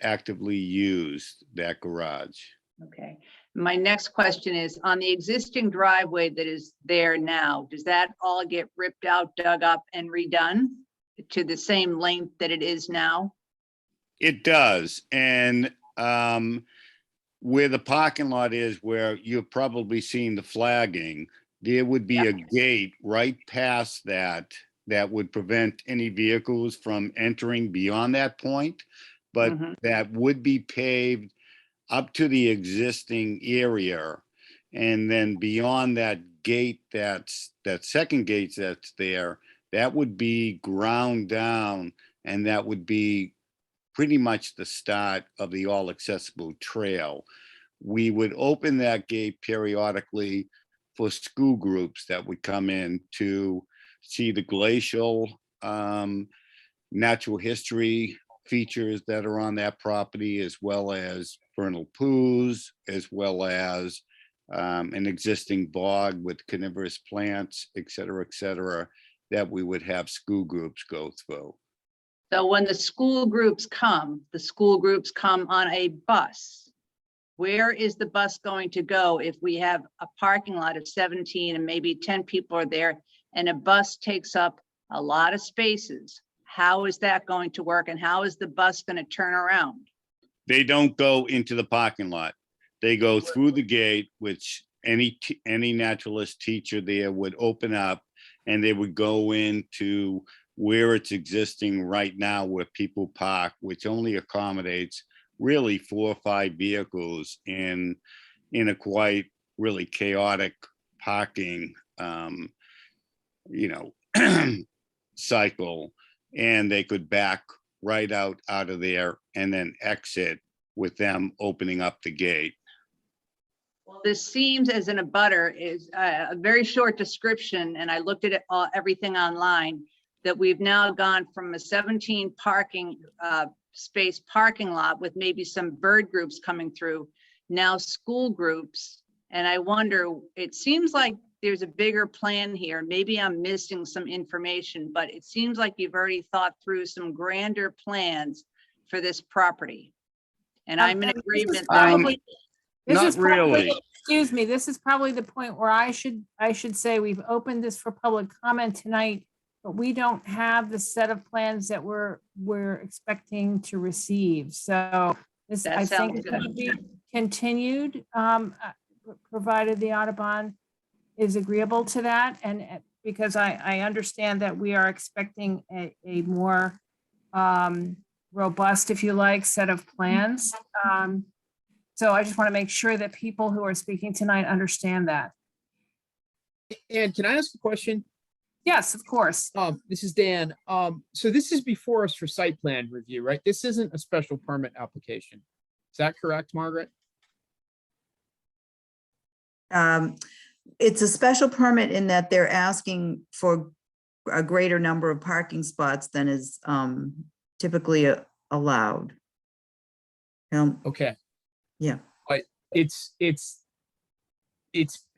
N: actively used, that garage.
S: Okay. My next question is on the existing driveway that is there now, does that all get ripped out, dug up and redone to the same length that it is now?
N: It does. And where the parking lot is, where you've probably seen the flagging, there would be a gate right past that would prevent any vehicles from entering beyond that point. But that would be paved up to the existing area. And then beyond that gate, that second gate that's there, that would be ground down, and that would be pretty much the start of the all accessible trail. We would open that gate periodically for school groups that would come in to see the glacial natural history features that are on that property, as well as vernal pools, as well as an existing bog with carnivorous plants, et cetera, that we would have school groups go through.
S: So when the school groups come on a bus. Where is the bus going to go if we have a parking lot of 17 and maybe 10 people are there and a bus takes up a lot of spaces? How is that going to work, and how is the bus going to turn around?
N: They don't go into the parking lot. They go through the gate, which any naturalist teacher there would open up, and they would go into where it's existing right now, where people park, which only accommodates really 4 or 5 vehicles in a quite really chaotic parking, you know, cycle. And they could back right out of there and then exit with them opening up the gate.
S: Well, this seems, as an abutter, is a very short description, and I looked at it everything online, that we've now gone from a 17 parking space parking lot with maybe some bird groups coming through, now school groups And I wonder, it seems like there's a bigger plan here. Maybe I'm missing some information, but it seems like you've already thought through some grander plans for this property. And I'm in
A: And this is
S: agreement.
A: probably- this
N: Not
A: is probably-
N: really.
A: Excuse me, this is probably the point where I should say we've opened this for public comment tonight, but we don't have the set of plans that we're expecting to receive. So this,
S: That
A: I
S: sounds
A: think,
S: good.
A: will be continued, provided the Audubon is agreeable to that. And because I understand that we are expecting a more robust, if you like, set of plans. So I just want to make sure that people who are speaking tonight understand that.
F: And can I ask a question?
A: Yes, of course.
F: This is Dan. So this is before us for site plan review, right? This isn't a special permit application. Is that correct, Margaret?
B: It's a special permit in that they're asking for a greater number of parking spots than is typically allowed.
F: Okay.
B: Yeah.
F: But it's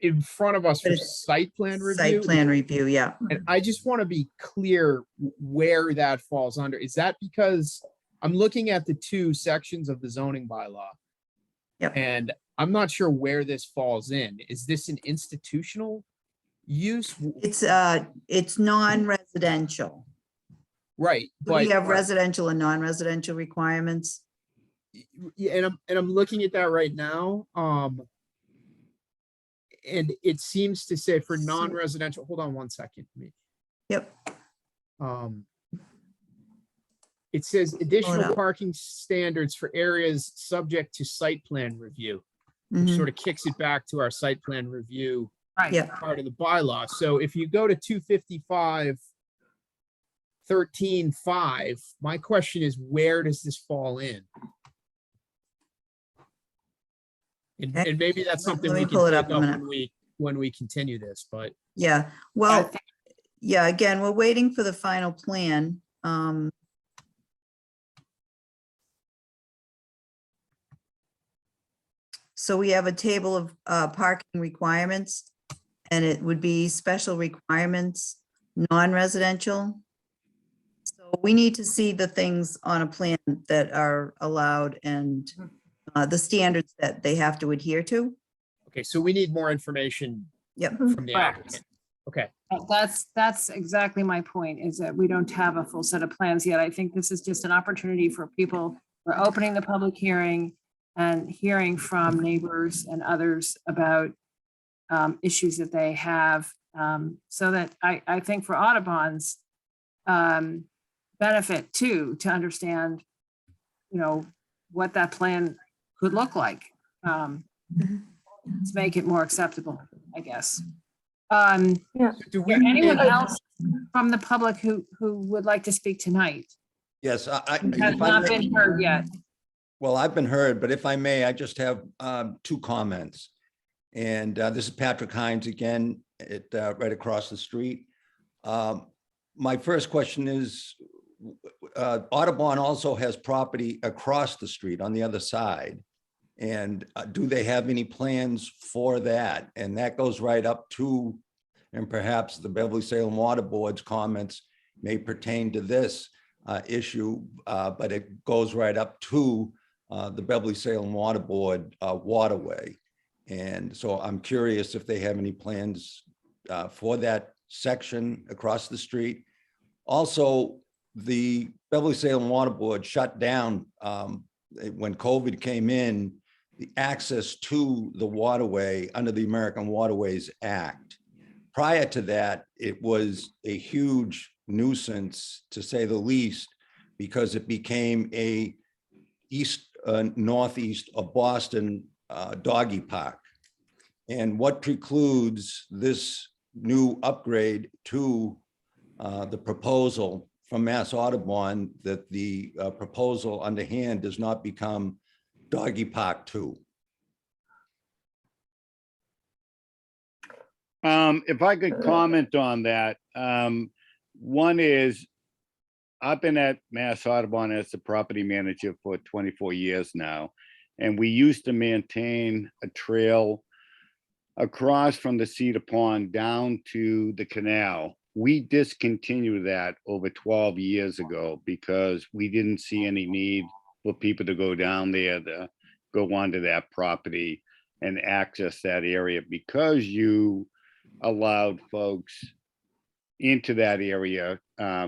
F: in front of us
B: But
F: for
B: it's
F: site plan review.
B: Site plan review, yeah.
F: And I just want to be clear where that falls under. Is that because I'm looking at the two sections of the zoning bylaw?
B: Yep.
F: And I'm not sure where this falls in. Is this an institutional use?
B: It's non-residential.
F: Right,
B: We
F: but
B: have residential and non-residential requirements.
F: yeah, and I'm looking at that right now. And it seems to say for non-residential, hold on one second.
B: Yep.
F: It says additional
B: up.
F: parking standards for areas subject to site plan review, which
B: Mhm.
F: sort of kicks it back to our site plan review
A: Right.
B: Yep.
F: part of the bylaw. So if you go to 255.13.5, my question is, where does this fall in? And maybe that's something
B: Let
F: we
B: me
F: can
B: pull it
F: take
B: up a
F: up
B: minute.
F: when we continue this, but
B: Yeah, well, yeah, again, we're waiting for the final plan. So we have a table of parking requirements, and it would be special requirements, non-residential. So we need to see the things on a plan that are allowed and the standards that they have to adhere to.
F: okay, so we need more information
B: Yep.
F: from the
A: Correct.
F: applicant. Okay,
A: That's exactly my point, is that we don't have a full set of plans yet. I think this is just an opportunity for people. We're opening the public hearing and hearing from neighbors and others about issues that they have. So that I think for Audubon's benefit too, to understand, what that plan could look like. To make it more acceptable, I guess.
M: Yeah.
F: do
A: Is
F: we?
A: there anyone else from the public who would like to speak tonight?
R: Yes,
A: Has
R: if I
A: not
R: may-
A: been heard yet.
R: Well, I've been heard, but if I may, I just have two comments. And this is Patrick Hines again, right across the street. My first question is, Audubon also has property across the street on the other side. And do they have any plans for that? And that goes right up to, and perhaps the Beverly Salem Water Board's comments may pertain to this issue, but it goes right up to the Beverly Salem Water Board waterway. And so I'm curious if they have any plans for that section across the street. Also, the Beverly Salem Water Board shut down when COVID came in, the access to the waterway under the American Waterways Act. Prior to that, it was a huge nuisance, to say the least, because it became a northeast of Boston doggy park. And what precludes this new upgrade to the proposal from Mass Audubon, that the proposal underhand does not become doggy park 2?
N: If I could comment on that, one is, I've been at Mass Audubon as the property manager for 24 years now, and we used to maintain a trail across from the Cedar Pond down to the canal. We discontinued that over 12 years ago because we didn't see any need for people to go down there to go onto that property and access that area, because you allowed folks into that area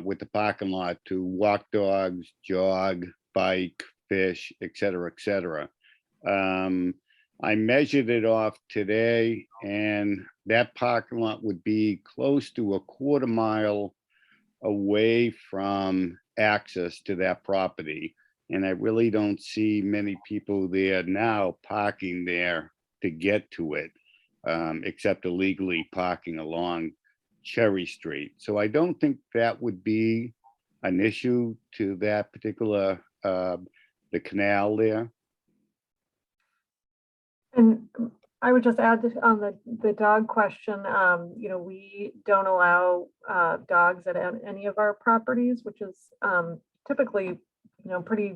N: with the parking lot to walk dogs, jog, bike, fish, et cetera, et cetera. I measured it off today, and that parking lot would be close to a quarter mile away from access to that property. And I really don't see many people there now parking there to get to it, except illegally parking along Cherry Street. So I don't think that would be an issue to that particular, the canal there.
M: And I would just add on the dog question, you know, we don't allow dogs at any of our properties, which is typically, you know, pretty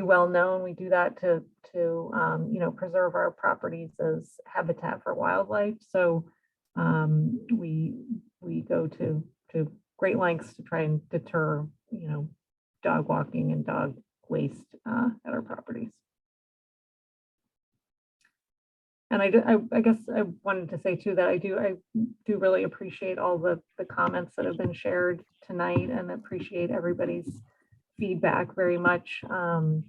M: well known. We do that to you know, preserve our properties as habitat for wildlife. So we go to great lengths to try and deter, you know, dog walking and dog waste at our properties. And I guess I wanted to say too that I do really appreciate all the comments that have been shared tonight, and appreciate everybody's feedback very much. And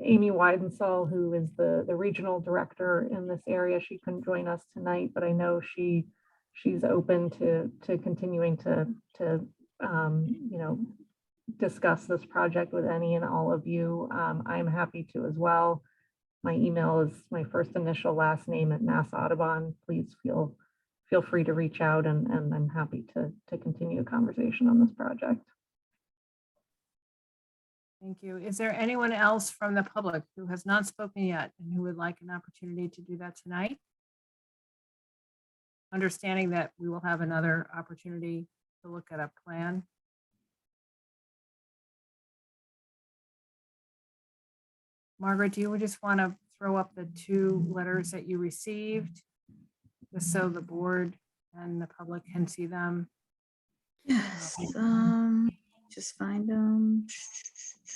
M: Amy Weidensall, who is the regional director in this area, she couldn't join us tonight, but I know she's open to continuing to you know, discuss this project with any and all of you. I'm happy to as well. My email is my first initial last name at Mass Audubon. Please feel free to reach out, and I'm happy to continue a conversation on this project.
A: Thank you. Is there anyone else from the public who has not spoken yet and who would like an opportunity to do that tonight? Understanding that we will have another opportunity to look at a plan. Margaret, do you just want to throw up the 2 letters that you received, just so the board and the public can see them?
B: Yes, just find them.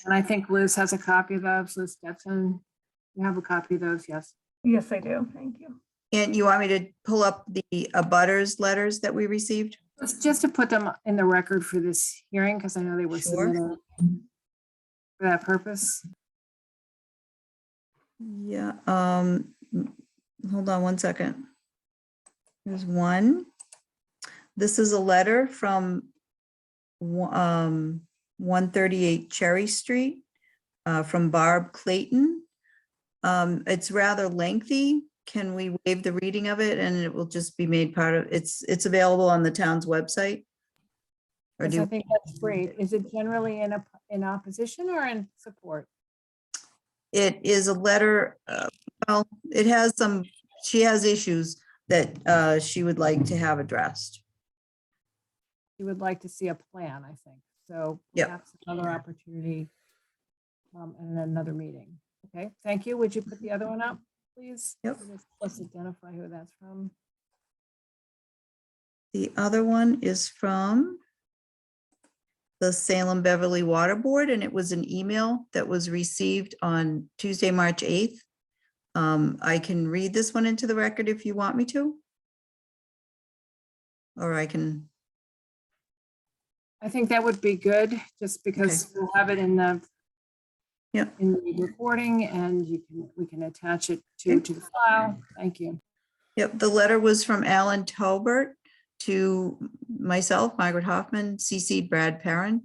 A: And I think Liz has a copy of those. Liz Stetson, you have a copy of those? Yes.
M: Yes, I do. Thank you.
B: And you want me to pull up the abutters letters that we received?
A: It's just to put them in the record for this hearing, because I know they were
B: Sure.
A: submitted for that purpose.
B: Yeah, hold on one second. There's one. This is a letter from 138 Cherry Street from Barb Clayton. It's rather lengthy. Can we waive the reading of it, and it will just be made part of, it's available on the town's website? Or
A: Yes,
B: do
A: I think that's great. Is it generally in opposition or in support?
B: it is a letter, well, it has some, she has issues that she would like to have addressed.
A: You would like to see a plan, I think. So
B: Yep.
A: perhaps another opportunity and another meeting. Okay, thank you. Would you put the other one up, please?
B: Yep.
A: Let's identify who that's from.
B: The other one is from the Salem Beverly Water Board, and it was an email that was received on Tuesday, March 8th. I can read this one into the record if you want me to. Or I can.
A: I think that would be good, just because we'll have it in the in the recording, and we can attach it to the file. Thank you.
B: Yep, the letter was from Alan Tolbert to myself, Margaret Hoffman, CC'd Brad Perrin.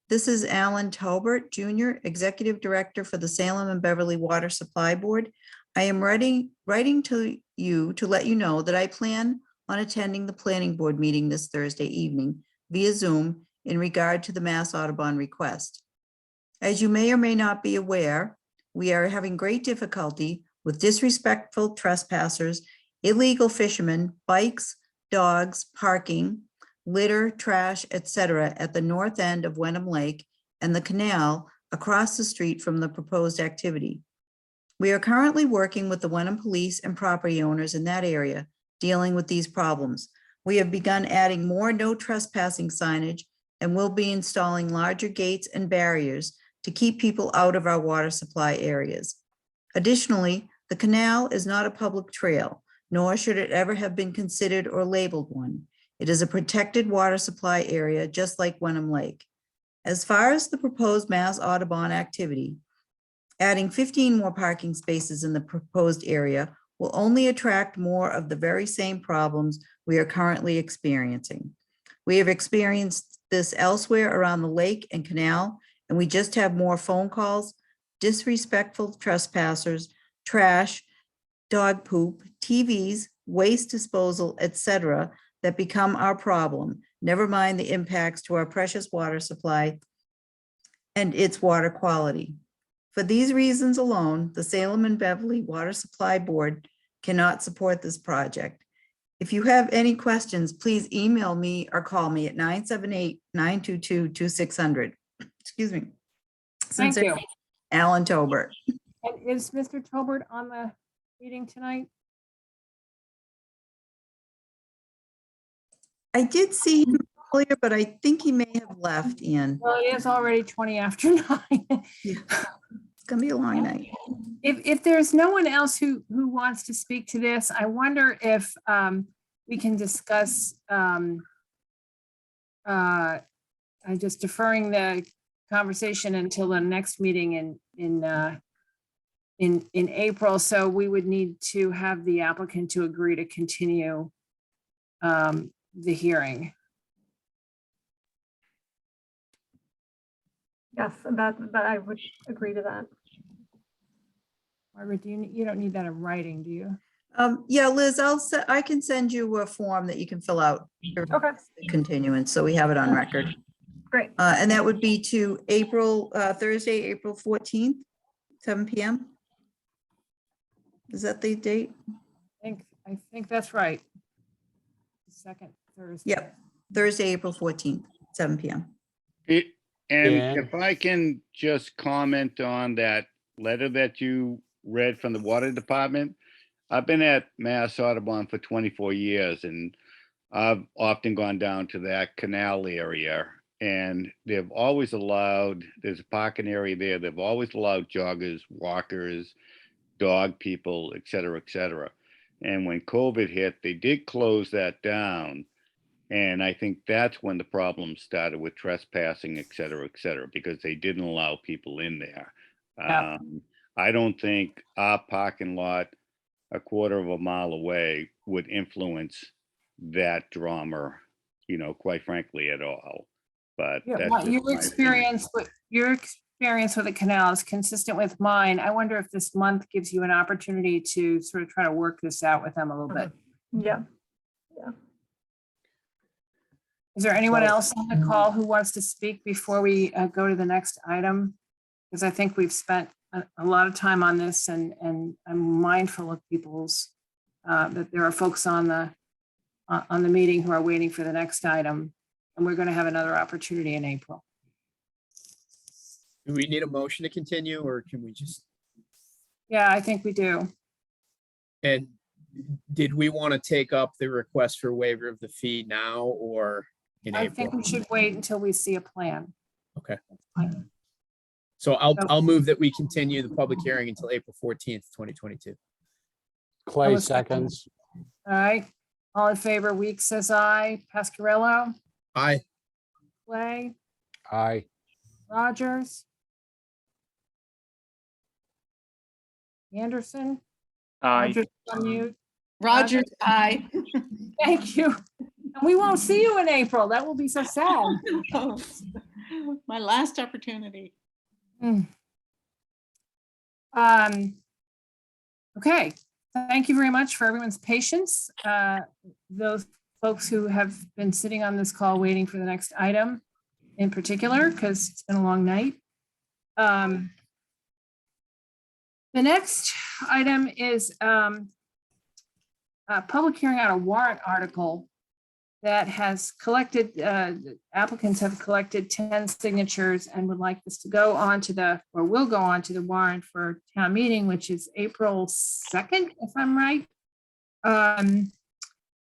B: This is Alan Tolbert Jr., Executive Director for the Salem and Beverly Water Supply Board. I am writing to you to let you know that I plan on attending the planning board meeting this Thursday evening via Zoom in regard to the Mass Audubon request. As you may or may not be aware, we are having great difficulty with disrespectful trespassers, illegal fishermen, bikes, dogs, parking, litter, trash, etc. at the north end of Wenham Lake and the canal across the street from the proposed activity. We are currently working with the Wenham Police and property owners in that area dealing with these problems. We have begun adding more no trespassing signage and will be installing larger gates and barriers to keep people out of our water supply areas. Additionally, the canal is not a public trail, nor should it ever have been considered or labeled one. It is a protected water supply area, just like Wenham Lake. As far as the proposed Mass Audubon activity, adding 15 more parking spaces in the proposed area will only attract more of the very same problems we are currently experiencing. We have experienced this elsewhere around the lake and canal, and we just have more phone calls, disrespectful trespassers, trash, dog poop, TVs, waste disposal, etc., that become our problem, never mind the impacts to our precious water supply and its water quality. For these reasons alone, the Salem and Beverly Water Supply Board cannot support this project. If you have any questions, please email me or call me at 978-922-2600. Excuse me.
A: Thank you.
B: Sincerely, Alan Tobert.
A: And is Mr. Tolbert on the meeting tonight?
B: I did see him earlier, but I think he may have left, Ian.
A: Well, it is already 20 after 9.
B: It's gonna be a long night.
A: If there's no one else who wants to speak to this, I wonder if we can discuss, I'm just deferring the conversation until the next meeting in April. So we would need to have the applicant to agree to continue the hearing.
M: Yes, that I would agree to that.
A: Margaret, you don't need that in writing, do you?
B: Yeah, Liz, I can send you a form that you can fill out.
M: Okay.
B: Continuance, so we have it on record.
M: Great.
B: And that would be to Thursday, April 14th, 7 p.m. Is that the date?
A: I think that's right. Second Thursday.
B: Yep, Thursday, April 14th, 7 p.m.
N: And
D: Dan?
N: if I can just comment on that letter that you read from the water department. I've been at Mass Audubon for 24 years, and I've often gone down to that canal area, and they've always allowed, there's a parking area there, they've always allowed joggers, walkers, dog people, et cetera, et cetera. And when COVID hit, they did close that down. And I think that's when the problem started with trespassing, et cetera, because they didn't allow people in there.
A: Yeah.
N: I don't think our parking lot a quarter of a mile away would influence that drama, quite frankly, at all. But
A: Yeah,
N: that's
A: well,
N: just
A: your
N: my
A: experience with the canal is consistent with mine. I wonder if this month gives you an opportunity to sort of try to work this out with them a little bit.
M: Yeah.
A: Is there anyone else on the call who wants to speak before we go to the next item? Because I think we've spent a lot of time on this, and I'm mindful of people's that there are folks on the meeting who are waiting for the next item, and we're going to have another opportunity in April.
F: Do we need a motion to continue, or can we just,
A: Yeah, I think we do.
F: and did we want to take up the request for waiver of the fee now or in
A: I
F: April?
A: think we should wait until we see a plan.
F: Okay. So I'll move that we continue the public hearing until April 14th, 2022.
D: Clay seconds.
A: All right, all in favor, Weeks says aye. Pascarello,
F: Aye.
A: Clay,
D: Aye.
A: Rogers, Anderson.
J: Aye.
A: Rogers on mute.
E: Rogers, aye.
A: Thank you. And we won't see you in April. That will be so sad.
E: My last opportunity.
A: Okay, thank you very much for everyone's patience. Those folks who have been sitting on this call waiting for the next item in particular, because it's been a long night. The next item is a public hearing on a warrant article that has collected, applicants have collected 10 signatures and would like this to go on to the, or will go on to the warrant for town meeting, which is April 2nd, if I'm right.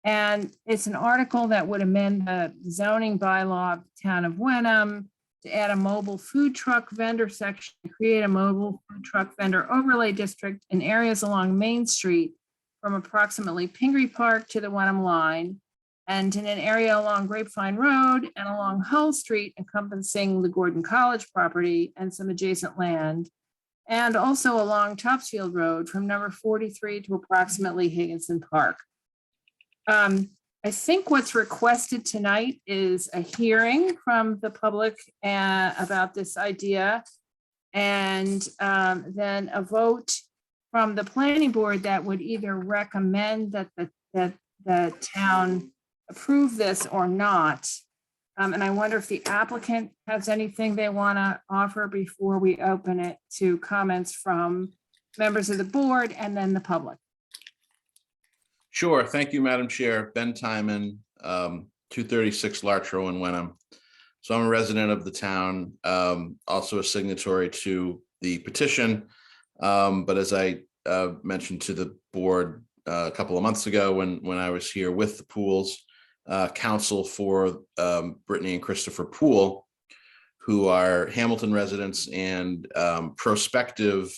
A: And it's an article that would amend the zoning bylaw of the town of Wenham to add a mobile food truck vendor section, create a mobile food truck vendor overlay district in areas along Main Street from approximately Pingree Park to the Wenham line, and in an area along Grapevine Road and along Hull Street encompassing the Gordon College property and some adjacent land, and also along Topsfield Road from number 43 to approximately Higginson Park. I think what's requested tonight is a hearing from the public about this idea, and then a vote from the planning board that would either recommend that the town approve this or not. And I wonder if the applicant has anything they want to offer before we open it to comments from members of the board and then the public.
T: Sure. Thank you, Madam Chair. Ben Timon, 236 Larch Row in Wenham. So I'm a resident of the town, also a signatory to the petition. But as I mentioned to the board a couple of months ago when I was here with the Pools, counsel for Brittany and Christopher Poole, who are Hamilton residents and prospective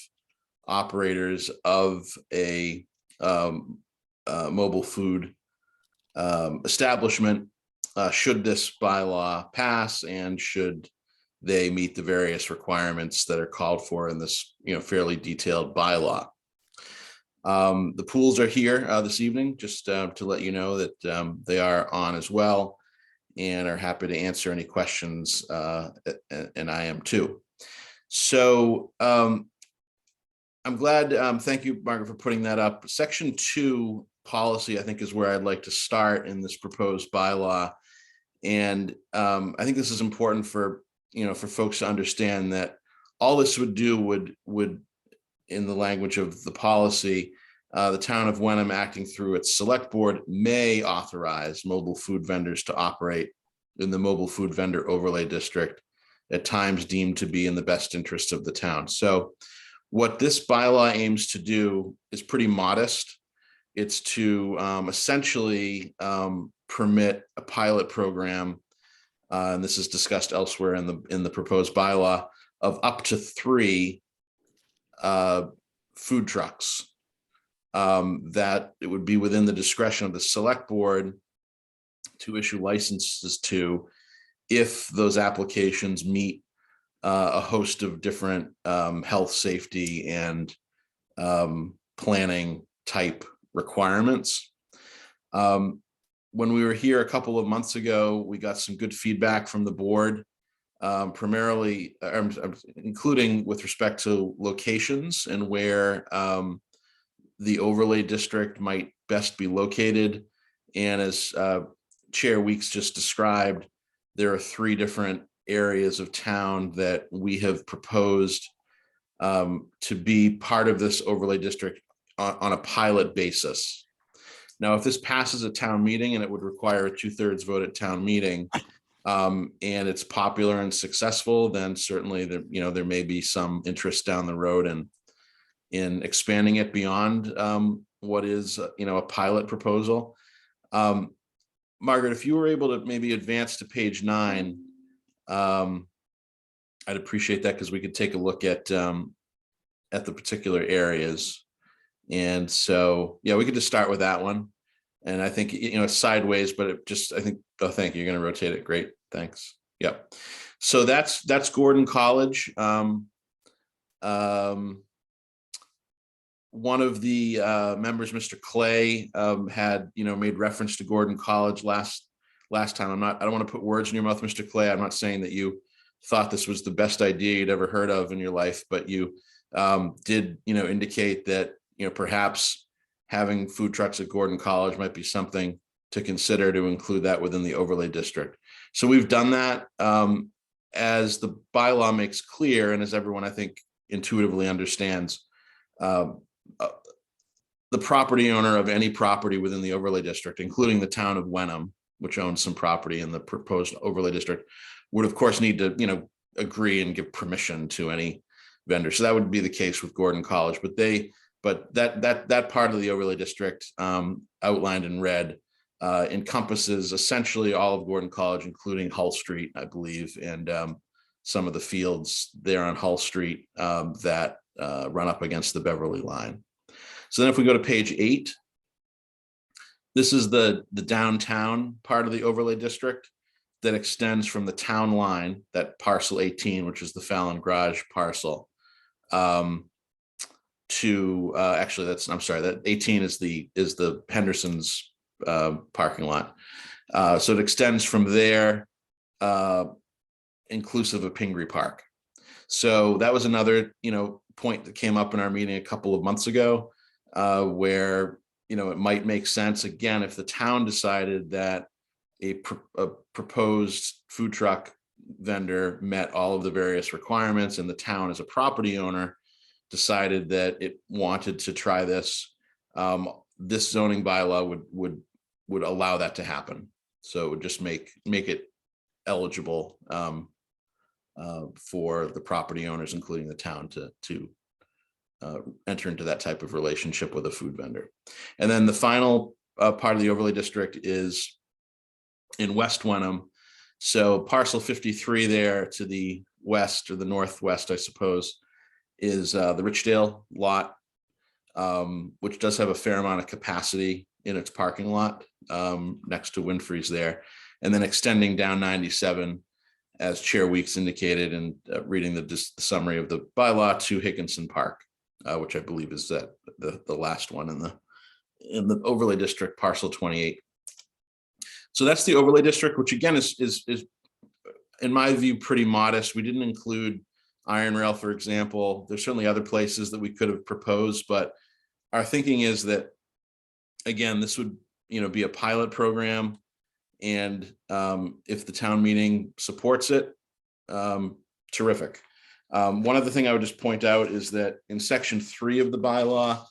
T: operators of a mobile food establishment, should this bylaw pass and should they meet the various requirements that are called for in this, fairly detailed bylaw. The Pools are here this evening, just to let you know that they are on as well and are happy to answer any questions, and I am too. So I'm glad, thank you, Margaret, for putting that up. Section 2 policy, I think, is where I'd like to start in this proposed bylaw. And I think this is important for, for folks to understand that all this would do would, in the language of the policy, the town of Wenham, acting through its select board, may authorize mobile food vendors to operate in the mobile food vendor overlay district at times deemed to be in the best interest of the town. So what this bylaw aims to do is pretty modest. It's to essentially permit a pilot program, and this is discussed elsewhere in the proposed bylaw, of up to 3 food trucks, that it would be within the discretion of the select board to issue licenses to, if those applications meet a host of different health, safety, and planning type requirements. When we were here a couple of months ago, we got some good feedback from the board, primarily, including with respect to locations and where the overlay district might best be located. And as Chair Weeks just described, there are 3 different areas of town that we have proposed to be part of this overlay district on a pilot basis. Now, if this passes a town meeting, and it would require a 2/3 vote at town meeting, and it's popular and successful, then certainly there may be some interest down the road in expanding it beyond what is a pilot proposal. Margaret, if you were able to maybe advance to page 9, I'd appreciate that, because we could take a look at the particular areas. And so, yeah, we could just start with that one. And I think, it's sideways, but it just, I think, oh, thank you. You're going to rotate it. Great. Thanks. Yep. So that's Gordon College. One of the members, Mr. Clay, had, made reference to Gordon College last time. I don't want to put words in your mouth, Mr. Clay. I'm not saying that you thought this was the best idea you'd ever heard of in your life, but you did, indicate that, perhaps having food trucks at Gordon College might be something to consider, to include that within the overlay district. So we've done that, as the bylaw makes clear, and as everyone, I think, intuitively understands. The property owner of any property within the overlay district, including the town of Wenham, which owns some property in the proposed overlay district, would of course need to, agree and give permission to any vendor. So that would be the case with Gordon College, but that part of the overlay district outlined in red encompasses essentially all of Gordon College, including Hull Street, I believe, and some of the fields there on Hull Street that run up against the Beverly line. So then if we go to page 8, this is the downtown part of the overlay district that extends from the town line, that parcel 18, which is the Fallon Garage parcel, to actually that 18 is the Henderson's parking lot. So it extends from there, inclusive of Pingree Park. So that was another point that came up in our meeting a couple of months ago, where it might make sense, again, if the town decided that a proposed food truck vendor met all of the various requirements, and the town as a property owner decided that it wanted to try this, this zoning bylaw would allow that to happen. So it would just make it eligible for the property owners, including the town, to enter into that type of relationship with a food vendor. And then the final part of the overlay district is in West Wenham. So parcel 53 there to the west, or the northwest, I suppose, is the Richdale lot, which does have a fair amount of capacity in its parking lot next to Winfrey's there. And then extending down 97, as Chair Weeks indicated, and reading the summary of the bylaw, to Higginson Park, which I believe is the last one in the overlay district, parcel 28. So that's the overlay district, which again is in my view pretty modest. We didn't include Iron Rail, for example. There's certainly other places that we could have proposed, but our thinking is that, again, this would be a pilot program, and if the town meeting supports it, terrific. One other thing I would just point out is that in section 3 of the bylaw,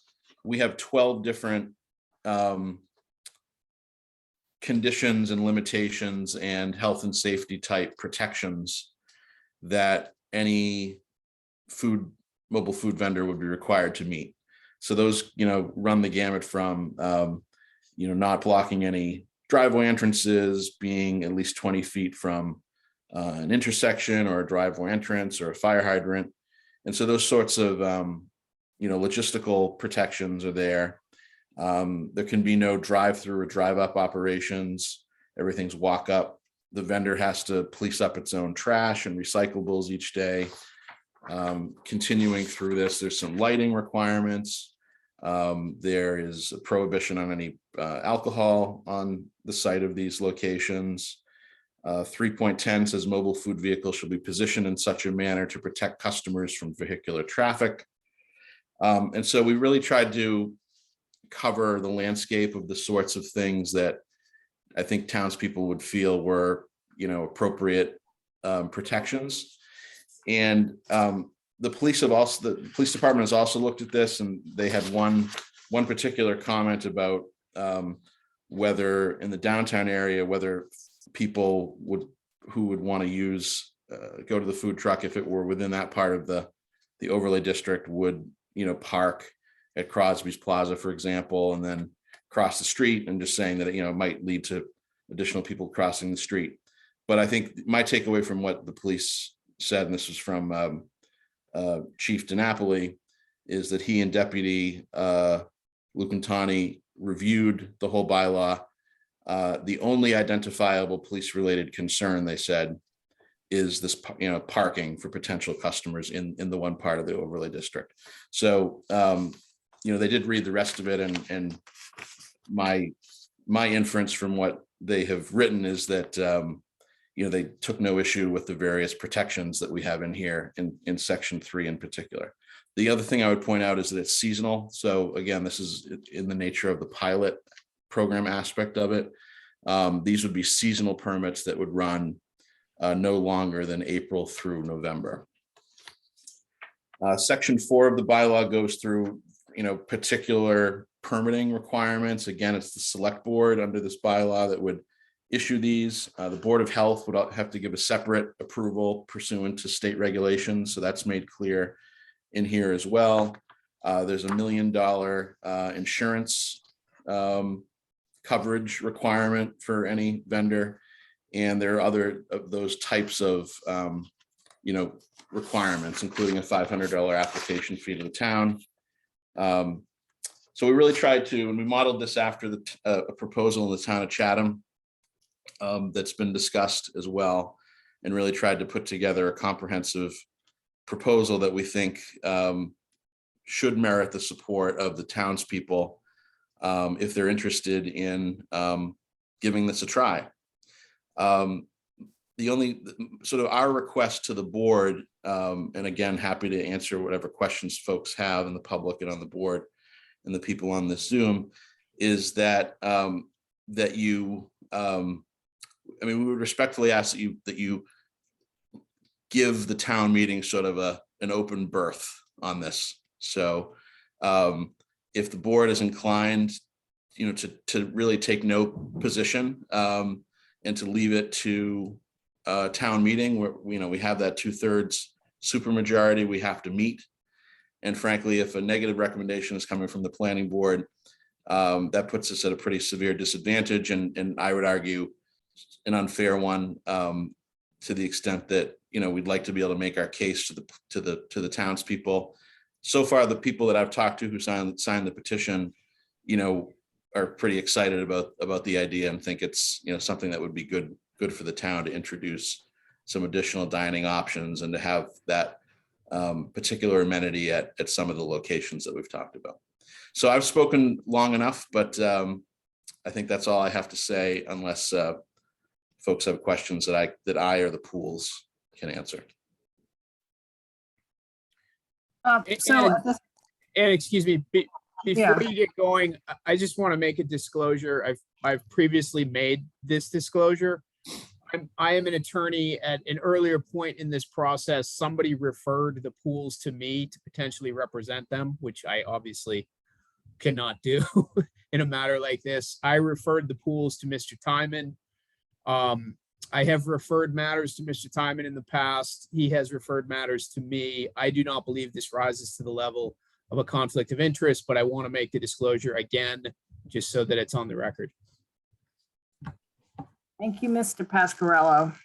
T: we have 12 different conditions and limitations and health and safety type protections that any mobile food vendor would be required to meet. So those, run the gamut from, not blocking any driveway entrances, being at least 20 feet from an intersection or a driveway entrance or a fire hydrant. And so those sorts of, logistical protections are there. There can be no drive-through or drive-up operations. Everything's walk up. The vendor has to police up its own trash and recyclables each day. Continuing through this, there's some lighting requirements. There is a prohibition on any alcohol on the site of these locations. 3.10 says mobile food vehicles shall be positioned in such a manner to protect customers from vehicular traffic. And so we really tried to cover the landscape of the sorts of things that I think townspeople would feel were, appropriate protections. And the police department has also looked at this, and they had one particular comment about whether in the downtown area, whether people who would want to go to the food truck, if it were within that part of the overlay district, would park at Crosby's Plaza, for example, and then cross the street, and just saying that it might lead to additional people crossing the street. But I think my takeaway from what the police said, and this was from Chief DiNapoli, is that he and Deputy Lucantani reviewed the whole bylaw. The only identifiable police-related concern, they said, is this, parking for potential customers in the one part of the overlay district. So, they did read the rest of it, and my inference from what they have written is that, they took no issue with the various protections that we have in here in section 3 in particular. The other thing I would point out is that it's seasonal. So again, this is in the nature of the pilot program aspect of it. These would be seasonal permits that would run no longer than April through November. Section 4 of the bylaw goes through, particular permitting requirements. Again, it's the select board under this bylaw that would issue these. The Board of Health would have to give a separate approval pursuant to state regulations, so that's made clear in here as well. There's $1 million insurance coverage requirement for any vendor, and there are other of those types of requirements, including a $500 application fee to the town. So we really tried to, and we modeled this after a proposal in the town of Chatham that's been discussed as well, and really tried to put together a comprehensive proposal that we think should merit the support of the townspeople if they're interested in giving this a try. The only sort of our request to the board, and again, happy to answer whatever questions folks have in the public and on the board and the people on this Zoom, is that that you, I mean, we would respectfully ask that you give the town meeting sort of an open berth on this. So if the board is inclined, to really take no position and to leave it to town meeting where, we have that 2/3 supermajority we have to meet. And frankly, if a negative recommendation is coming from the planning board, that puts us at a pretty severe disadvantage, and I would argue an unfair one, to the extent that we'd like to be able to make our case to the townspeople. So far, the people that I've talked to who signed the petition, are pretty excited about the idea and think it's something that would be good for the town to introduce some additional dining options and to have that particular amenity at some of the locations that we've talked about. So I've spoken long enough, but I think that's all I have to say, unless folks have questions that I or the pools can answer.
F: And excuse me, before
A: Yeah.
F: you get going, I just want to make a disclosure. I've previously made this disclosure. I am an attorney. At an earlier point in this process, somebody referred the pools to me to potentially represent them, which I obviously cannot do in a matter like this. I referred the pools to Mr. Timon. I have referred matters to Mr. Timon in the past. He has referred matters to me. I do not believe this rises to the level of a conflict of interest, but I want to make the disclosure again, just so that it's on the record.
A: Thank you, Mr. Pasquarello.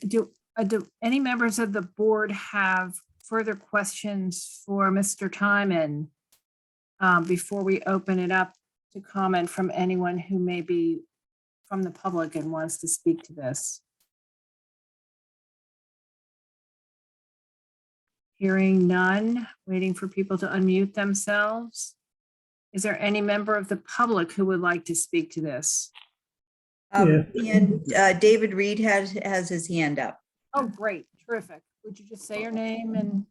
A: Do any members of the board have further questions for Mr. Timon before we open it up to comment from anyone who may be from the public and wants to speak to this? Hearing none, waiting for people to unmute themselves. Is there any member of the public who would like to speak to this?
B: And David Reed has his hand up.
A: Oh, great, terrific. Would you just say your name and?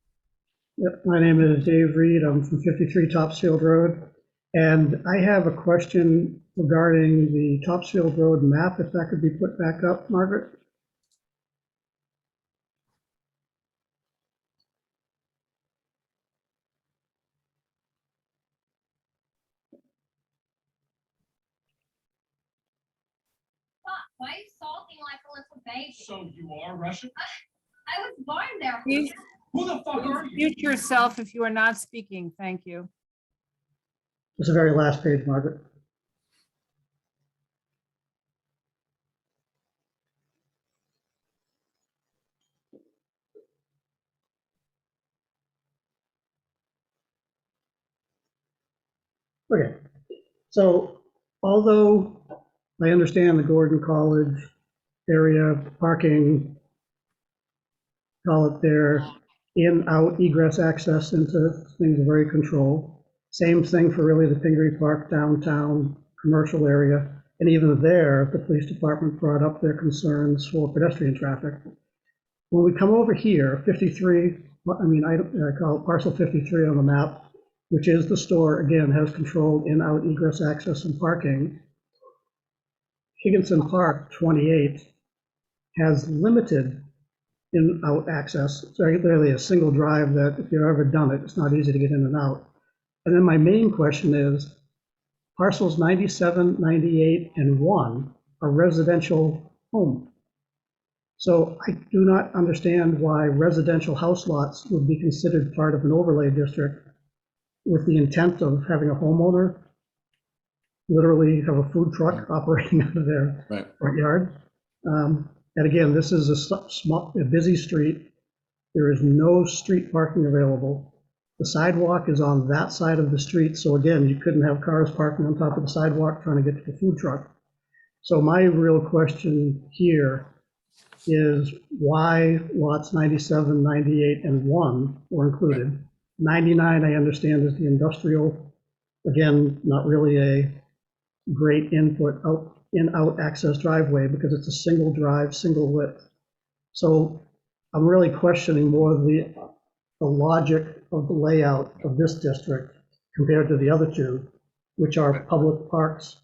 L: Yep, my name is Dave Reed. I'm from 53 Topsfield Road. And I have a question regarding the Topsfield Road map, if that could be put back up, Margaret.
U: Why are you salting like a little baby?
V: So you are Russian?
U: I was born there.
A: Please,
V: Who the fuck are you?
A: mute yourself if you are not speaking. Thank you.
L: It's the very last page, Margaret. Okay, so although I understand the Gordon College area parking, call it their in-out egress access into things are very controlled. Same thing for really the Pingree Park downtown commercial area. And even there, the police department brought up their concerns for pedestrian traffic. When we come over here, 53, I call it parcel 53 on the map, which is the store, again, has controlled in-out egress access and parking. Higginson Park 28 has limited in-out access. It's really a single drive that if you've ever done it, it's not easy to get in and out. And then my main question is, parcels 97, 98, and 1 a residential home. So I do not understand why residential house lots would be considered part of an overlay district with the intent of having a homeowner literally have a food truck operating out of their front yard. And again, this is a busy street. There is no street parking available. The sidewalk is on that side of the street. So again, you couldn't have cars parking on top of the sidewalk trying to get to the food truck. So my real question here is why lots 97, 98, and 1 were included. 99, I understand, is the industrial. Again, not really a great input in-out access driveway because it's a single drive, single width. So I'm really questioning more of the logic of the layout of this district compared to the other two, which are public parks,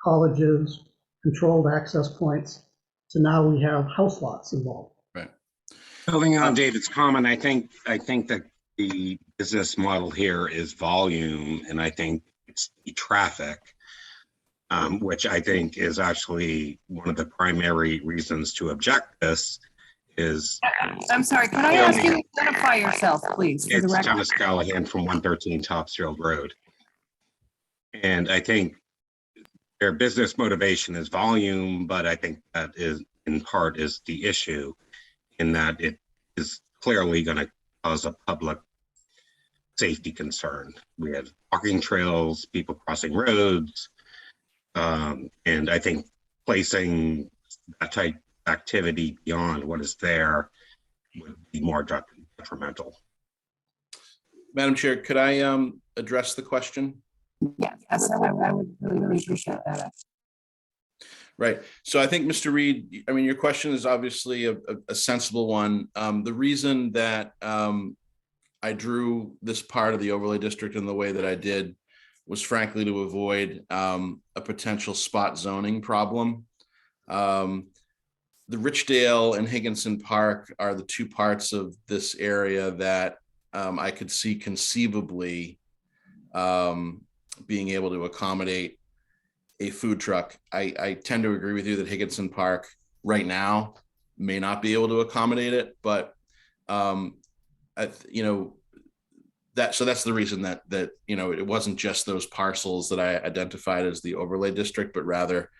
L: colleges, controlled access points. So now we have house lots involved.
O: Right. Building on David's comment, I think that the business model here is volume, and I think it's the traffic, which I think is actually one of the primary reasons to object this is.
A: I'm sorry, can I ask you to identify yourself, please? For the
O: It's
A: record?
O: Thomas Callahan from 113 Topsfield Road. And I think their business motivation is volume, but I think that is in part is the issue in that it is clearly going to cause a public safety concern. We have walking trails, people crossing roads, and I think placing that type of activity beyond what is there would be more detrimental.
T: Madam Chair, could I address the question?
A: Yes, I would really appreciate that.
T: Right. So I think, Mr. Reed, I mean, your question is obviously a sensible one. The reason that I drew this part of the overlay district in the way that I did was frankly to avoid a potential spot zoning problem. The Richdale and Higginson Park are the two parts of this area that I could see conceivably being able to accommodate a food truck. I tend to agree with you that Higginson Park right now may not be able to accommodate it, but so that's the reason that it wasn't just those parcels that I identified as the overlay district, but rather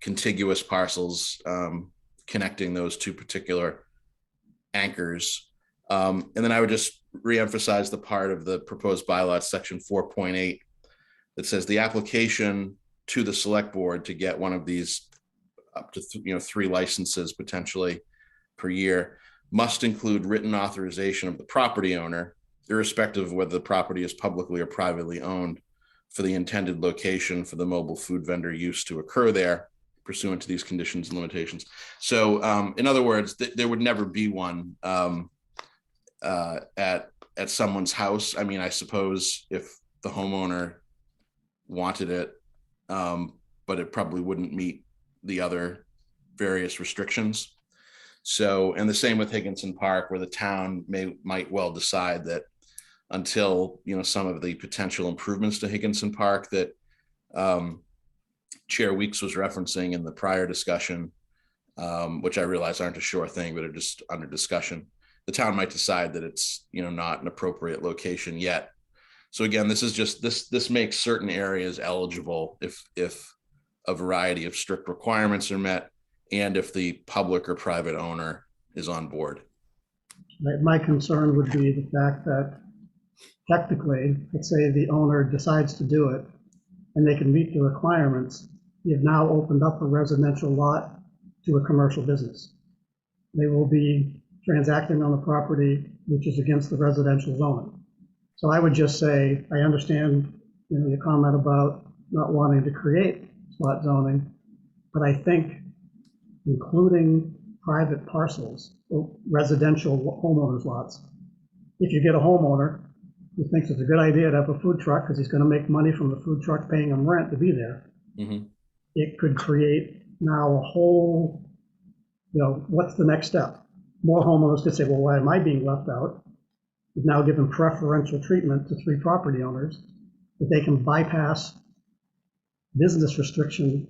T: contiguous parcels connecting those two particular anchors. And then I would just reemphasize the part of the proposed bylaw, section 4.8, that says the application to the select board to get one of these up to 3 licenses potentially per year must include written authorization of the property owner, irrespective of whether the property is publicly or privately owned, for the intended location for the mobile food vendor use to occur there pursuant to these conditions and limitations. So in other words, there would never be one at someone's house. I mean, I suppose if the homeowner wanted it, but it probably wouldn't meet the other various restrictions. So, and the same with Higginson Park, where the town might well decide that until some of the potential improvements to Higginson Park that Chair Weeks was referencing in the prior discussion, which I realize aren't a sure thing, but are just under discussion, the town might decide that it's not an appropriate location yet. So again, this is just this makes certain areas eligible if a variety of strict requirements are met and if the public or private owner is on board.
L: My concern would be the fact that technically, let's say the owner decides to do it and they can meet the requirements, you've now opened up a residential lot to a commercial business. They will be transacting on the property, which is against the residential zoning. So I would just say, I understand your comment about not wanting to create spot zoning, but I think including private parcels, or residential homeowners lots, if you get a homeowner who thinks it's a good idea to have a food truck because he's going to make money from the food truck paying him rent to be there, it could create now a whole, what's the next step? More homeowners could say, well, why am I being left out? You've now given preferential treatment to 3 property owners that they can bypass business restriction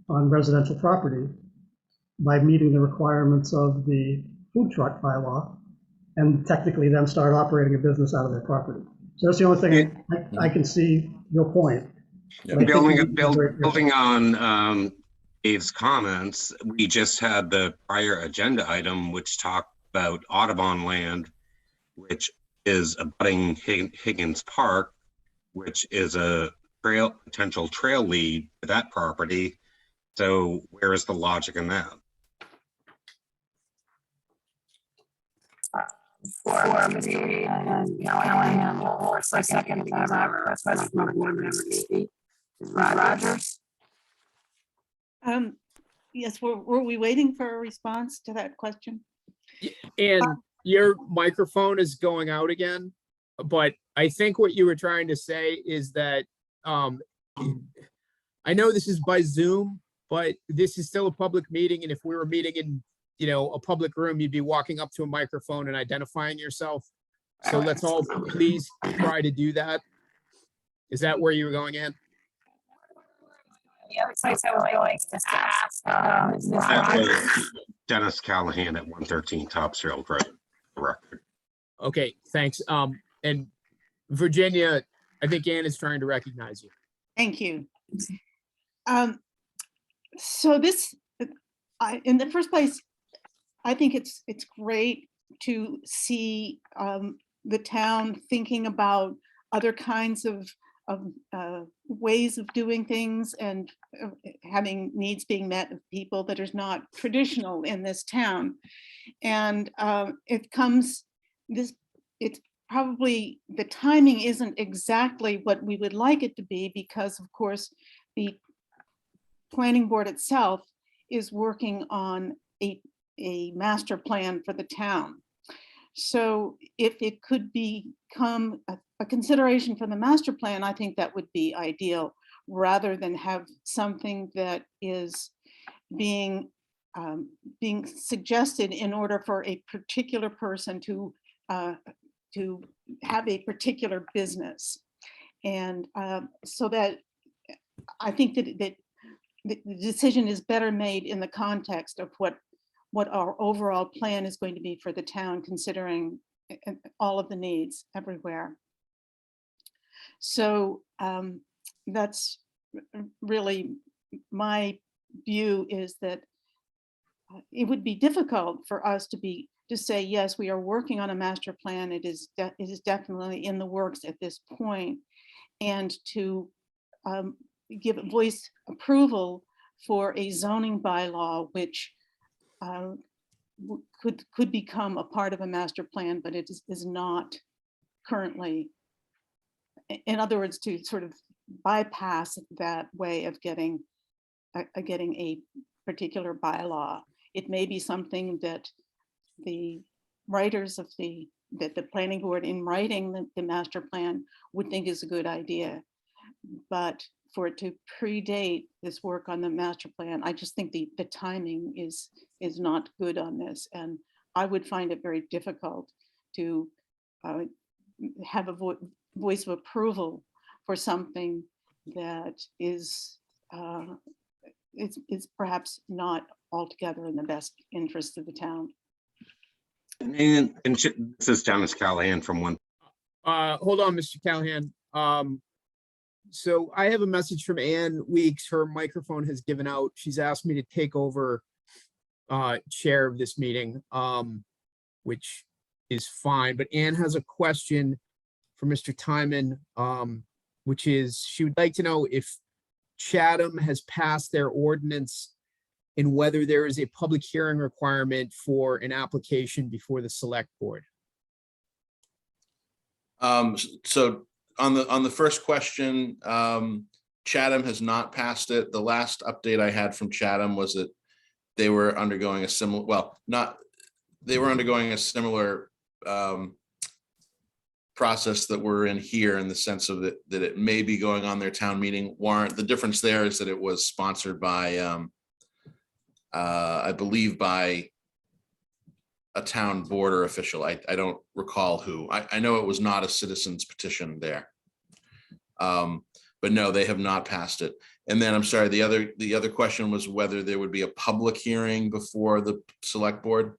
L: on residential property by meeting the requirements of the food truck bylaw and technically then start operating a business out of their property. So that's the only thing I can see your point. But I think we need to be very careful.
O: Building on Dave's comments, we just had the prior agenda item which talked about Audubon land, which is abutting Higgins Park, which is a potential trail lead to that property. So where is the logic in that?
A: Rogers?
E: Yes, were we waiting for a response to that question?
F: And your microphone is going out again, but I think what you were trying to say is that I know this is by Zoom, but this is still a public meeting, and if we were meeting in, you know, a public room, you'd be walking up to a microphone and identifying yourself. So let's all please try to do that. Is that where you were going in?
O: Dennis Callahan at 113 Topsail Road. Record.
F: Okay, thanks. And Virginia, I think Ann is trying to recognize you.
E: Thank you. So this, in the first place, I think it's great to see the town thinking about other kinds of ways of doing things and having needs being met of people that is not traditional in this town. And it's probably, the timing isn't exactly what we would like it to be, because of course the planning board itself is working on a master plan for the town. So if it could become a consideration for the master plan, I think that would be ideal, rather than have something that is being suggested in order for a particular person to have a particular business. And so that I think that the decision is better made in the context of what our overall plan is going to be for the town, considering all of the needs everywhere. So that's really my view, is that it would be difficult for us to say, yes, we are working on a master plan. It is definitely in the works at this point, and to give voice approval for a zoning bylaw, which could become a part of a master plan, but it is not currently. In other words, to sort of bypass that way of getting a particular bylaw. It may be something that the writers of the planning board in writing the master plan would think is a good idea. But for it to predate this work on the master plan, I just think the timing is not good on this. And I would find it very difficult to have a voice of approval for something that is perhaps not altogether in the best interest of the town.
O: And this is Dennis Callahan from one.
F: Hold on, Mr. Callahan. So I have a message from Ann Weeks. Her microphone has given out. She's asked me to take over chair of this meeting, which is fine. But Ann has a question for Mr. Timon, which is, she would like to know if Chatham has passed their ordinance and whether there is a public hearing requirement for an application before the select board.
T: So on the first question, Chatham has not passed it. The last update I had from Chatham was that they were undergoing a similar, process that we're in here, in the sense of that it may be going on their town meeting warrant. The difference there is that it was sponsored by, I believe, by a town border official. I don't recall who. I know it was not a citizen's petition there. But But no, they have not passed it. And then I'm sorry, the other question was whether there would be a public hearing before the select board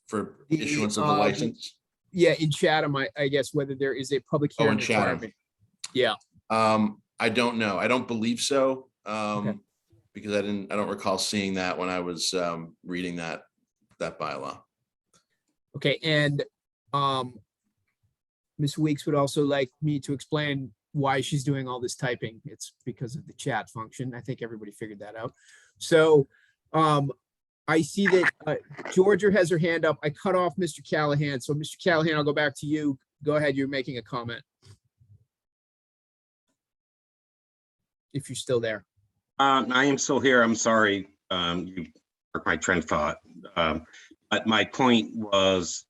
T: for issuance of the license.
F: Yeah, in Chatham, I guess whether there is a public
T: Oh, in
F: hearing
T: Chatham.
F: requirement. Yeah,
T: I don't know. I don't believe so.
F: Okay.
T: Because I don't recall seeing that when I was reading that bylaw.
F: okay, and Ms. Weeks would also like me to explain why she's doing all this typing. It's because of the chat function. I think everybody figured that out. So I see that Georgia has her hand up. I cut off Mr. Callahan. So Mr. Callahan, I'll go back to you. Go ahead, you're making a comment. If you're still there.
O: I am still here. I'm sorry. You broke my train of thought. But my point was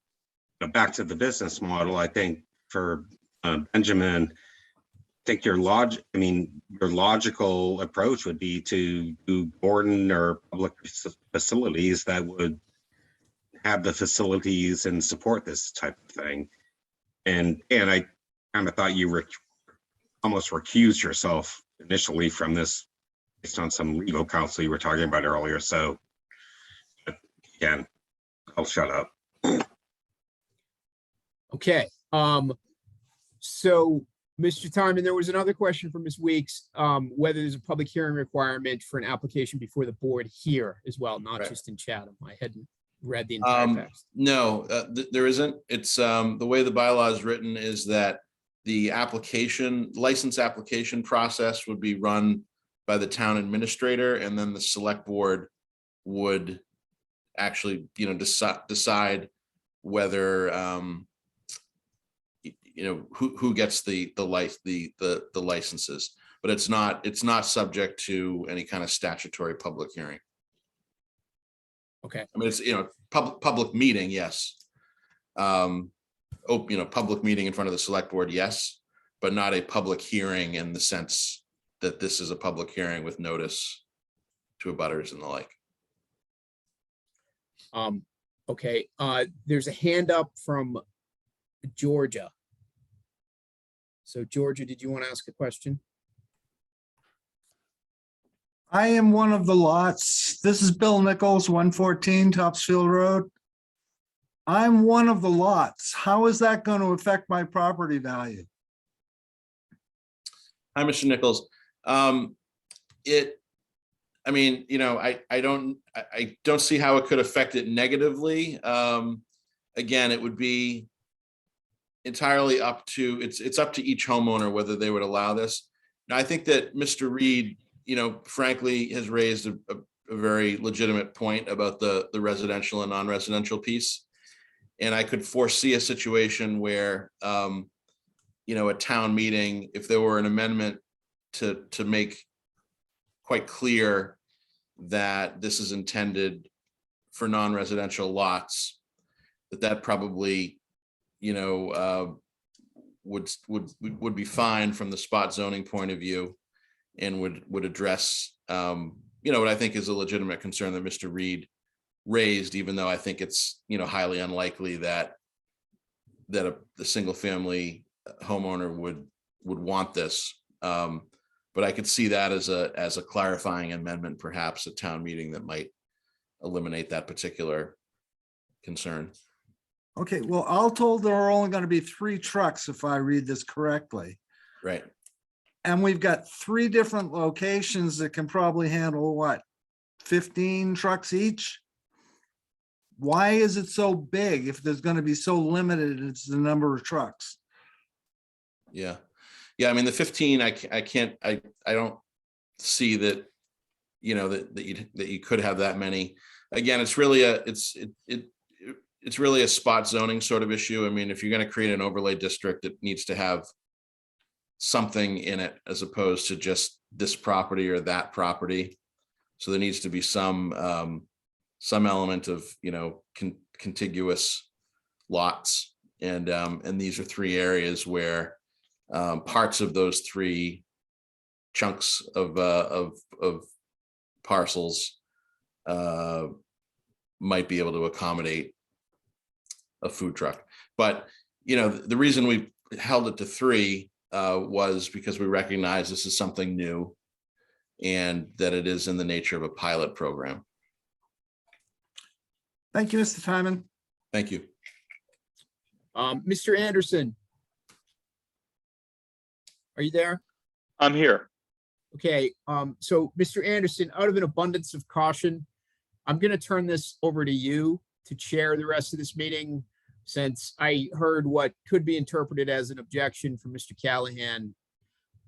O: back to the business model. I think for Benjamin, I think your logical approach would be to do Gordon or public facilities that would have the facilities and support this type of thing. And I kind of thought you almost recused yourself initially from this based on some legal counsel you were talking about earlier. So again, I'll shut up.
F: Okay. So Mr. Timon, there was another question from Ms. Weeks, whether there's a public hearing requirement for an application before the board here as well, not
T: Right.
F: just in Chatham. I hadn't read the entire text.
T: No, there isn't. It's the way the bylaw is written is that the license application process would be run by the town administrator, and then the select board would actually, decide whether, who gets the licenses, but it's not subject to any kind of statutory public hearing.
F: Okay.
T: I mean, it's, public meeting, yes. Public meeting in front of the select board, yes, but not a public hearing in the sense that this is a public hearing with notice to abutters and the like.
F: Okay, there's a hand up from Georgia. So Georgia, did you want to ask a question?
C: I am one of the lots. This is Bill Nichols, 114 Topsfield Road. I'm one of the lots. How is that going to affect my property value?
T: Hi, Mr. Nichols. I don't see how it could affect it negatively. Again, it would be entirely up to, it's up to each homeowner whether they would allow this. Now, I think that Mr. Reed, frankly, has raised a very legitimate point about the residential and non-residential piece. And I could foresee a situation where, a town meeting, if there were an amendment to make quite clear that this is intended for non-residential lots, that probably, would be fine from the spot zoning point of view, and would address, what I think is a legitimate concern that Mr. Reed raised, even though I think it's, highly unlikely that the single family homeowner would want this. But I could see that as a clarifying amendment, perhaps at town meeting, that might eliminate that particular concern.
C: Okay, well, all told, there are only going to be 3 trucks if I read this correctly.
T: Right.
C: And we've got 3 different locations that can probably handle what, 15 trucks each? Why is it so big if there's going to be so limited it's the number of trucks?
T: Yeah. I mean, the 15, I don't see that, that you could have that many. Again, it's really a spot zoning sort of issue. I mean, if you're going to create an overlay district, it needs to have something in it as opposed to just this property or that property. So there needs to be some element of, contiguous lots. And these are 3 areas where parts of those 3 chunks of parcels might be able to accommodate a food truck. But, the reason we held it to 3 was because we recognize this is something new and that it is in the nature of a pilot program.
C: Thank you, Mr. Timon.
T: Thank you.
F: Mr. Anderson. Are you there?
J: I'm here.
F: Okay, so Mr. Anderson, out of an abundance of caution, I'm gonna turn this over to you to chair the rest of this meeting, since I heard what could be interpreted as an objection from Mr. Callahan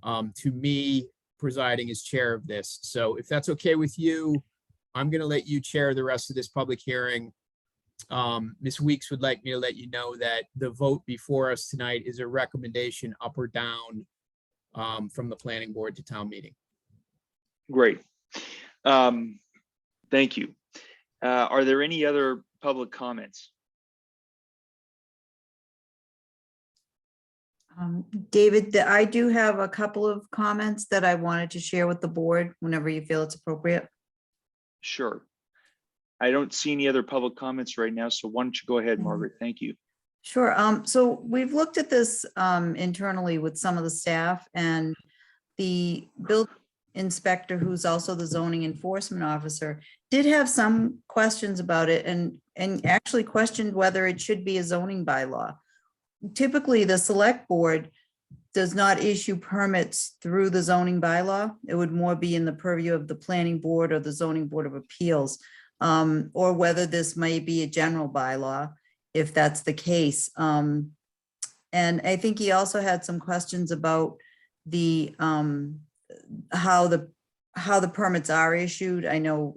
F: to me presiding as chair of this. So if that's okay with you, I'm gonna let you chair the rest of this public hearing. Ms. Weeks would like me to let you know that the vote before us tonight is a recommendation up or down from the planning board to town meeting.
J: Great. Thank you. Are there any other public comments?
B: David, I do have a couple of comments that I wanted to share with the board whenever you feel it's appropriate.
J: Sure. I don't see any other public comments right now, so why don't you go ahead, Margaret? Thank you.
B: Sure. So we've looked at this internally with some of the staff, and the building inspector, who's also the zoning enforcement officer, did have some questions about it and actually questioned whether it should be a zoning bylaw. Typically, the select board does not issue permits through the zoning bylaw. It would more be in the purview of the planning board or the zoning board of appeals, or whether this may be a general bylaw, if that's the case. And I think he also had some questions about the how the permits are issued. I know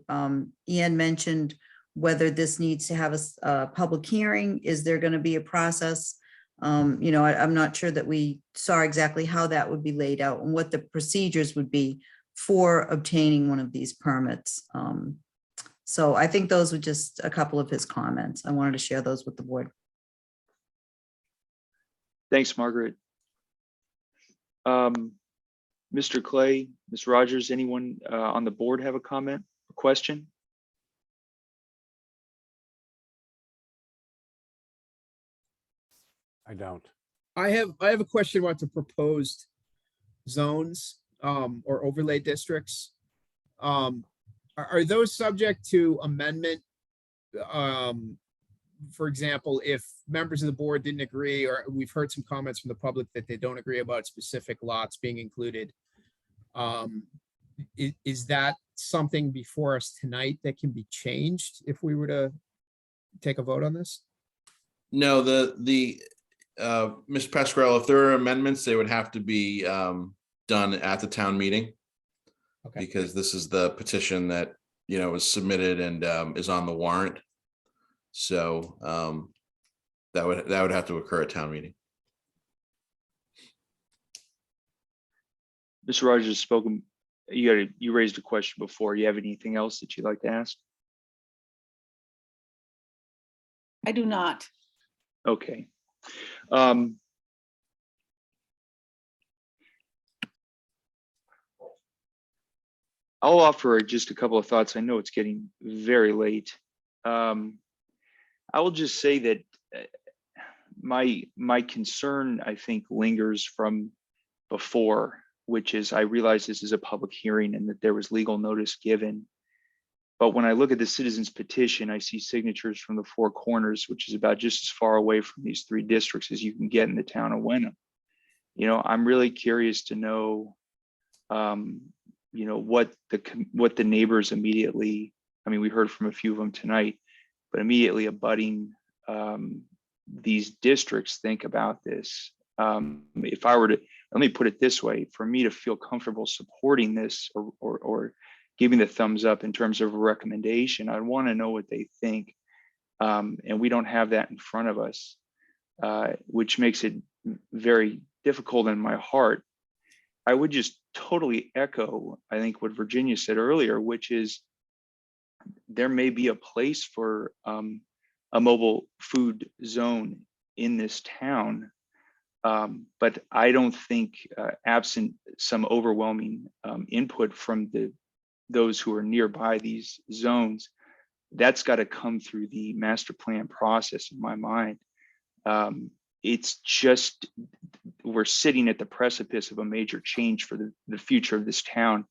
B: Ian mentioned whether this needs to have a public hearing. Is there going to be a process? You know, I'm not sure that we saw exactly how that would be laid out and what the procedures would be for obtaining one of these permits. So I think those were just a couple of his comments. I wanted to share those with the board.
J: Thanks, Margaret. Mr. Clay, Ms. Rogers, anyone on the board have a comment or question?
D: I don't.
F: I have a question about the proposed zones or overlay districts. Are those subject to amendment? For example, if members of the board didn't agree, or we've heard some comments from the public that they don't agree about specific lots being included. Is that something before us tonight that can be changed if we were to take a vote on this?
T: No, Ms. Pasquarello, if there are amendments, they would have to be done at the town meeting.
F: Okay.
T: Because this is the petition that, you know, was submitted and is on the warrant. So that would have to occur at town meeting.
J: Mr. Rogers has spoken. You raised a question before. You have anything else that you'd like to ask?
E: I do not.
J: Okay. I'll offer just a couple of thoughts. I know it's getting very late. I will just say that my concern, I think, lingers from before, which is I realize this is a public hearing and that there was legal notice given. But when I look at the citizens petition, I see signatures from the four corners, which is about just as far away from these three districts as you can get in the town of Wenham. You know, I'm really curious to know, you know, what the neighbors immediately, I mean, we heard from a few of them tonight, but immediately abutting these districts think about this. If I were to, let me put it this way, for me to feel comfortable supporting this or giving the thumbs up in terms of a recommendation, I want to know what they think. And we don't have that in front of us, which makes it very difficult in my heart. I would just totally echo, I think, what Virginia said earlier, which is there may be a place for a mobile food zone in this town. But I don't think, absent some overwhelming input from those who are nearby these zones, that's got to come through the master plan process in my mind. it's just, we're sitting at the precipice of a major change for the future of this town.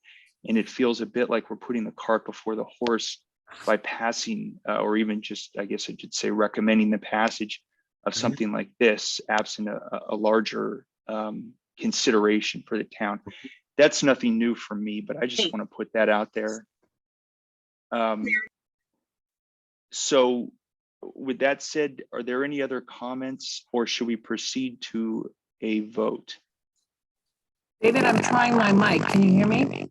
J: And it feels a bit like we're putting the cart before the horse by passing, or even just, I guess I should say, recommending the passage of something like this, absent a larger consideration for the town. That's nothing new for me, but I just want to put that out there. So with that said, are there any other comments, or should we proceed to a vote?
A: David, I'm trying my mic. Can you hear me?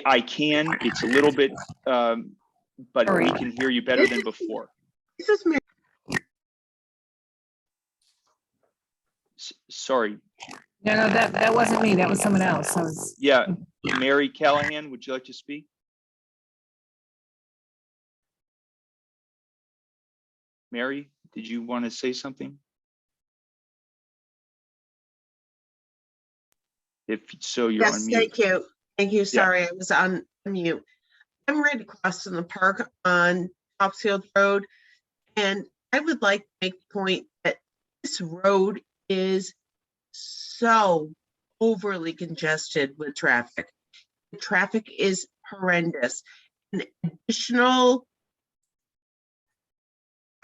J: I can. It's a little bit, but we can hear you better than before.
G: This is Mary.
J: Sorry.
A: No, that wasn't me. That was someone else.
J: Yeah, Mary Callahan, would you like to speak? Mary, did you want to say something? If so, you're on
G: Yes,
J: mute.
G: thank you. Thank you. Sorry, I was on mute. I'm right across from the park on Topsfield Road, and I would like to make the point that this road is so overly congested with traffic. The traffic is horrendous. And additional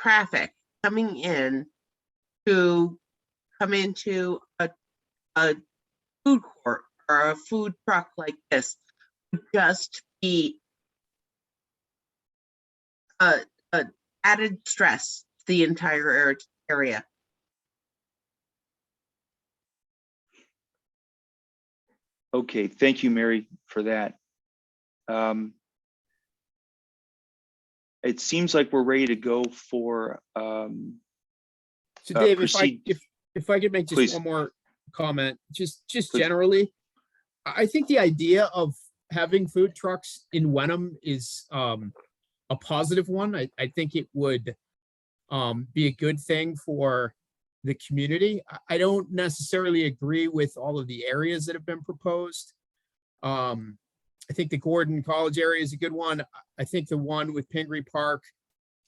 G: traffic coming in to come into a food court or a food truck like this would just be a added stress to the entire area.
J: Okay, thank you, Mary, for that. It seems like we're ready to go for
F: So Dave,
J: proceed.
F: if I could make just
J: Please.
F: one more comment, just
J: Please.
F: generally, I think the idea of having food trucks in Wenham is a positive one. I think it would be a good thing for the community. I don't necessarily agree with all of the areas that have been proposed. I think the Gordon College area is a good one. I think the one with Pingree Park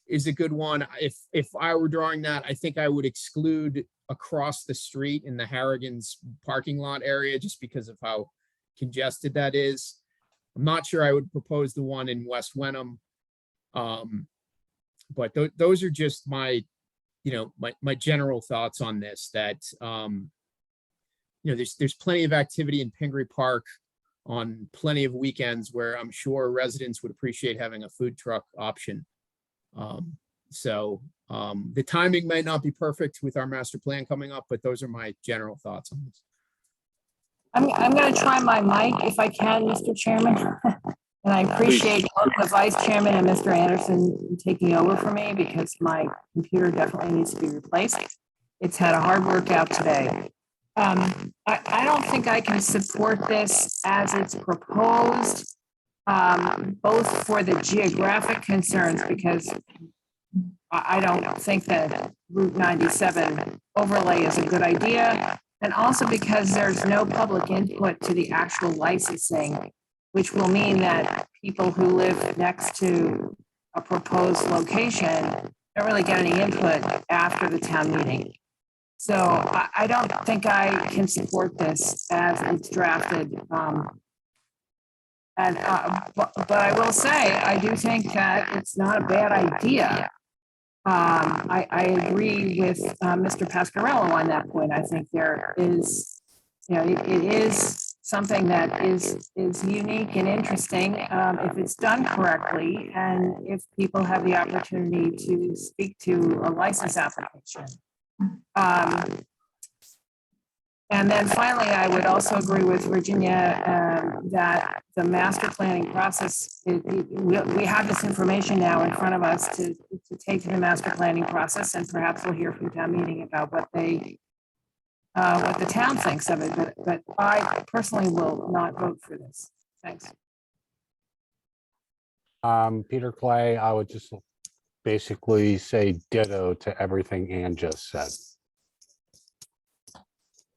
F: is a good one. If I were drawing that, I think I would exclude across the street in the Harrigan's parking lot area, just because of how congested that is. I'm not sure I would propose the one in West Wenham. But those are just my, my general thoughts on this, that, there's plenty of activity in Pingree Park on plenty of weekends where I'm sure residents would appreciate having a food truck option. The timing might not be perfect with our master plan coming up, but those are my general thoughts on this.
A: I'm going to try my mic if I can, Mr. Chairman. And I appreciate both the vice chairman and Mr. Anderson taking over for me, because my computer definitely needs to be replaced. It's had a hard workout today. I don't think I can support this as it's proposed, both for the geographic concerns, because I don't think that Route 97 overlay is a good idea. And also because there's no public input to the actual licensing, which will mean that people who live next to a proposed location don't really get any input after the town meeting. So I don't think I can support this as it's drafted. But I will say, I do think that it's not a bad idea. I agree with Mr. Pasquarello on that point. I think there is, it is something that is unique and interesting if it's done correctly, and if people have the opportunity to speak to a license application. And then finally, I would also agree with Virginia that the master planning process, we have this information now in front of us to take to the master planning process, and perhaps we'll hear from town meeting about what the town thinks of it. But I personally will not vote for this. Thanks.
D: Peter Clay, I would just basically say ditto to everything Ann just said.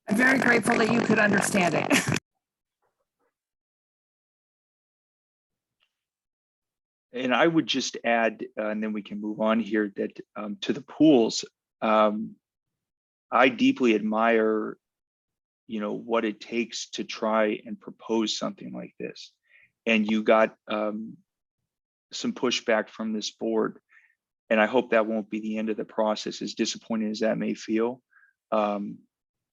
A: I'm very grateful that you could understand it.
J: And I would just add, and then we can move on here, that to the pools, I deeply admire, what it takes to try and propose something like this. And you got some pushback from this board. And I hope that won't be the end of the process, as disappointing as that may feel,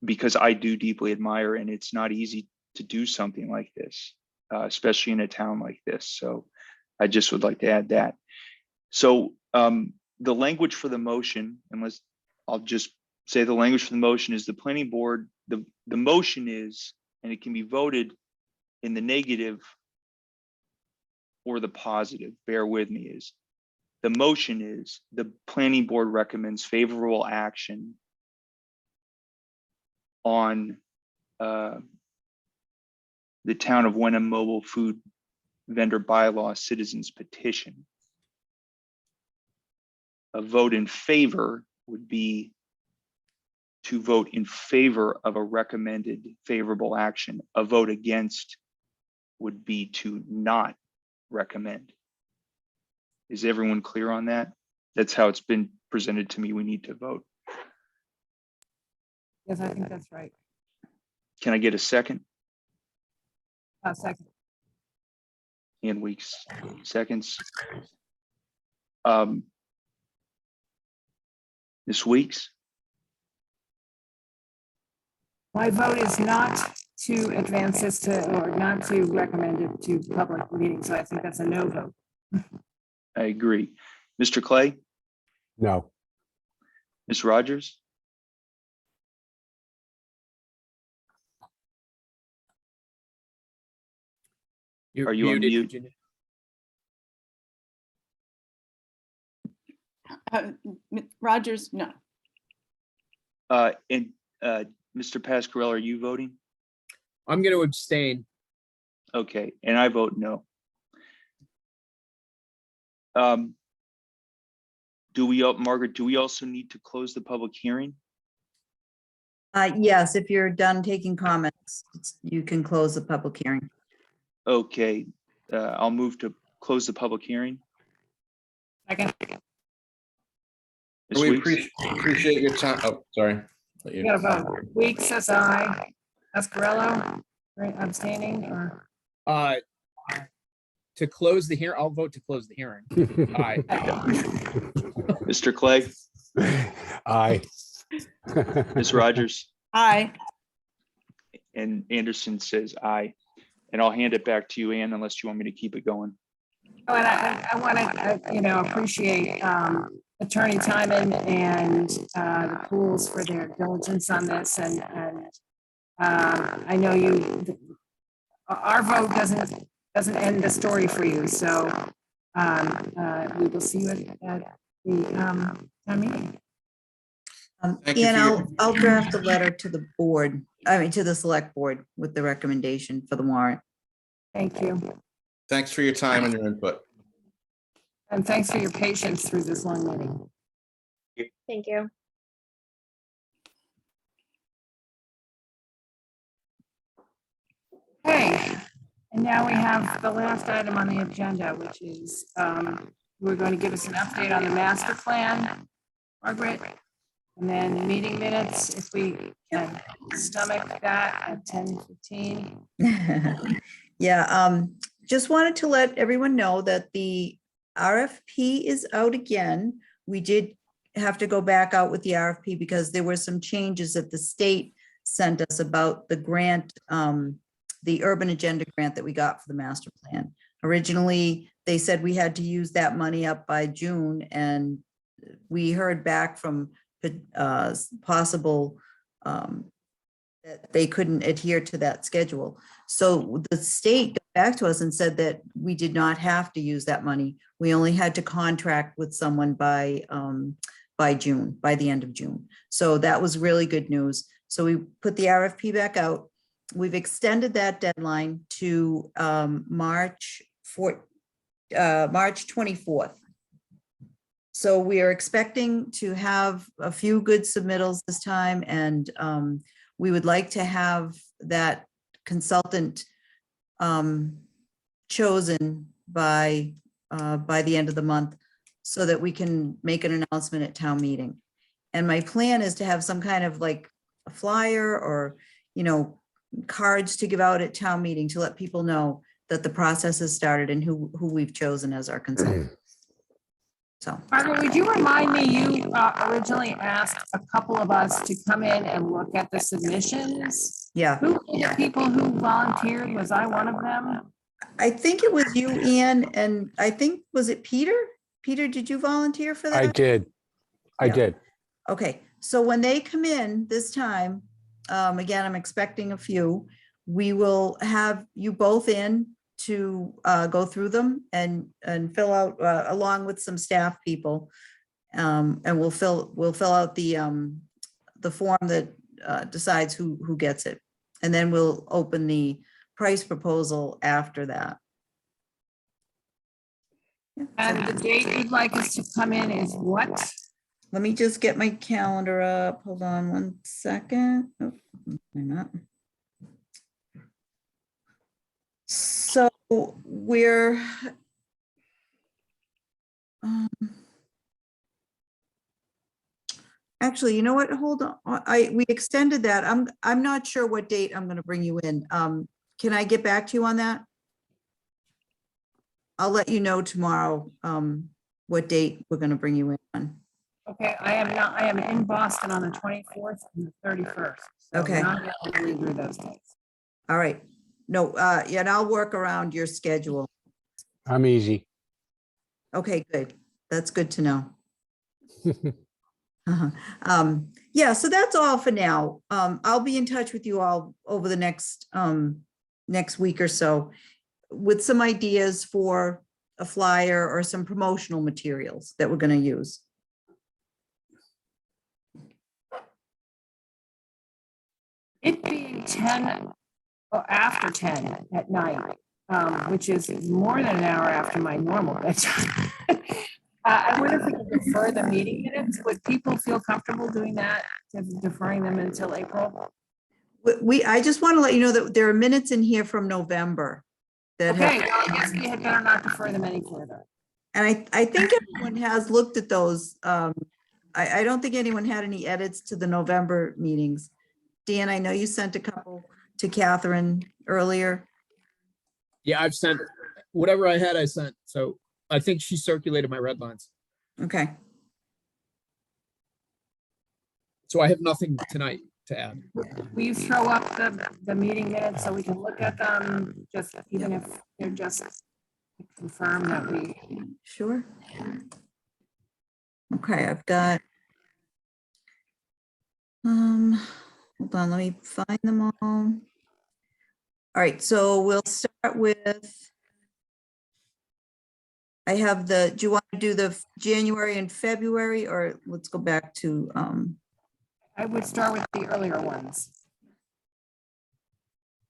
J: because I do deeply admire, and it's not easy to do something like this, especially in a town like this. So I just would like to add that. So the language for the motion, I'll just say the language for the motion is the planning board, the motion is, and it can be voted in the negative or the positive, bear with me, is the motion is the planning board recommends favorable action on the town of Wenham mobile food vendor bylaw citizens petition. A vote in favor would be to vote in favor of a recommended favorable action. A vote against would be to not recommend. Is everyone clear on that? That's how it's been presented to me. We need to vote.
A: Yes, I think that's right.
J: Can I get a second?
A: Second.
J: In Weeks, seconds. Ms. Weeks?
A: My vote is not to advance this or not to recommend it to public meeting. So I think that's a no vote.
J: I agree. Mr. Clay?
D: No.
J: Ms. Rogers?
F: You're
J: Are you on
F: muted,
J: mute?
F: Virginia.
E: Rogers, no.
J: And Mr. Pascarella, are you voting?
F: I'm going to abstain.
J: Okay, and I vote no. Margaret, do we also need to close the public hearing?
B: Yes, if you're done taking comments, you can close the public hearing.
J: Okay, I'll move to close the public hearing.
A: Second.
J: Ms.
T: We
J: Weeks?
T: appreciate your time. Oh, sorry.
A: You gotta vote. Weeks says aye. Pascarello, right, abstaining or?
F: To close the hearing, I'll vote to close the hearing. Aye.
J: Mr. Clay?
D: Aye.
J: Ms. Rogers?
E: Aye.
J: And Anderson says aye. And I'll hand it back to you, Ann, unless you want me to keep it going.
A: Oh, and I want to, appreciate Attorney Timon and the Pools for their diligence on this. And I know our vote doesn't end the story for you. So we will see you at the town meeting.
B: And I'll draft a letter to the board, to the select board with the recommendation for the warrant.
A: Thank you.
T: Thanks for your time and your input.
A: And thanks for your patience through this long meeting.
I: Thank you.
A: Okay, and now we have the last item on the agenda, which is we're going to give us an update on the master plan, Margaret, and then meeting minutes, if we can stomach that at 10:15.
B: Yeah, just wanted to let everyone know that the RFP is out again. We did have to go back out with the RFP because there were some changes that the state sent us about the grant, the urban agenda grant that we got for the master plan. Originally, they said we had to use that money up by June, and we heard back from possible that they couldn't adhere to that schedule. So the state got back to us and said that we did not have to use that money. We only had to contract with someone by June, by the end of June. So that was really good news. So we put the RFP back out. We've extended that deadline to March 24th. So we are expecting to have a few good submittals this time, and we would like to have that consultant chosen by the end of the month so that we can make an announcement at town meeting. And my plan is to have some kind of like a flyer or, cards to give out at town meeting to let people know that the process has started and who we've chosen as our consultant. So,
A: Margaret, would you remind me, you originally asked a couple of us to come in and look at the submissions?
B: yeah,
A: Who were the people who volunteered? Was I one of them?
B: I think it was you, Ian, and I think, was it Peter? Peter, did you volunteer for that?
D: I did. I
B: Yeah.
D: did.
B: Okay, so when they come in this time, again, I'm expecting a few, we will have you both in to go through them and fill out along with some staff people. And we'll fill out the form that decides who gets it. And then we'll open the price proposal after that. Yeah,
A: And the date you'd like us to come in is what?
B: let me just get my calendar up. Hold on one second. Oh, I'm not. So we're actually, you know what? Hold on. We extended that. I'm not sure what date I'm going to bring you in. Can I get back to you on that? I'll let you know tomorrow what date we're going to bring you in on.
A: Okay, I am in Boston on the 24th and the 31st. So
B: Okay.
A: not able to either of those dates.
B: All right. No, yeah, and I'll work around your schedule.
D: I'm easy.
B: Okay, good. That's good to know. Yeah, so that's all for now. I'll be in touch with you all over the next week or so with some ideas for a flyer or some promotional materials that we're going to use.
A: It being 10 or after 10 at night, which is more than an hour after my normal bedtime. I wonder if we could defer the meeting minutes. Would people feel comfortable doing that, deferring them until April?
B: I just want to let you know that there are minutes in here from November. That
A: Okay, well, I guess we had better not defer them any further.
B: And I think everyone has looked at those. I don't think anyone had any edits to the November meetings. Dan, I know you sent a couple to Catherine earlier.
F: Yeah, I've sent whatever I had, I sent. So I think she circulated my red lines.
B: Okay.
F: So I have nothing tonight to add.
A: Will you throw up the meeting minutes so we can look at them, just even if they're just confirm that we.
B: Sure. Okay, I've got. Hold on, let me find them all. All right, so we'll start with. I have do you want to do the January and February, or let's go back to,
A: I would start with the earlier ones.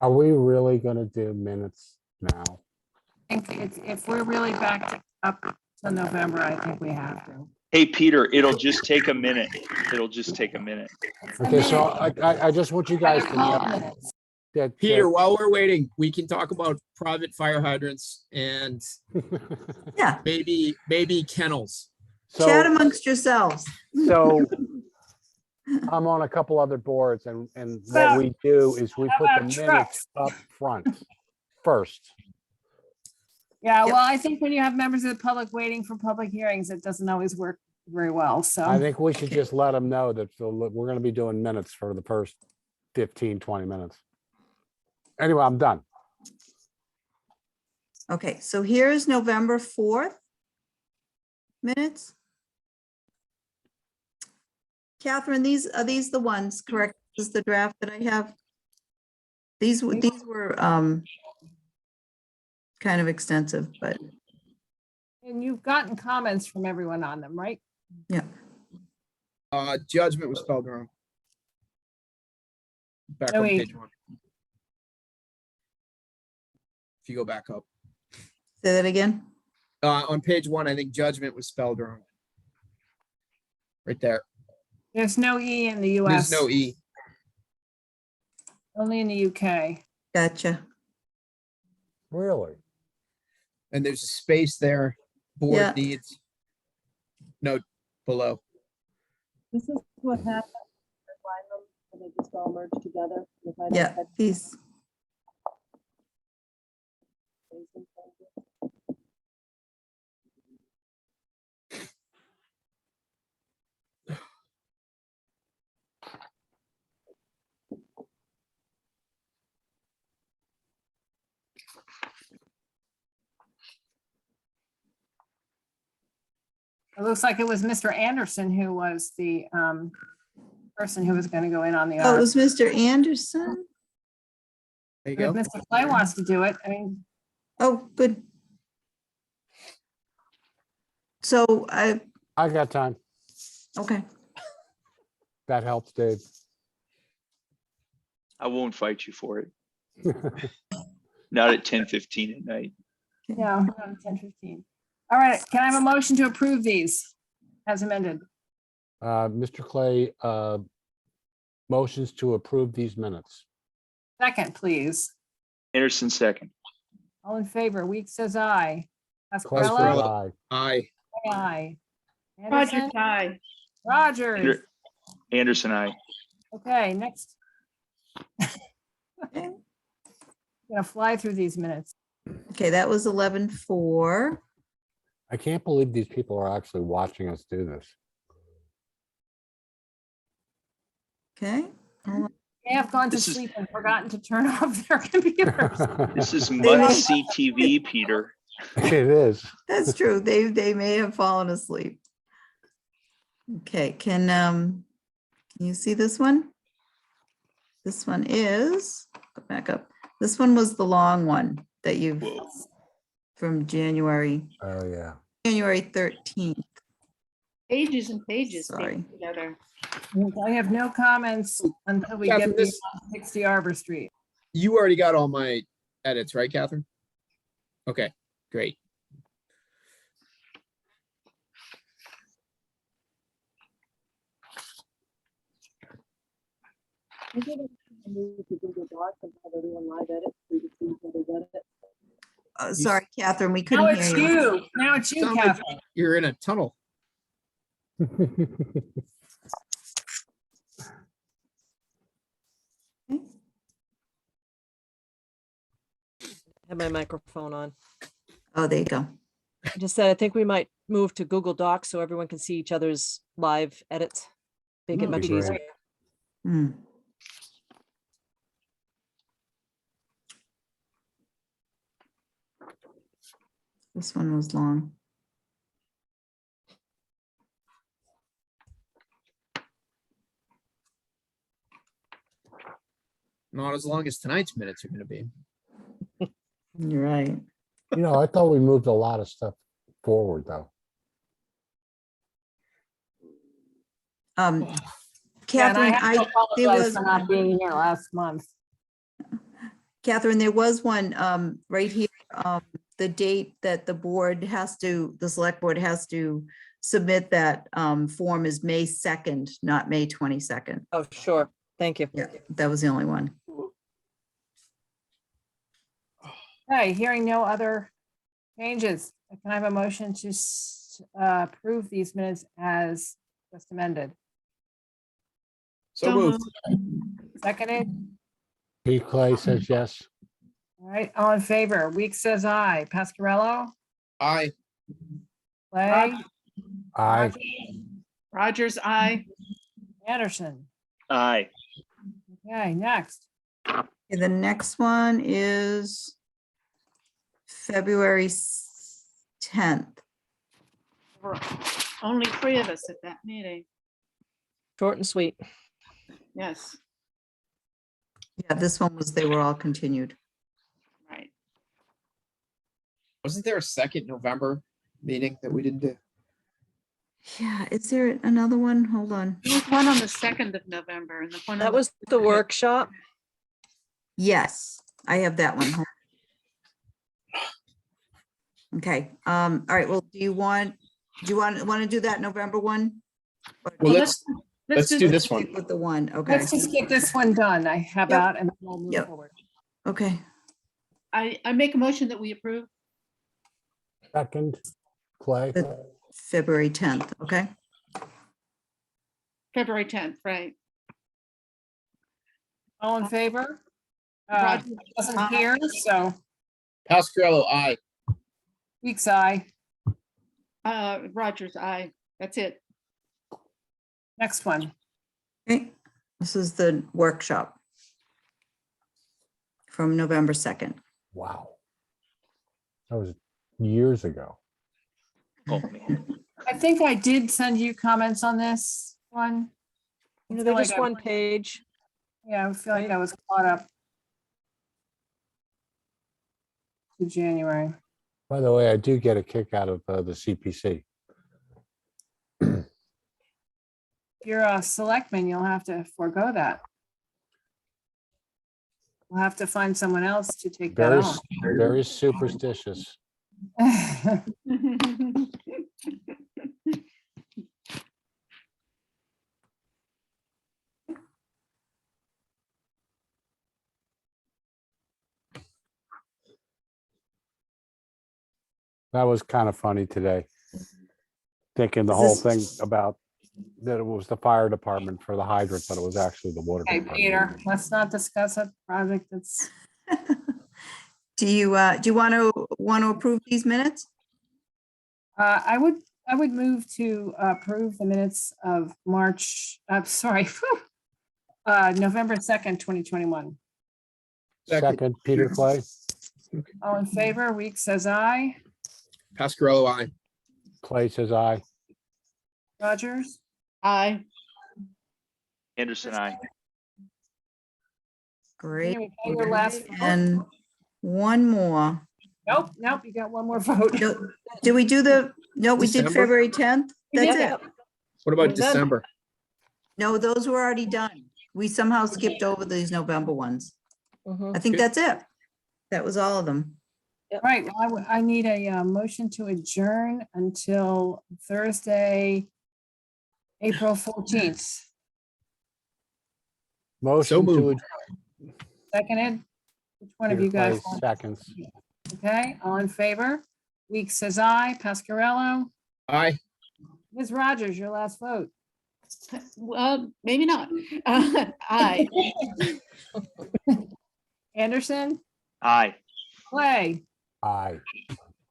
D: Are we really gonna do minutes now?
A: I think if we're really back up to November, I think we have to.
J: Hey, Peter, it'll just take a minute. It'll just take a minute.
D: Okay, so I just want you guys to know that
F: Peter, while we're waiting, we can talk about private fire hydrants and
B: yeah,
F: maybe kennels.
B: Chat amongst yourselves.
D: So I'm on a couple other boards and what we do is we put the minutes up front first.
A: Yeah, well, I think when you have members of the public waiting for public hearings, it doesn't always work very well, so.
D: I think we should just let them know that we're gonna be doing minutes for the first 15, 20 minutes. Anyway, I'm done.
B: Okay, so here's November 4th minutes. Catherine, are these the ones, correct? This is the draft that I have. These were kind of extensive, but.
A: And you've gotten comments from everyone on them, right?
B: Yeah.
F: Judgment was spelled wrong. Back
A: No,
F: on
A: wait.
F: page 1. If you go back up.
B: Say that again.
F: On page 1, I think judgment was spelled wrong. Right there.
A: There's no E in the US.
F: There's no E.
A: Only in the UK.
B: Gotcha.
D: Really?
F: And there's a space there. Board
B: Yeah.
F: needs. Note below.
M: This is What happened? When they just all merged together. if I don't
B: Yeah,
M: catch
B: these,
M: things.
A: It looks like it was Mr. Anderson who was the person who was going to go in on the
B: oh, it
A: RFP.
B: was Mr. Anderson?
F: There you
A: If
F: go.
A: Mr. Clay wants to do it, I mean,
B: Oh, good. So I,
D: I got time.
B: okay,
D: That helps, Dave.
J: I won't fight you for it. Not at 10:15 at night.
A: no, not at 10:15. All right, can I have a motion to approve these as amended?
D: Mr. Clay, motions to approve these minutes.
A: Second, please.
J: Anderson second.
A: All in favor, Weeks says aye.
D: Clay says
A: Pascarello?
D: aye.
F: Aye.
A: Aye.
E: Roger,
A: Anderson?
E: aye.
A: Rogers?
J: Anderson, I.
A: Okay, next. Gonna fly through these minutes.
B: okay, that was 11:04.
D: I can't believe these people are actually watching us do this.
B: Okay. hold on.
A: They have gone to
J: This is-
A: sleep and forgotten to turn off their computers.
J: This is
B: They may-
J: must-see TV, Peter.
D: It is.
B: That's true. They may have fallen asleep. Okay, can you see this one? This one is, go back up. This one was the long one that you've,
J: Whoa.
B: from January
D: Oh, yeah.
B: 13th.
E: Pages and pages
B: Sorry.
E: taped together.
A: I have no comments until we
F: Catherine,
A: get
F: this-
A: beyond 60 Arbor Street.
F: You already got all my edits, right, Catherine? Okay, great.
B: Sorry, Catherine, we
A: Now
B: couldn't
A: it's
B: hear you.
A: you. Now it's you,
F: Sound like
A: Catherine.
F: you're in a tunnel.
H: Have my microphone on.
B: Oh, there you go.
H: I just said, I think we might move to Google Docs so everyone can see each other's live edits. Make it
D: That'd
H: much
D: be great.
H: easier.
B: Hmm. This one was long.
F: Not as long as tonight's minutes are gonna be.
B: You're right.
D: You know, I thought we moved a lot of stuff forward, though.
A: Yeah, and
B: Catherine,
A: I have to
B: there
A: apologize
B: was,
A: for not being here last month.
B: Catherine, there was one right here, the date that the board has to, the select board has to submit that form is May 2nd, not May 22nd.
H: Oh, sure. Thank you.
B: Yeah, that was the only one.
A: Okay, hearing no other changes, can I have a motion to approve these minutes as just amended?
F: So moved.
A: Seconded?
D: Pete Clay says yes.
A: All right, all in favor? Weeks says aye. Pascarello?
F: Aye.
A: Clay?
D: Aye.
E: Rogers, aye.
A: Anderson?
J: Aye.
A: Okay, next.
B: Okay, the next one is February 10th.
E: Only 3 of us at that meeting.
H: Short and sweet.
E: Yes,
B: Yeah, this one was, they were all continued.
E: right.
F: Wasn't there a second November meeting that we didn't do?
B: Yeah, is there another one? Hold on.
E: There was one on the 2nd of November and the one. on
H: That was the workshop.
B: Yes, I have that one. Okay, all right, well, do you want to do that November one? Or
F: Well,
B: do
F: let's do this one.
B: stick with the one, okay,
A: Let's just get this one done. I have
B: Yep.
A: that and then we'll move
B: Yep.
A: forward.
B: okay.
E: I make a motion that we approve.
D: Second, Clay.
B: February 10th, okay?
E: February 10th, right.
A: All in favor?
E: Roger,
A: Wasn't
E: aye.
A: here, so
F: Pascarello, aye.
A: Weeks aye.
E: Rogers, aye. That's it.
A: Next one.
B: Okay, this is the workshop from November 2nd.
D: Wow. That was years ago.
J: Oh, man.
A: I think I did send you comments on this one. I
H: You know,
A: feel
H: they're
A: like
H: just
A: I-
H: one page.
A: Yeah, I feel like I was caught up to January.
D: By the way, I do get a kick out of the CPC.
A: If you're a selectman, you'll have to forego that. We'll have to find someone else to take that
D: Very,
A: on.
D: very superstitious. That was kind of funny today. Thinking the
B: Is
D: whole
B: this-
D: thing about that it was the fire department for the hydrant, but it was actually the water
A: Okay,
D: department.
A: Peter, let's not discuss a project that's,
B: Do you want to approve these minutes?
A: I would move to approve the minutes of March, November 2nd, 2021.
D: Second, Peter Clay,
A: All in favor, Weeks says aye.
F: Pascarello, aye.
D: Clay says aye.
A: Rogers,
E: Aye.
J: Anderson, aye.
B: Great.
A: Can we get your last vote?
B: And one more.
A: Nope, you got one more vote.
B: No, did we do no, we did
F: December?
B: February 10th? That's
H: Yep.
B: it.
F: What about
H: We're done.
F: December?
B: No, those were already done. We somehow skipped over these November ones.
H: Mhm.
B: I think
F: Okay.
B: that's it. That was all of them.
A: All right, well, I need a motion to adjourn until Thursday, April 14th.
D: Motion to
F: moved.
A: Seconded? Which one of
D: Peter
A: you guys?
D: Clay,
A: wants-
D: seconds.
A: Okay, all in favor? Weeks says aye. Pascarello?
F: Aye.
A: Ms. Rogers, your last vote.
E: Well, maybe not. Aye.
A: Anderson?
J: Aye.
A: Clay?
D: Aye.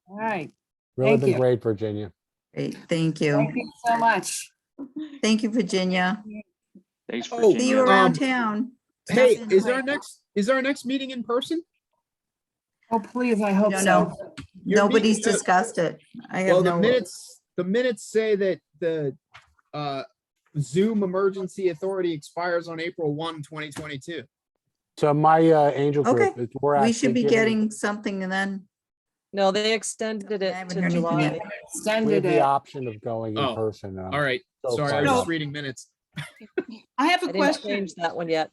A: All right,
D: Really
A: Thank
D: been
A: you.
D: great, Virginia.
B: Great, thank you.
A: thank you so much.
B: Thank you, Virginia.
J: Thanks,
F: Oh,
B: See you
J: Virginia.
B: around town.
F: Hey,
B: Stop in.
F: is our next meeting in person?
A: Oh, please, I hope
B: don't
A: so.
B: know.
F: Your
B: Nobody's
F: meeting-
B: discussed it. I
F: Well,
B: have
F: the
B: no.
F: minutes say that the Zoom Emergency Authority expires on April 1, 2022.
D: So my angel
B: Okay,
D: group, we're
B: we
D: actually
B: should be
D: giving-
B: getting something and then.
H: No, they extended
B: I
H: it
B: haven't
H: to
B: heard anything
H: July.
B: yet.
D: we have
A: Extended
D: the
A: it.
D: option of going in
F: Oh,
D: person. and I'm
F: All right.
D: so
F: Sorry, I
D: fired
F: was
D: up.
F: just reading minutes.
E: I have a
H: I didn't
E: question.
H: change that one yet.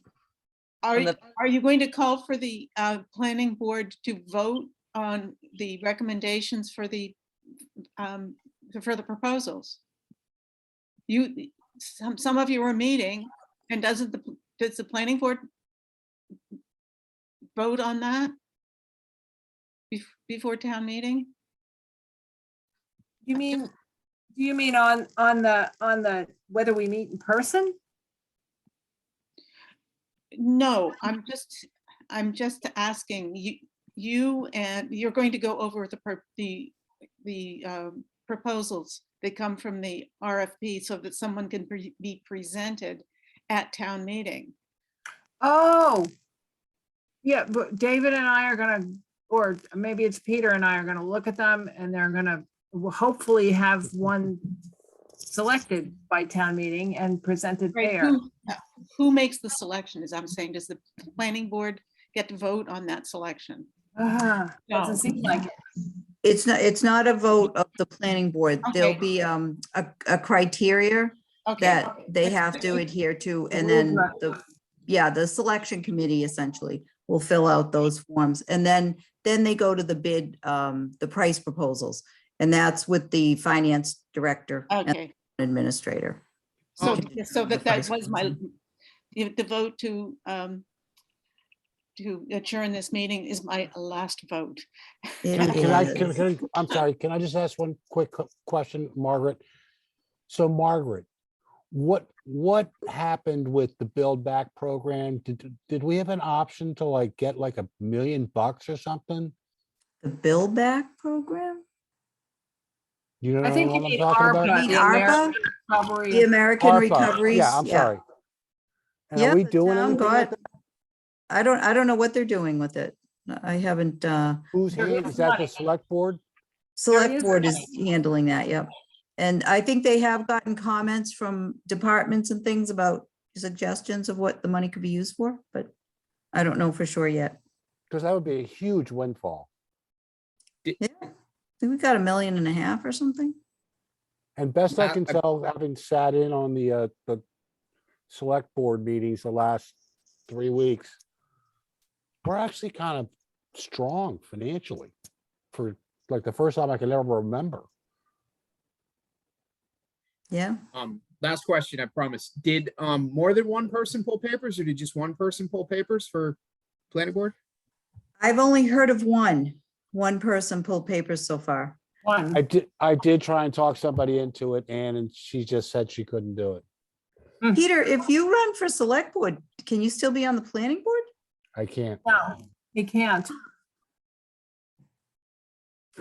E: Are,
H: on the-
E: are you going to call for the planning board to vote on the recommendations for the proposals? Some of you are meeting, and does the planning board vote on that before town meeting?
A: Do you mean on the, whether we meet in person?
E: No, I'm just asking you and you're going to go over the proposals that come from the RFP so that someone can be presented at town meeting.
A: Oh. Yeah, but David and I are gonna, or maybe it's Peter and I are gonna look at them and they're gonna hopefully have one selected by town meeting and presented
E: Right,
A: there.
E: who makes the selection, as I'm saying, does the planning board get to vote on that selection?
A: Doesn't
E: No.
A: seem like it.
B: It's not a vote of the planning board. There'll
E: Okay.
B: be a criteria
E: Okay,
B: that they have to adhere to, and then the selection committee essentially will fill out those forms, and then they go to the bid, the price proposals, and that's with the finance director and
E: okay.
B: administrator.
E: So,
B: Okay.
E: so
B: The
E: that
B: price
E: was my,
B: proposal.
E: the vote to adjourn this meeting is my last vote.
B: It
D: I'm sorry, can I just ask one quick question, Margaret? So Margaret, what happened with the Build Back program? Did we have an option to like get like $1 million or something?
B: The Build Back program?
D: You know
A: I think you
D: what I'm
A: mean
D: talking about?
A: ARPA,
B: Mean
A: the
B: ARPA?
A: American Recovery.
B: The American
D: ARPA.
B: Recoveries?
D: Yeah, I'm sorry. And
B: Yeah,
D: are we
B: the
D: doing
B: town
D: anything
B: got-
D: with it?
B: I don't know what they're doing with it. I haven't,
D: Who's
A: There
D: hand,
A: is
D: is that the
A: money.
D: select board?
B: Select
A: is
B: Board is
A: money.
B: handling that, yep. And I think they have gotten comments from departments and things about suggestions of what the money could be used for, but I don't know for sure yet.
D: Because that would be a huge windfall.
B: Yeah, I think we got $1.5 million or something.
D: And best I can
F: I-
D: tell, having sat in on the select board meetings the last 3 weeks, we're actually kind of strong financially for like the first time I can ever remember.
B: Yeah,
F: Last question, I promise. Did more than one person pull papers, or did just one person pull papers for planning board?
B: I've only heard of one person pulled papers so far.
A: One.
D: I did try and talk somebody into it, and she just said she couldn't do it.
B: Peter, if you run for Select Board, can you still be on the planning board?
D: I can't.
A: No, he can't.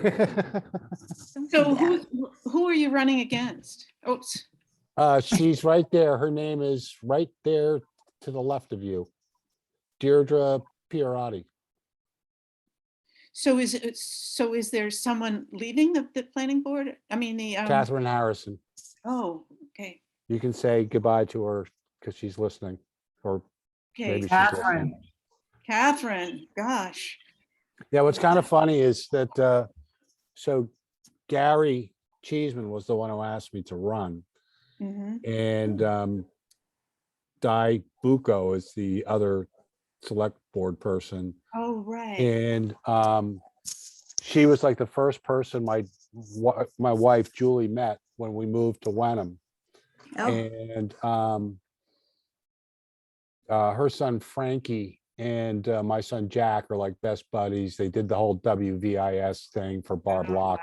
B: Don't
E: So
B: do that.
E: who are you running against? Oops.
D: She's right there. Her name is right there to the left of you. Deirdre Pierotti.
E: So is there someone leaving the planning board? I mean,
D: Catherine Harrison.
E: oh, okay.
D: You can say goodbye to her because she's listening, or
E: Okay,
D: maybe she's
A: Catherine.
D: listening.
E: Catherine, gosh.
D: Yeah, what's kind of funny is that, so Gary Cheeseman was the one who asked me to run,
E: Mhm.
D: and Di Bucco is the other select board person.
E: Oh, right.
D: And she was like the first person my wife Julie met when we moved to Wenham.
B: Oh,
D: And her son Frankie and my son Jack are like best buddies. They did the whole WVIS thing for Barb Locke.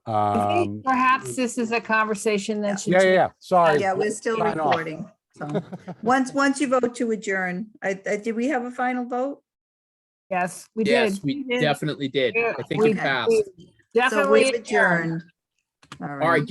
A: I think perhaps this is a conversation that should.
D: Yeah. Sorry.
B: yeah, we're still
D: Sign off.
B: recording. So once you vote to adjourn, did we have a final vote?
A: Yes, we
F: Yes,
A: did.
F: we
E: did.
F: definitely did.
A: Yeah,
F: I think
A: we-
F: it passed.
A: we
B: So
A: Definitely
B: we've adjourned.
F: All right,